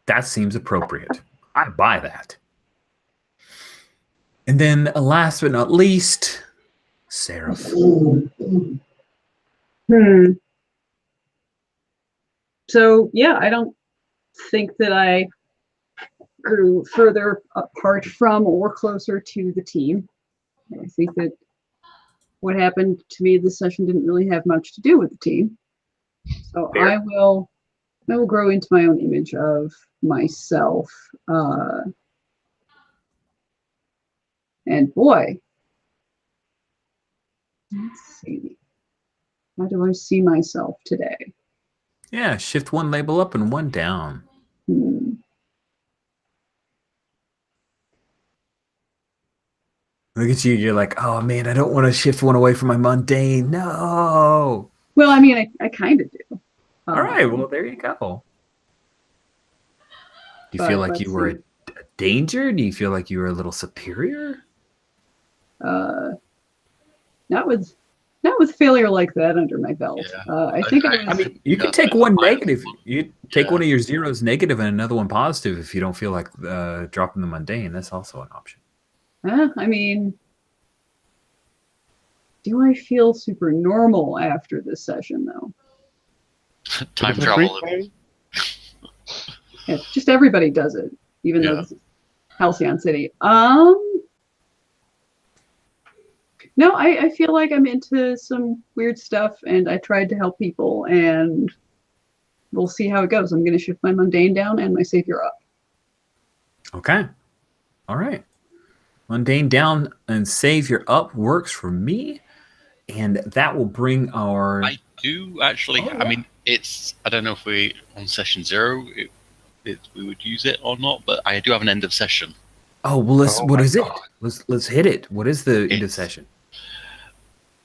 That seems appropriate. I buy that. And then last but not least, Seraph. So yeah, I don't think that I grew further apart from or closer to the team. I think that what happened to me this session didn't really have much to do with the team. So Fair. I will grow into my own image of myself. And boy, let's see. How do I see myself today? Yeah, shift one label up and one down. Look at you. You're like, oh, man, I don't want to shift one away from my mundane. No. Well, I mean, I kind of do. All right. Well, there you go. Do you feel like you were a danger? Do you feel like you were a little superior? Not with failure like that under my belt. Yeah. I think I mean, you could take one negative. You take one of your zeros negative and another one positive if you don't feel like dropping the mundane. That's also an option. I mean, do I feel super normal after this session, though? Time Different breed, travel. maybe? Yeah, just everybody does it, even though Yeah. this is Halcyon City. No, I feel like I'm into some weird stuff, and I tried to help people, and we'll see how it goes. I'm going to shift my mundane down and my savior up. Okay. All right. Mundane down and savior up works for me. And that will bring our... I do actually. Oh, I yeah. mean, it's. I don't know if we on session 0 we would use it or not, but I do have an end of session. Oh, well, Oh what my is it? God. Let's hit it. What is the end of It's- session?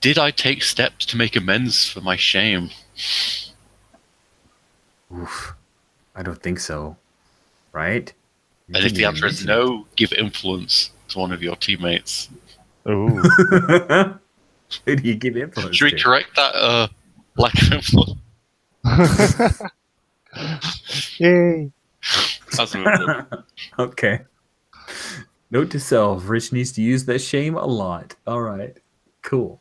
Did I take steps to make amends for my shame? Oof. I don't think so. Right? You And if didn't the even answer is mention no, give influence to one of your teammates. Ooh. it. Who do you give influence Should we to? correct that lack of influence? Yay. That's a Okay. Note to self, Rich needs to use that shame a lot. All right. Cool.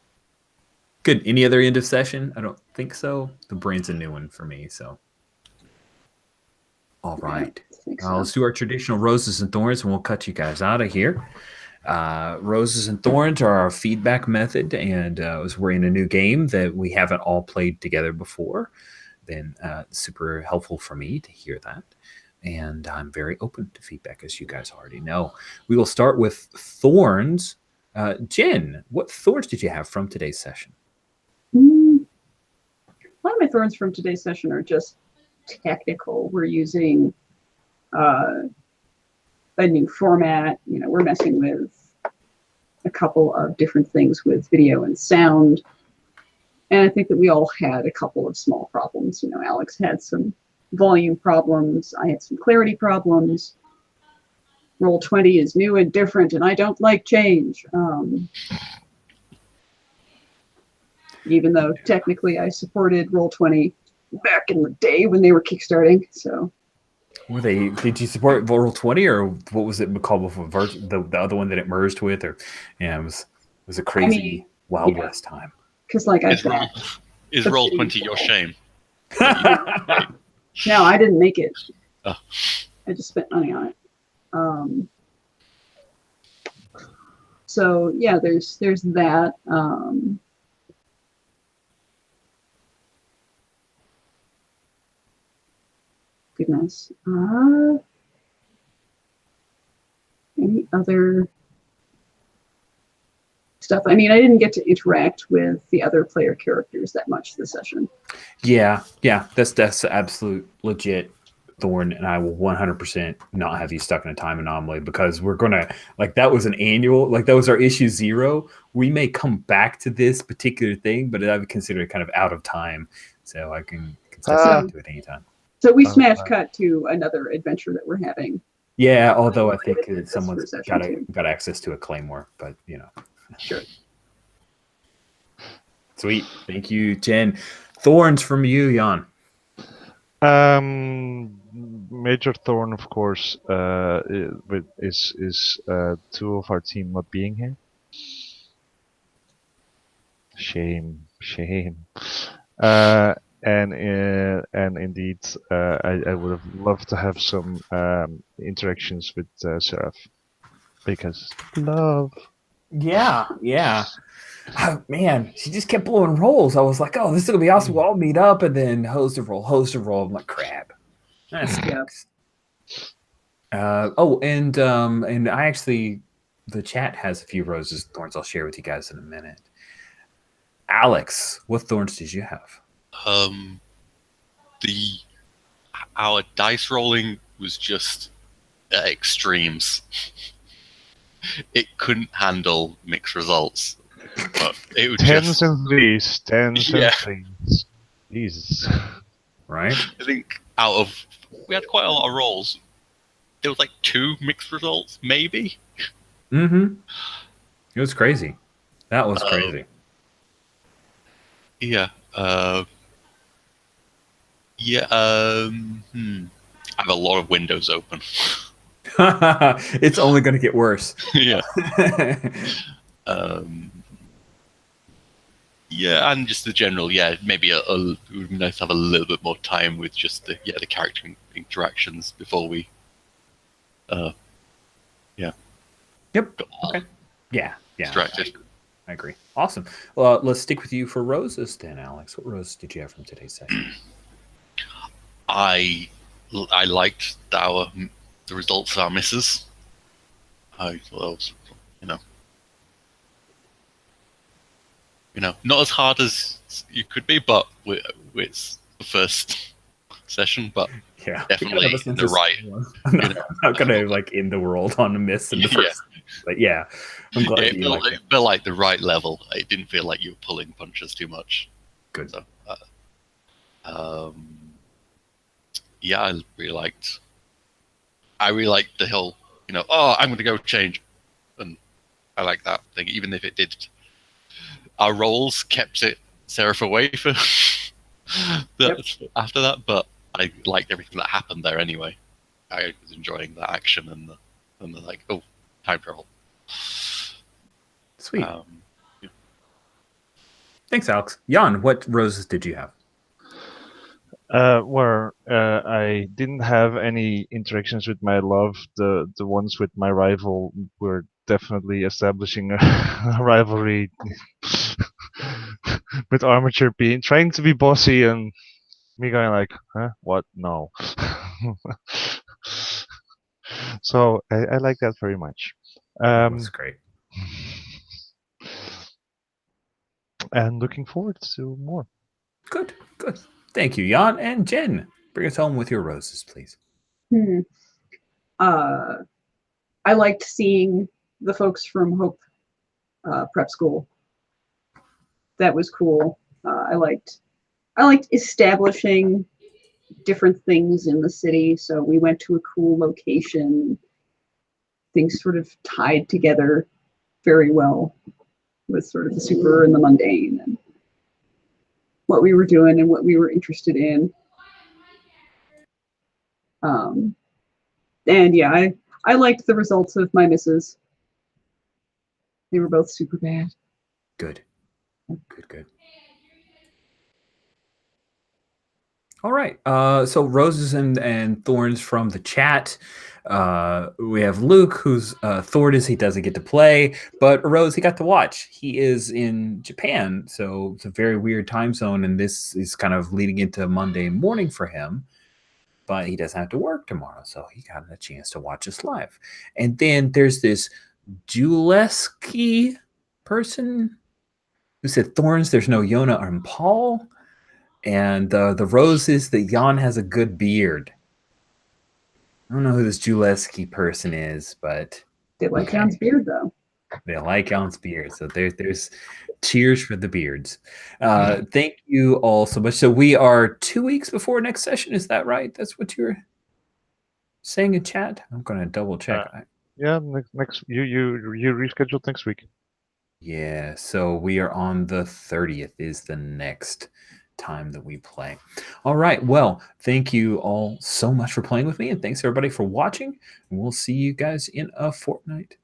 Good. Any other end of session? I don't think so. The brain's a new one for me, so. All right. I think so. Let's do our traditional roses and thorns, and we'll cut you guys out of here. Roses and thorns are our feedback method, and as we're in a new game that we haven't all played together before, then super helpful for me to hear that. And I'm very open to feedback, as you guys already know. We will start with thorns. Jen, what thorns did you have from today's session? A lot of my thorns from today's session are just technical. We're using a new format. We're messing with a couple of different things with video and sound. And I think that we all had a couple of small problems. Alex had some volume problems. I had some clarity problems. Roll20 is new and different, and I don't like change. Even though technically I supported Roll20 back in the day when they were kickstarting. So, Did you support Roll20, or what was it called before? The other one that it merged with, or it was a crazy Wild West time. Because I've Is got Roll20 your shame? No, I didn't make it. Oh. I just spent money on it. So yeah, there's that. Goodness. Any other stuff? I mean, I didn't get to interact with the other player characters that much this session. Yeah, that's absolute legit thorn, and I will 100% not have you stuck in a time anomaly, because we're gonna, that was an annual, that was our issue 0. We may come back to this particular thing, but I would consider it kind of out of time, so I can step into it anytime. So we smash cut to another adventure that we're having. Yeah, although I think that someone's session got access to a claymore, but Sure. Sweet. Thank you, Jen. Thorns from you, Jan. Major thorn, of course, is 2 of our team not being here. Shame. And indeed, I would have loved to have some interactions with Seraph, because love. Yeah. Oh, man, she just kept blowing rolls. I was like, oh, this is gonna be awesome. We'll all meet up, and then host of roll. I'm like, crap. That sucks. And I actually, the chat has a few roses and thorns I'll share with you guys in a minute. Alex, what thorns did you have? Our dice rolling was just at extremes. It couldn't handle mixed results. But it was Tens and threes. And threes. Jesus. Right? I think we had quite a lot of rolls. There was 2 mixed results, maybe. Mm-hmm. It was crazy. That was crazy. Yeah. I have a lot of windows open. It's only going to get worse. Yeah. Yeah, and just the general, maybe it would be nice to have a little bit more time with just the character interactions before we, Yep. got all Okay. Yeah. distracted. I agree. Awesome. Well, let's stick with you for roses then, Alex. What roses did you have from today's session? I liked the results of our misses. I thought that was, not as hard as you could be, but it's the first session, but Yeah, definitely in the right. I'm not gonna like end the world on a miss in the first, but yeah, I'm glad it you like it. It felt like the right level. It didn't feel like you were pulling punches too much. Good. So, I really liked. I really liked the whole, I'm going to go change, and I like that thing. Even if it did, our roles kept Seraph away for after that, but I liked everything that happened there anyway. I was enjoying that action and the like, oh, time travel. Sweet. Thanks, Alex. Jan, what roses did you have? I didn't have any interactions with my love. The ones with my rival were definitely establishing a rivalry with Armature being trying to be bossy and me going like, huh? What? No. So I like that very much. That was great. And looking forward to more. Good. Thank you, Jan. And Jen, bring us home with your roses, please. I liked seeing the folks from Hope Prep School. That was cool. I liked establishing different things in the city. So we went to a cool location. Things sort of tied together very well with sort of the super and the mundane and what we were doing and what we were interested in. And yeah, I liked the results of my misses. They were both super bad. Good. All right. So roses and thorns from the chat. We have Luke, who's thorn is he doesn't get to play, but a rose he got to watch. He is in Japan, so it's a very weird time zone, and this is kind of leading into Monday morning for him. But he doesn't have to work tomorrow, so he got a chance to watch us live. And then there's this Juleski person who said thorns. There's no Yona or Paul. And the rose is that Jan has a good beard. I don't know who this Juleski person is, but they like Jan's beard, though. They like Jan's beard. So there's cheers for the beards. Thank you all so much. So we are 2 weeks before next session. Is that right? That's what you're saying in chat? I'm going to double check. Yeah, next you rescheduled next week. Yeah, so we are on the 30th is the next time that we play. All right. Well, thank you all so much for playing with me, and thanks everybody for watching. And we'll see you guys in a fortnight.